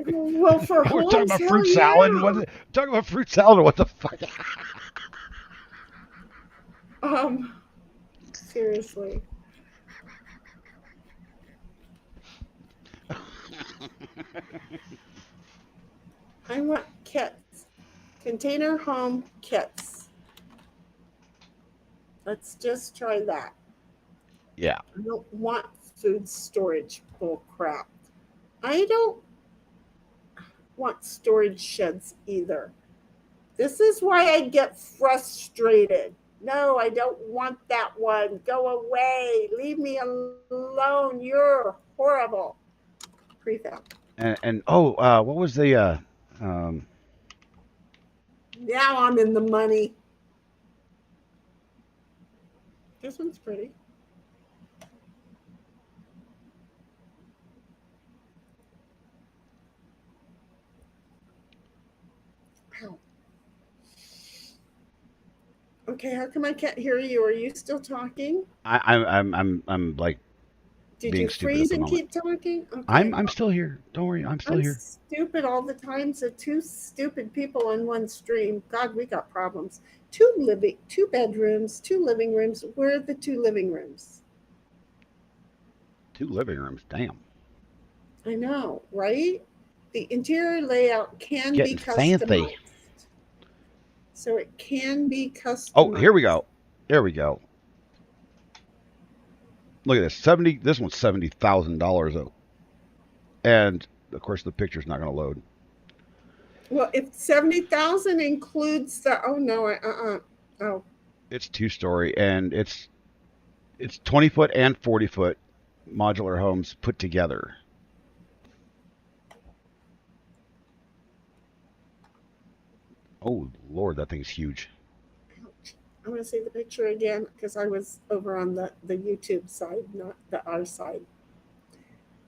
Well, for we're talking about fruit salad. What? Talking about fruit salad. What the fuck? Seriously. I want kits. Container home kits. Let's just try that. Yeah. I don't want food storage bull crap. I don't want storage sheds either. This is why I get frustrated. No, I don't want that one. Go away. Leave me alone. You're horrible. Prefab. And what was the now I'm in the money. This one's pretty. Ow. Okay, how come I can't hear you? Are you still talking? I'm like. Did you freeze and keep talking? Okay. I'm still here. Don't worry, I'm still here. Stupid all the time. So two stupid people on one stream. God, we got problems. Two bedrooms, 2 living rooms. Where are the 2 living rooms? 2 living rooms. Damn. I know, right? The interior layout can be customized. Fancy. So it can be customized. Oh, here we go. There we go. Look at this. This one's $70,000 though, and of course the picture's not going to load. Well, if 70,000 includes the It's 2-story and it's 20-foot and 40-foot modular homes put together. Oh Lord, that thing's huge. I'm going to see the picture again because I was over on the YouTube side, not our side.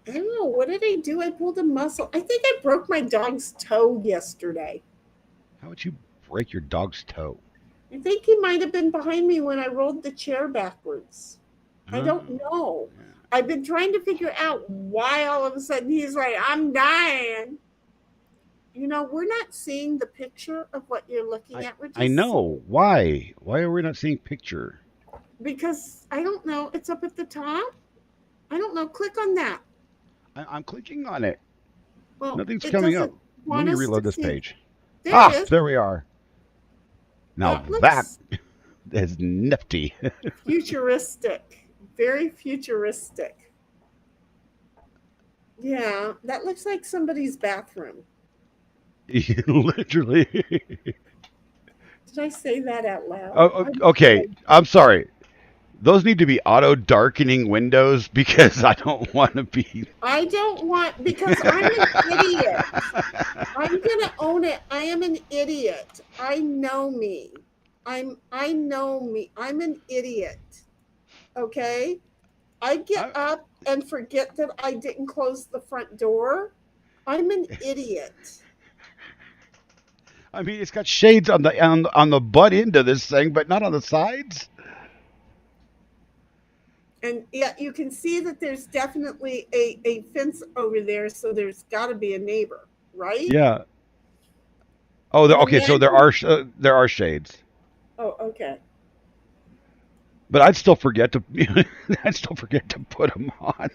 I don't know. What did I do? I pulled a muscle. I think I broke my dog's toe yesterday. How would you break your dog's toe? I think he might have been behind me when I rolled the chair backwards. I don't know. Yeah. I've been trying to figure out why all of a sudden he's like, I'm dying. We're not seeing the picture of what you're looking at. I know. Why? Why are we not seeing picture? Because I don't know. It's up at the top. I don't know. Click on that. I'm clicking on it. Well, nothing's coming up. Let me reload this page. There we are. Now that is nifty. Futuristic. Very futuristic. Yeah, that looks like somebody's bathroom. Literally. Did I say that out loud? Oh, okay. I'm sorry. Those need to be auto darkening windows because I don't want to be. I don't want because I'm an idiot. I'm gonna own it. I am an idiot. I know me. I know me. I'm an idiot. Okay? I get up and forget that I didn't close the front door. I'm an idiot. I mean, it's got shades on the butt end of this thing, but not on the sides. And yeah, you can see that there's definitely a fence over there, so there's got to be a neighbor, right? Yeah. Oh, And the okay. So man. there are shades, Oh, okay. but I'd still forget to I'd still forget to put them on.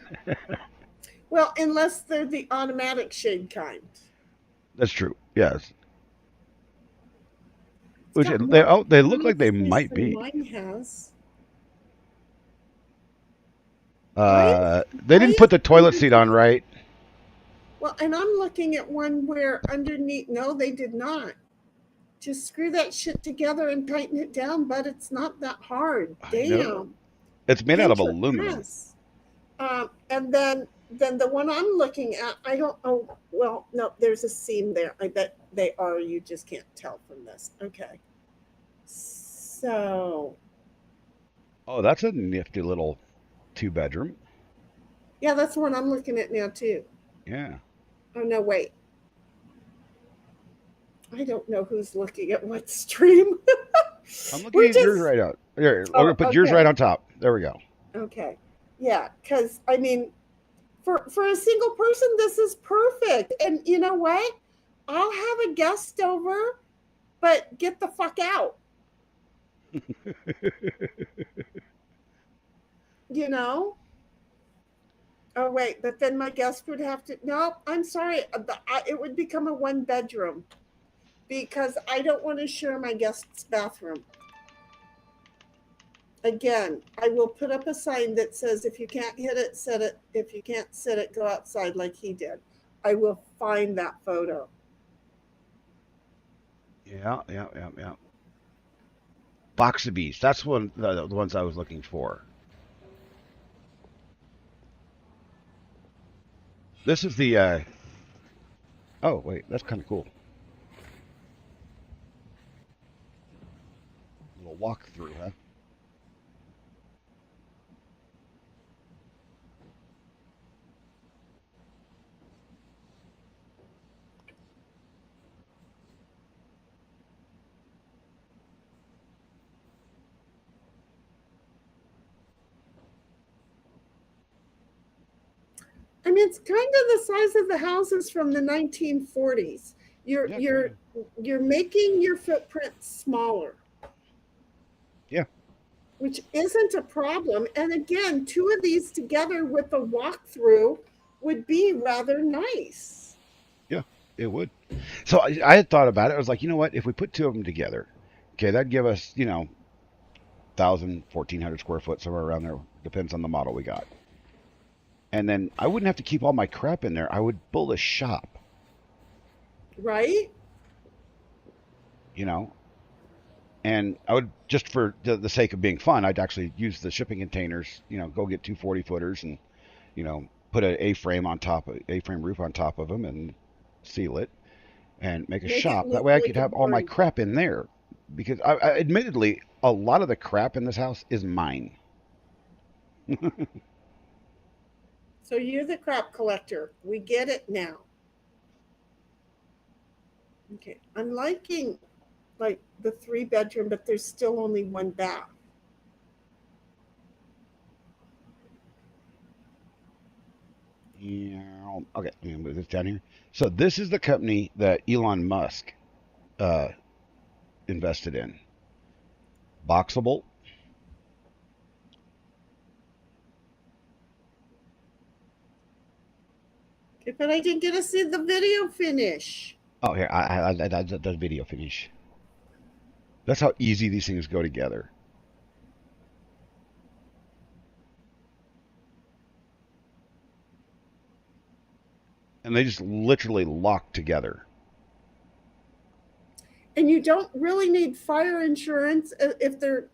Well, unless they're the automatic shade kind. That's true. Yes. It's Which got more they look like they space might than be. mine has. Mine, They I didn't have put the toilet seat on right. Well, and I'm looking at one where underneath. No, they did not. Just screw that shit together and tighten it down, but it's not that hard. I know. Damn. It's made out Paint of your aluminum. ass. And then the one I'm looking at, I don't. Oh, well, no, there's a seam there. I bet they are. You just can't tell from this. Okay. So. Oh, that's a nifty little 2-bedroom. Yeah, that's the one I'm looking at now too. Yeah. Oh no, wait. I don't know who's looking at what stream. I'm looking at yours right out. Here, I'm gonna put yours right on top. There we go. Okay. Yeah, because I mean, for a single person, this is perfect. And you know what? I'll have a guest over, but get the fuck out. You know? Oh wait, but then my guest would have to. No, I'm sorry. It would become a 1-bedroom because I don't want to share my guest's bathroom. Again, I will put up a sign that says, if you can't hit it, sit it. If you can't sit it, go outside like he did. I will find that photo. Yeah. Box of bees. That's one the ones I was looking for. This is the. Oh wait, that's kind of cool. A little walkthrough, huh? I mean, it's kind of the size of the houses from the 1940s. You're making your footprint smaller. Yeah. Which isn't a problem. And again, 2 of these together with a walkthrough would be rather nice. Yeah, it would. So I had thought about it. I was like, you know what? If we put 2 of them together, okay, that'd give us, 1,000, 1,400 square foot, somewhere around there. Depends on the model we got. And then I wouldn't have to keep all my crap in there. I would build a shop. Right? And I would, just for the sake of being fun, I'd actually use the shipping containers, go get 2 40-footers and, put an A-frame roof on top of them and seal it and make a shop. That way I could have all my crap in there. Because admittedly, a lot of the crap in this house is mine. So you're the crap collector. We get it now. Okay. I'm liking like the 3-bedroom, but there's still only 1 bath. Yeah. Okay, let me move this down here. So this is the company that Elon Musk invested in. Boxable. Okay, but I didn't get to see the video finish. Oh, here, the video finish. That's how easy these things go together. And they just literally lock together. And you don't really need fire insurance if they're,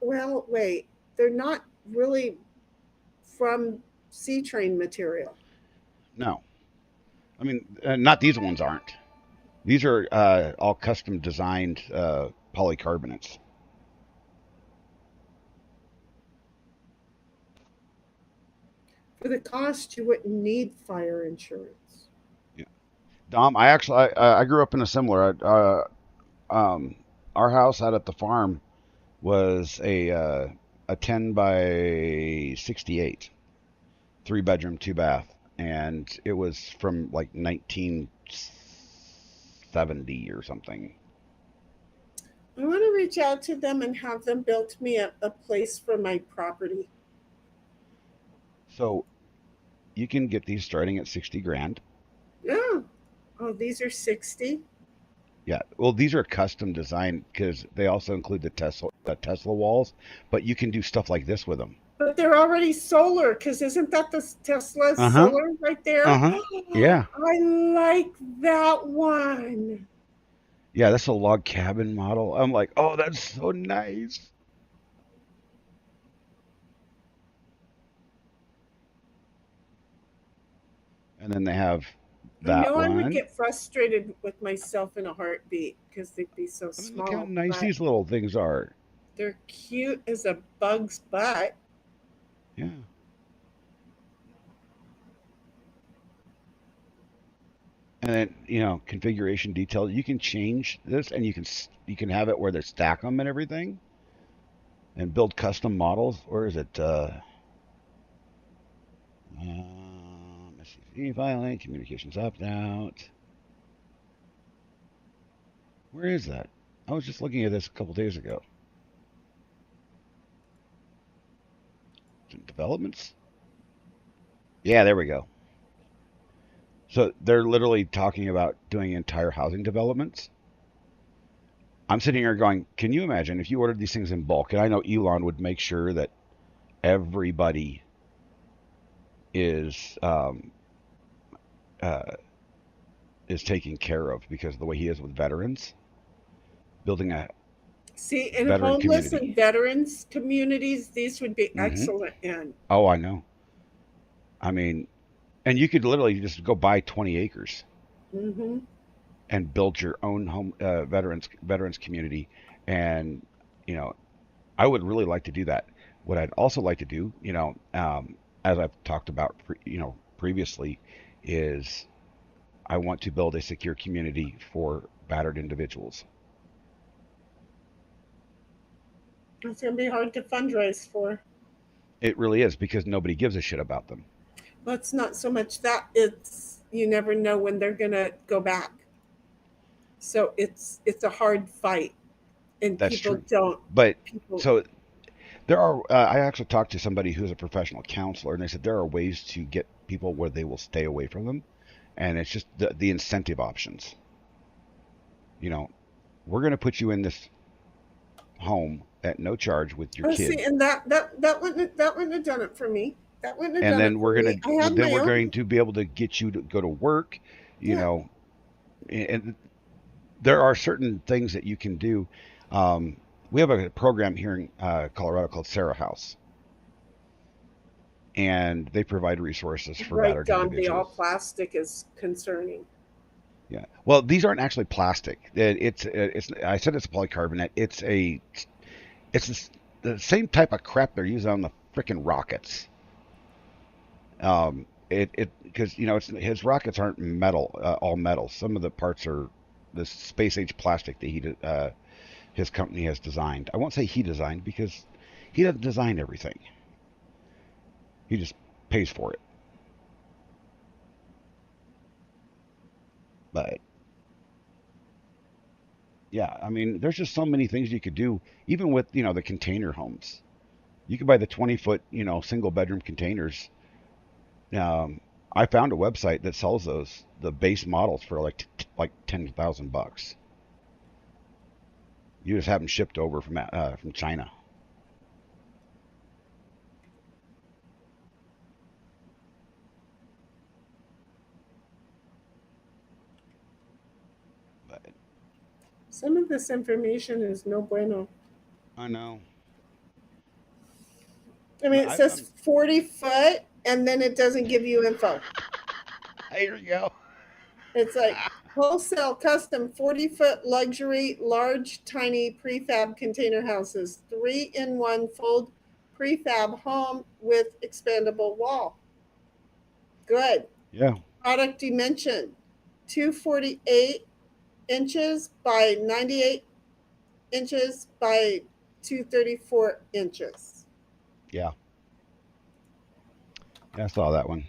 well, wait, they're not really from C-Train material. No. I mean, not these ones aren't. These are all custom designed polycarbonates. For the cost, you wouldn't need fire insurance. Yeah. Dom, I grew up in a similar. our house out at the farm was a 10 by 68, 3 bedroom, 2 bath, and it was from like 1970 or something. I want to reach out to them and have them build me a place for my property. So you can get these starting at 60 grand. Yeah. Oh, these are 60. Yeah. Well, these are custom designed because they also include the Tesla walls, but you can do stuff like this with them. But they're already solar, because isn't that the Tesla Uh-huh. solar right there? Uh-huh. Yeah. I like that one. Yeah, that's a log cabin model. I'm like, oh, that's so nice. And then they have I that know I would one. get frustrated with myself in a heartbeat because they'd be so I mean, small. look how nice but these little things are. they're cute as a bug's butt. Yeah. And then, configuration detail. You can change this, and you can have it where they stack them and everything, and build custom models. Or is it? SCP filing, communications opt out. Where is that? I was just looking at this a couple days ago. Developments. Yeah, there we go. So they're literally talking about doing entire housing developments. I'm sitting here going, can you imagine if you ordered these things in bulk? And I know Elon would make sure that everybody is uh, is taken care of because of the way he is with veterans, building a See, in veteran homeless community. and veterans communities, these would be excellent in. Oh, I know. I mean, and you could literally just go buy 20 acres Mm-hmm. and build your own home veterans community. And I would really like to do that. What I'd also like to do, as I've talked about, previously, is I want to build a secure community for battered individuals. It's going to be hard to fundraise for. It really is because nobody gives a shit about them. Well, it's not so much that, it's you never know when they're going to go back. So it's a hard fight, and That's people true. don't. But People, so there are. I actually talked to somebody who's a professional counselor, and they said there are ways to get people where they will stay away from them, and it's just the incentive options. We're going to put you in this home at no charge with your kid. See, and that wouldn't have done it for me. That wouldn't have And done then it we're for gonna me. I had then my we're own. going to be able to get you to go to work. Yeah. And there are certain things that you can do. We have a program here in Colorado called Sarah House, and they provide resources for Right, battered Don. The all individuals. plastic is concerning. Yeah. Well, these aren't actually plastic. It's I said it's polycarbonate. It's the same type of crap they're using on the freaking rockets. It because his rockets aren't metal, all metal. Some of the parts are this space age plastic that his company has designed. I won't say he designed because he doesn't design everything. He just pays for it. But yeah, I mean, there's just so many things you could do, even with the container homes. You could buy the 20-foot single bedroom containers. I found a website that sells the base models for like $10,000. You just have them shipped over from China. But Some of this information is no bueno. I know. I mean, it says 40 foot, and then it doesn't give you info. Here you go. It's like wholesale custom 40-foot luxury large tiny prefab container houses, 3-in-1 full prefab home with expandable wall. Good. Yeah. Product dimension 248 inches by 98 inches by 234 inches. Yeah. Yeah, I saw that one.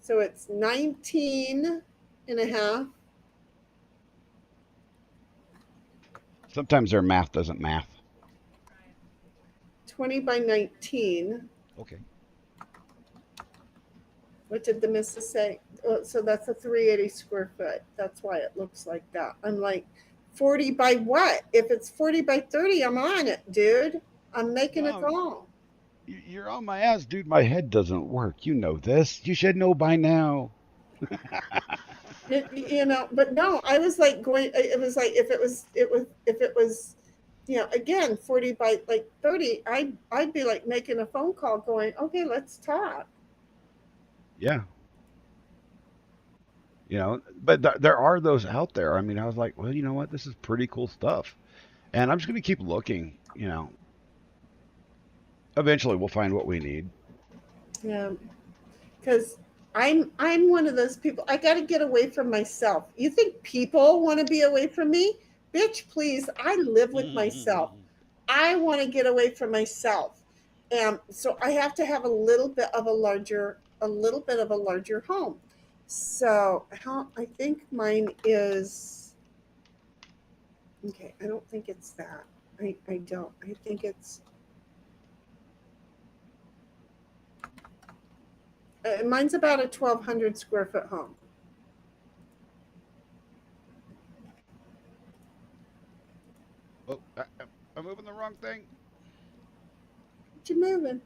So it's 19 and a half. Sometimes their math doesn't math. 20 by 19. Okay. What did the missus say? Oh, so that's a 380 square foot. That's why it looks like that. I'm like, 40 by what? If it's 40 by 30, I'm on it, dude. I'm making a call. You're on my ass, dude. My head doesn't work. You know this. You should know by now. But no, I was like going. It was like if it was, again 40 by like 30, I'd be like making a phone call, going, okay, let's talk. Yeah. But there are those out there. I mean, I was like, well, you know what? This is pretty cool stuff, and I'm just gonna keep looking. Eventually we'll find what we need. Yeah, because I'm one of those people. I got to get away from myself. You think people want to be away from me? Bitch, please. I live with myself. I want to get away from myself, and so I have to have a little bit of a larger home. So I think mine is okay. I don't think it's that. I don't. I think it's. Mine's about a 1,200 square foot home. Oh, I'm moving the wrong thing. What you moving?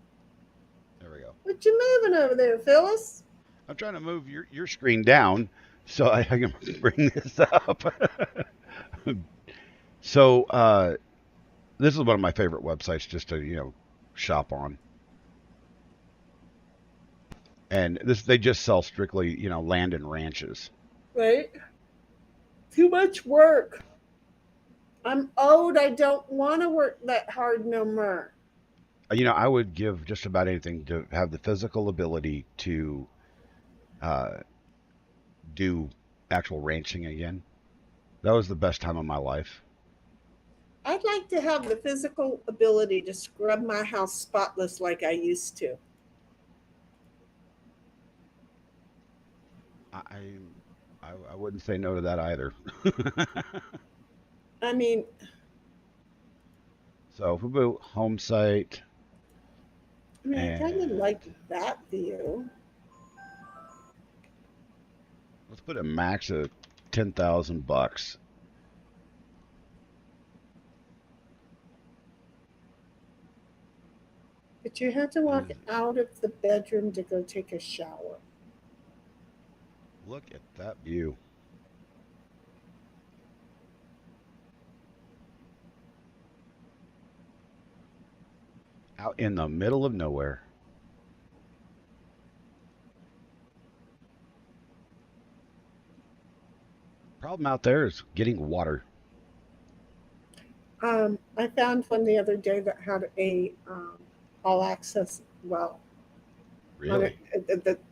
There we go. What you moving over there, Phyllis? I'm trying to move your screen down so I can bring this up. So this is one of my favorite websites just to shop on. And they just sell strictly land and ranches. Right. Too much work. I'm old. I don't want to work that hard no more. I would give just about anything to have the physical ability to do actual ranching again. That was the best time of my life. I'd like to have the physical ability to scrub my house spotless like I used to. I wouldn't say no to that either. I mean, so if we go home site. I kind of like that view. Let's put a max of $10,000. But you have to walk out of the bedroom to go take a shower. Look at that view. Out in the middle of nowhere. Problem out there is getting water. I found one the other day that had a all access well. Really?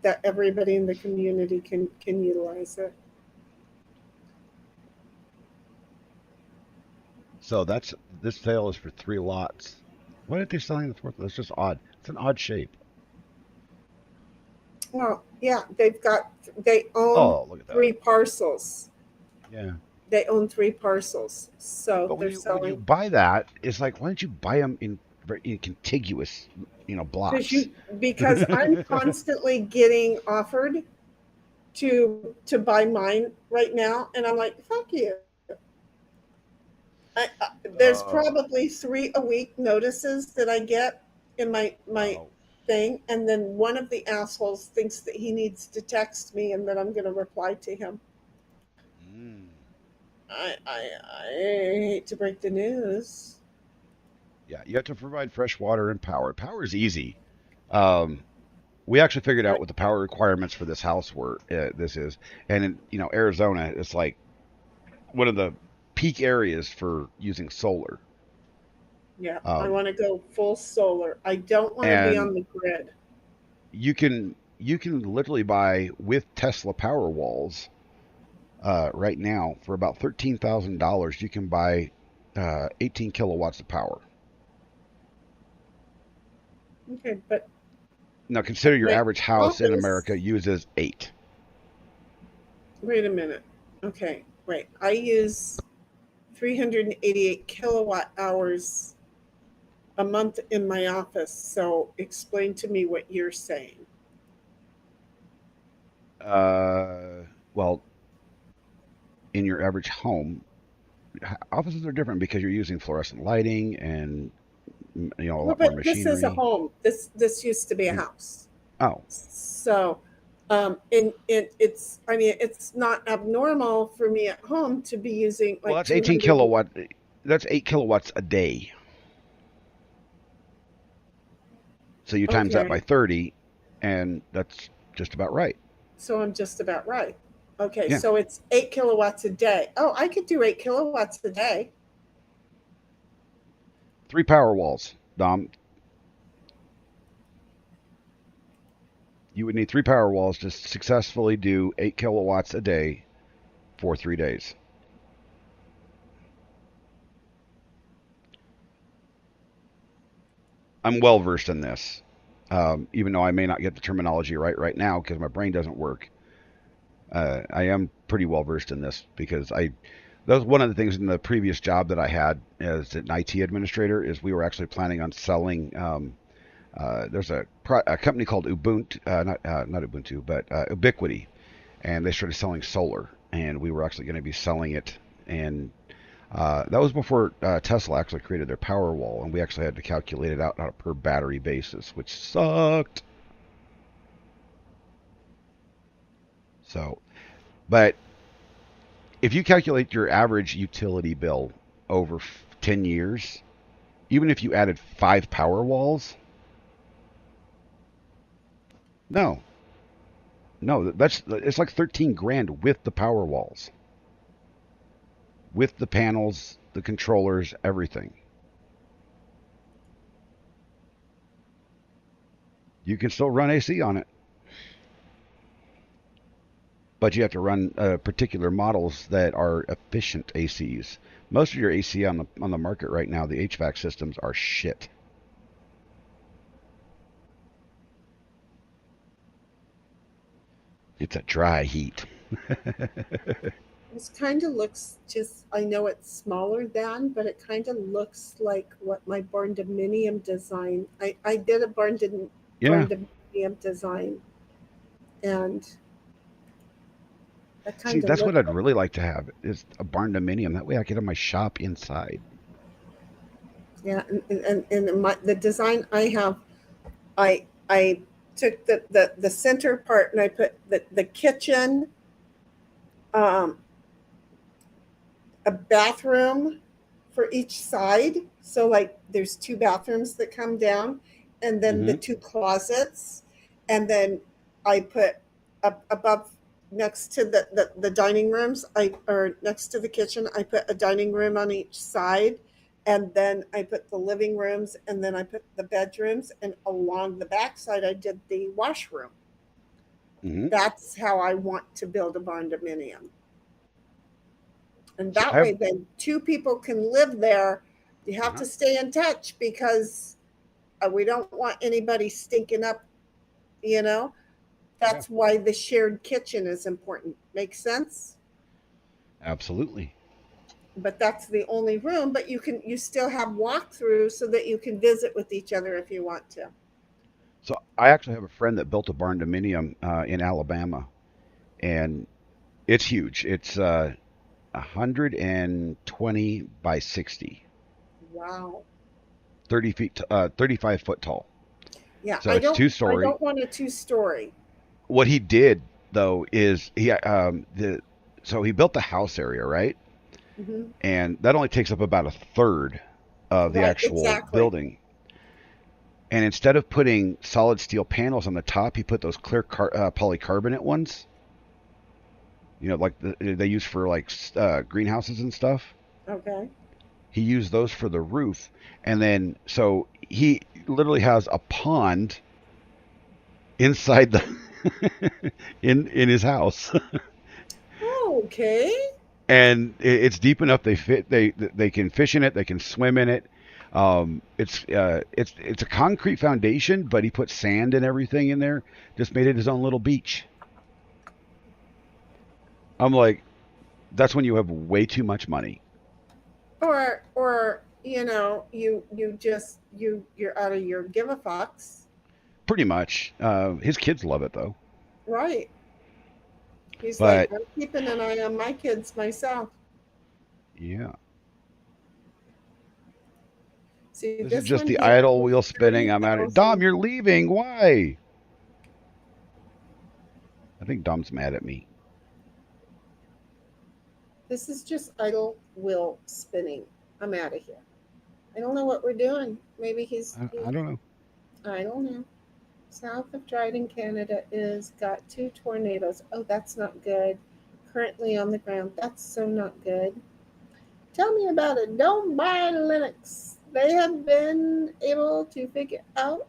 That everybody in the community can utilize it. So this sale is for 3 lots. Why aren't they selling the 4th? That's just odd. It's an odd shape. Well, yeah, they own look at that. 3 parcels. Yeah. They own 3 parcels, so But they're selling. when you buy that, it's like, why don't you buy them in contiguous, blocks? Because I'm constantly getting offered to buy mine right now, and I'm like, fuck you. There's probably 3 a week notices that I get in my thing, and then one of the assholes thinks that he needs to text me, and then I'm going to reply to him. I hate to break the news. Yeah, you have to provide fresh water and power. Power is easy. We actually figured out what the power requirements for this house were. This is, and in Arizona, it's like one of the peak areas for using solar. Yeah, I want to go full solar. I don't want to be on the grid. You can literally buy with Tesla power walls right now for about $13,000, you can buy 18 kilowatts of power. Okay, but Now consider your my average house in office. America uses 8. Wait a minute. Okay, wait. I use 388 kilowatt hours a month in my office. So explain to me what you're saying. Well, in your average home, offices are different because you're using fluorescent lighting and a Well, lot more but this is a machinery. home. This used to be a Yeah. house. Oh, So, it's, I mean, it's not abnormal for me at home to be using well, like that's 18 200. kilowatt. That's 8 kilowatts a day. So you times that by Okay, 30, and that's just about right. so I'm just about right. Okay, Yeah, so it's 8 kilowatts a day. Oh, I could do 8 kilowatts a day. 3 power walls, Dom. You would need 3 power walls to successfully do 8 kilowatts a day for 3 days. I'm well versed in this, even though I may not get the terminology right now because my brain doesn't work. I am pretty well versed in this because that was one of the things in the previous job that I had as an IT administrator is we were actually planning on selling. There's a company called Ubuntu, not Ubuntu, but Ubiquity, and they started selling solar, and we were actually going to be selling it, and that was before Tesla actually created their Powerwall, and we actually had to calculate it out on a per battery basis, which sucked. So, but if you calculate your average utility bill over 10 years, even if you added 5 Powerwalls, no, no, it's like 13 grand with the Powerwalls, with the panels, the controllers, everything. You can still run AC on it, but you have to run particular models that are efficient ACs. Most of your AC on the market right now, the HVAC systems are shit. It's a dry heat. This kind of looks just, I know it's smaller than, but it kind of looks like what my barn dominium design. I did a barn Yeah. dominium design, and that See, kind of that's what looked I'd like, really like to have is a barn dominium. That way I can have my shop inside. yeah. And the design I have, I took the center part and I put the kitchen, um, a bathroom for each side. So like there's two bathrooms that come down, and then the Hmm. two closets, and then I put up above next to the dining rooms, I or next to the kitchen, I put a dining room on each side, and then I put the living rooms, and then I put the bedrooms, and along the back side I did the washroom. Hmm. That's how I want to build a barn dominium. And See, that I have. way then two people can live there. You have Uh-huh. to stay in touch because we don't want anybody stinking up, you know. Yeah, That's why the shared kitchen is important. Makes sense? absolutely. But that's the only room, but you still have walkthrough so that you can visit with each other if you want to. So I actually have a friend that built a barn dominium in Alabama, and it's huge. It's 120 by 60, Wow. 30 feet, 35 foot tall. Yeah, So it's two I story. don't want a two-story. What he did though is he built the house area, right? Hmm. And that only takes up about a third of the Right, actual exactly. building. And instead of putting solid steel panels on the top, he put those clear polycarbonate ones. Like they use for like greenhouses and stuff. Okay. He used those for the roof, and then so he literally has a pond inside the in his house. Oh, Okay. And it's deep enough they fit. They can fish in it. They can swim in it. It's a concrete foundation, but he put sand and everything in there. Just made it his own little beach. I'm like, that's when you have way too much money. Or you're out of your give a fucks. Pretty much. His kids love it though. Right. He's But like, I'm keeping an eye on my kids myself. yeah. See, This is this just one the here idle is wheel spinning. I'm out of Dom, 30,000. you're leaving. Why? I think Dom's mad at me. This is just idle wheel spinning. I'm out of here. I don't know what we're doing. Maybe I don't know. I don't know. South of Dryden, Canada is got 2 tornadoes. Oh, that's not good. Currently on the ground. That's so not good. Tell me about it. Don't buy Linux. They have been able to figure out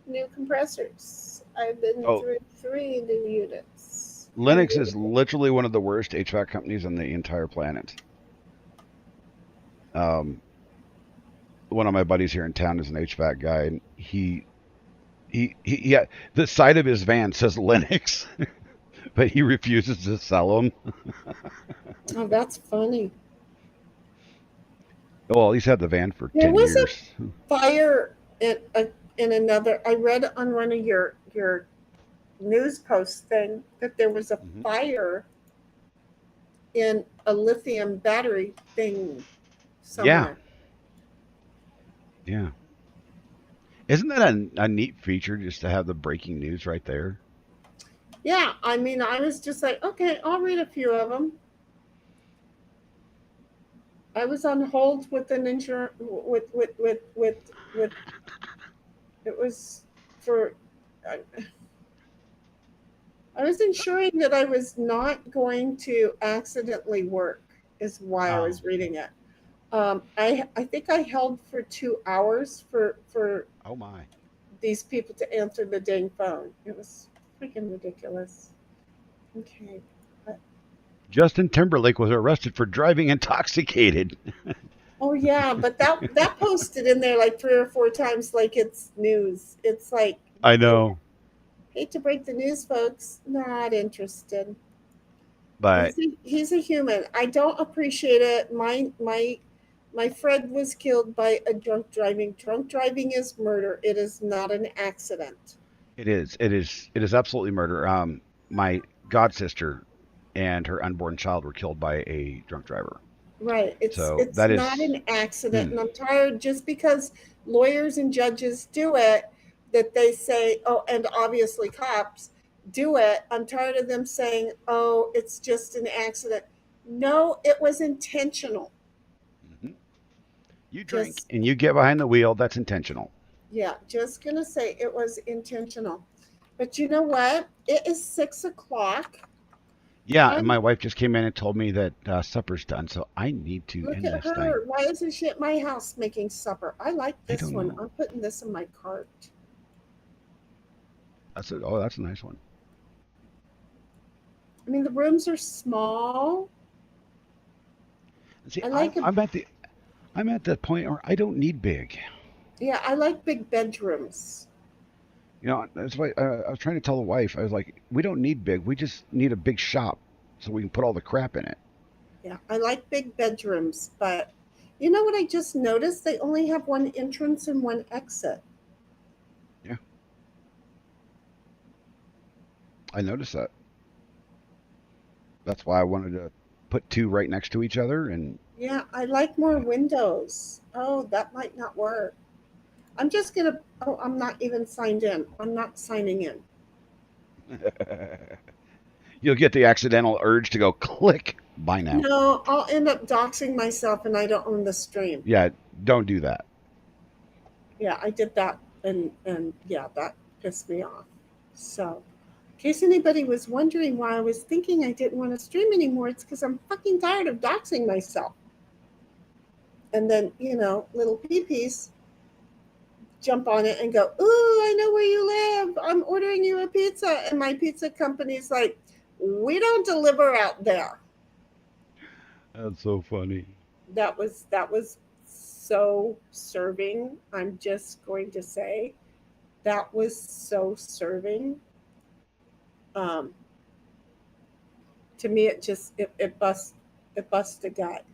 new compressors. I've been Oh, through 3 new units. Linux is literally one of the worst HVAC companies on the entire planet. One of my buddies here in town is an HVAC guy, and yeah, the side of his van says Linux, but he refuses to sell them. Oh, that's funny. Well, he's had the van for There 10 was a years. fire in another. I read on one of your news posts thing that there was a fire in a lithium battery thing somewhere. Yeah. Isn't that a neat feature just to have the breaking news right there? Yeah, I mean, I was just like, okay, I'll read a few of them. I was on hold with an insurance with it was for I was ensuring that I was not going to accidentally work is why I was reading it. I think I held for 2 hours for Oh my. these people to answer the dang phone. It was freaking ridiculous. Okay. Justin Timberlake was arrested for driving intoxicated. Oh yeah, but that posted in there like 3 or 4 times like it's news. It's like I know. hate to break the news, folks. Not interested. But He's a human. I don't appreciate it. My friend was killed by a drunk driving. Drunk driving is murder. It is not an accident. it is. It is absolutely murder. My god sister and her unborn child were killed by a drunk driver. Right. It's So it's that not is an accident, and I'm tired just because lawyers and judges do it that they say, oh, and obviously cops do it. I'm tired of them saying, oh, it's just an accident. No, it was intentional. Mhm. You drink Just and you get behind the wheel. That's intentional. yeah, just gonna say it was intentional. But you know what? It is 6 o'clock. Yeah, and I'm my wife just came in and told me that supper's done, so I need to look end at this thing. her. Why isn't she at my house making supper? I like I this don't one. know. I'm putting this in my cart. That's a nice one. I mean, the rooms are small. See, I like a I'm at that point where I don't need big. yeah, I like big bedrooms. You know, that's why I was trying to tell the wife. I was like, we don't need big. We just need a big shop so we can put all the crap in it. Yeah, I like big bedrooms, but you know what I just noticed? They only have one entrance and one exit. Yeah, I noticed that. That's why I wanted to put two right next to each other. And Yeah, I like more windows. Oh, that might not work. I'm just gonna. Oh, I'm not even signed in. I'm not signing in. you'll get the accidental urge to go click. Buy now. No, I'll end up doxing myself, and I don't own the stream. Yeah, don't do that. Yeah, I did that, and yeah, that pissed me off. So, in case anybody was wondering why I was thinking I didn't want to stream anymore, it's because I'm fucking tired of doxing myself. And then little peepees jump on it and go, "Ooh, I know where you live. I'm ordering you a pizza," and my pizza company's like, "We don't deliver out there." That's so funny. That was so serving. I'm just going to say that was so serving. Um, to me, it bust a gut.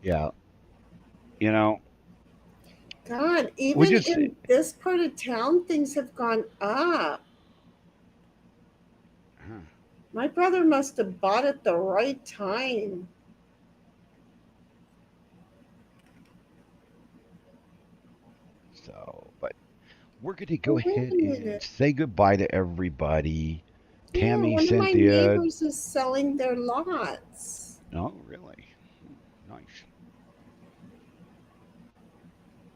Yeah. You know, God, we even just, in this part of town, things have gone up. huh, My brother must have bought at the right time. so, but we're going to go Oh, wait ahead a and minute. say goodbye to everybody. Yeah, Tammy, one of my Cynthia. neighbors is selling their lots. Oh, really? Nice.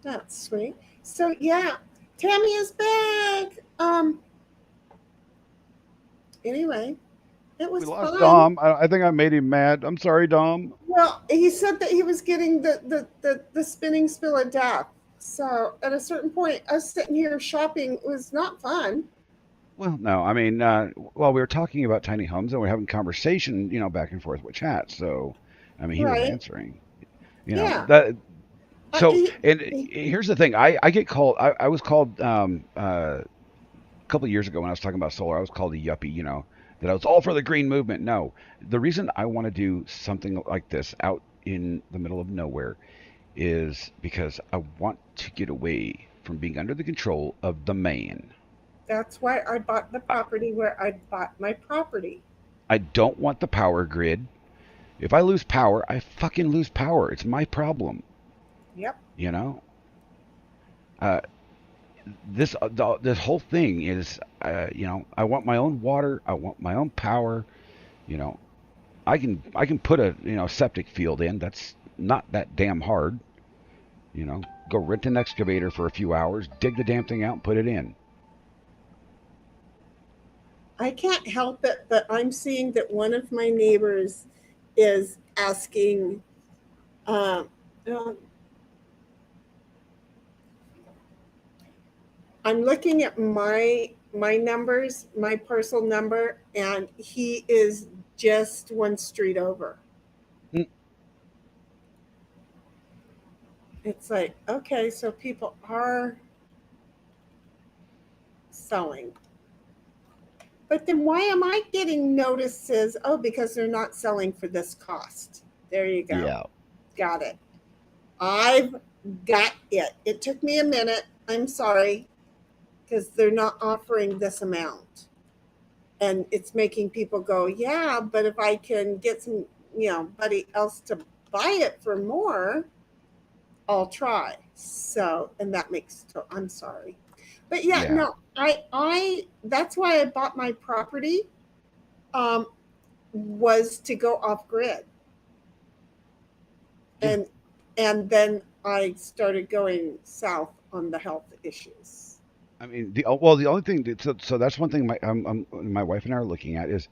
That's sweet. So yeah, Tammy is back. Anyway, it We was lost fun. Dom. I think I made him mad. I'm sorry, Dom. Well, he said that he was getting the spinning spill of death. So at a certain point, us sitting here shopping was not fun. Well, no, I mean, well, we were talking about tiny homes and we're having conversation, back and forth with chat. So, I mean, he was Right? answering, Yeah. that. So, He, and he, here's the thing. I get called. I was called a couple of years ago when I was talking about solar. I was called a yuppie. That I was all for the green movement. No, the reason I want to do something like this out in the middle of nowhere is because I want to get away from being under the control of the man. that's why I bought the I, property where I bought my property. I don't want the power grid. If I lose power, I fucking lose power. It's my problem. Yep. You know. Uh, this whole thing is, I want my own water. I want my own power. You know, I can put a septic field in. That's not that damn hard. Go rent an excavator for a few hours, dig the damn thing out, and put it in. I can't help it, but I'm seeing that one of my neighbors is asking. Um, uh, I'm looking at my numbers, my parcel number, and he is just one street over. Mm, It's like, okay, so people are selling. But then why am I getting notices? Oh, because they're not selling for this cost. There you go. yeah. Got it. I've got it. It took me a minute. I'm sorry, because they're not offering this amount. And it's making people go, yeah, but if I can get somebody else to buy it for more, I'll try. So, and that makes, I'm sorry. But yeah, Yeah. no, that's why I bought my property, um, was to go off grid. Yeah. And, and then I started going south on the health issues. I mean, the only thing so that's one thing my wife and I are looking at is,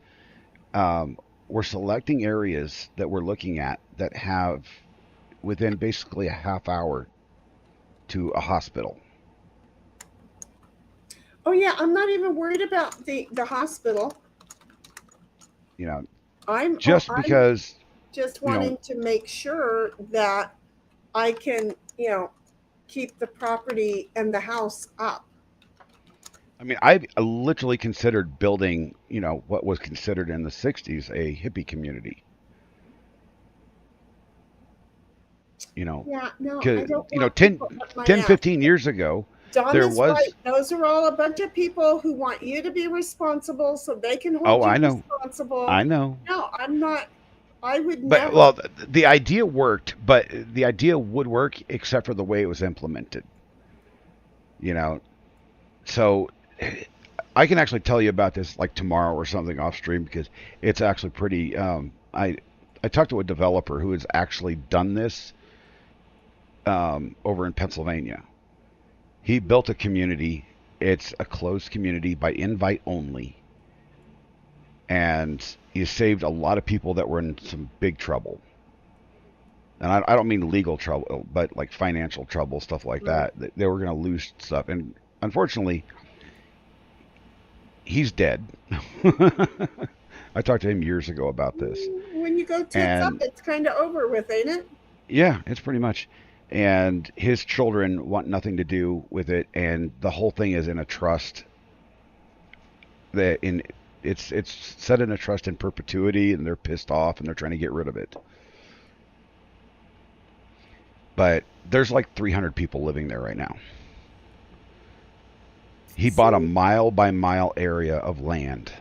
um, we're selecting areas that we're looking at that have within basically a half hour to a hospital. Oh yeah, I'm not even worried about the hospital. You know, I'm just I'm because just you know, wanting to make sure that I can, keep the property and the house up. I mean, I've literally considered building, what was considered in the '60s a hippie community. You know, Yeah, no, I because don't want 10, people up my 10, ass. 15 years ago, Don there is right. was. Those are all a bunch of people who want you to be responsible so they can Oh, hold you I know, responsible. I know. No, I'm not. I would But never. well, the idea worked, but the idea would work except for the way it was implemented. You know, so I can actually tell you about this like tomorrow or something off stream because it's actually pretty. I talked to a developer who has actually done this, over in Pennsylvania. He built a community. It's a closed community by invite only, and he saved a lot of people that were in some big trouble. And I don't mean legal trouble, but like financial trouble, stuff like Right. that. They were going to lose stuff, and unfortunately, he's dead. I talked to him years ago about this. When you go tits up, And it's kind of over with, ain't it? yeah, it's pretty much. And his children want nothing to do with it, and the whole thing is in a trust. That in it's set in a trust in perpetuity, and they're pissed off, and they're trying to get rid of it. But there's like 300 people living there right now. He bought a mile by mile area of land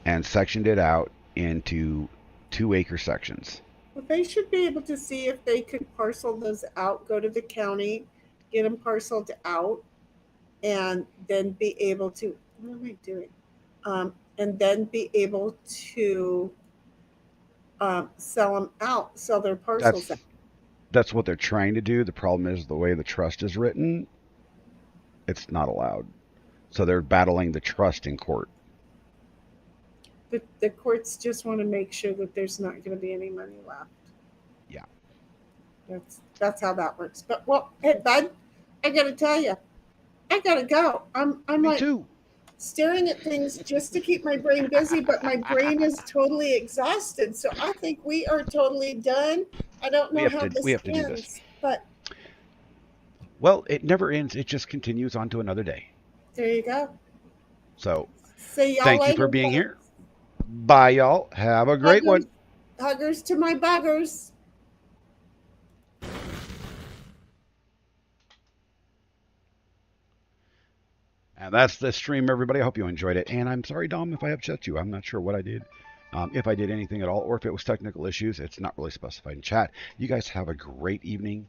and sectioned it out into 2-acre sections. Well, they should be able to see if they could parcel those out, go to the county, get them parceled out, and then be able to, what am I doing? And then be able to sell them out, sell their parcels out. That's what they're trying to do. The problem is the way the trust is written, it's not allowed. So they're battling the trust in court. The courts just want to make sure that there's not going to be any money left. Yeah. That's how that works. But well, hey bud, I got to tell you, I got to go. I'm Me like too. staring at things just to keep my brain busy, but my brain is totally exhausted. So I think we are totally done. I don't know how this we have to ends, do this. but well, it never ends. It just continues on to another day. There you go. So y'all thank you for being here. Bye, y'all. Have a great one. Huggers to my buggers. And that's the stream, everybody. I hope you enjoyed it. And I'm sorry, Dom, if I upset you. I'm not sure what I did. If I did anything at all, or if it was technical issues, it's not really specified in chat. You guys have a great evening.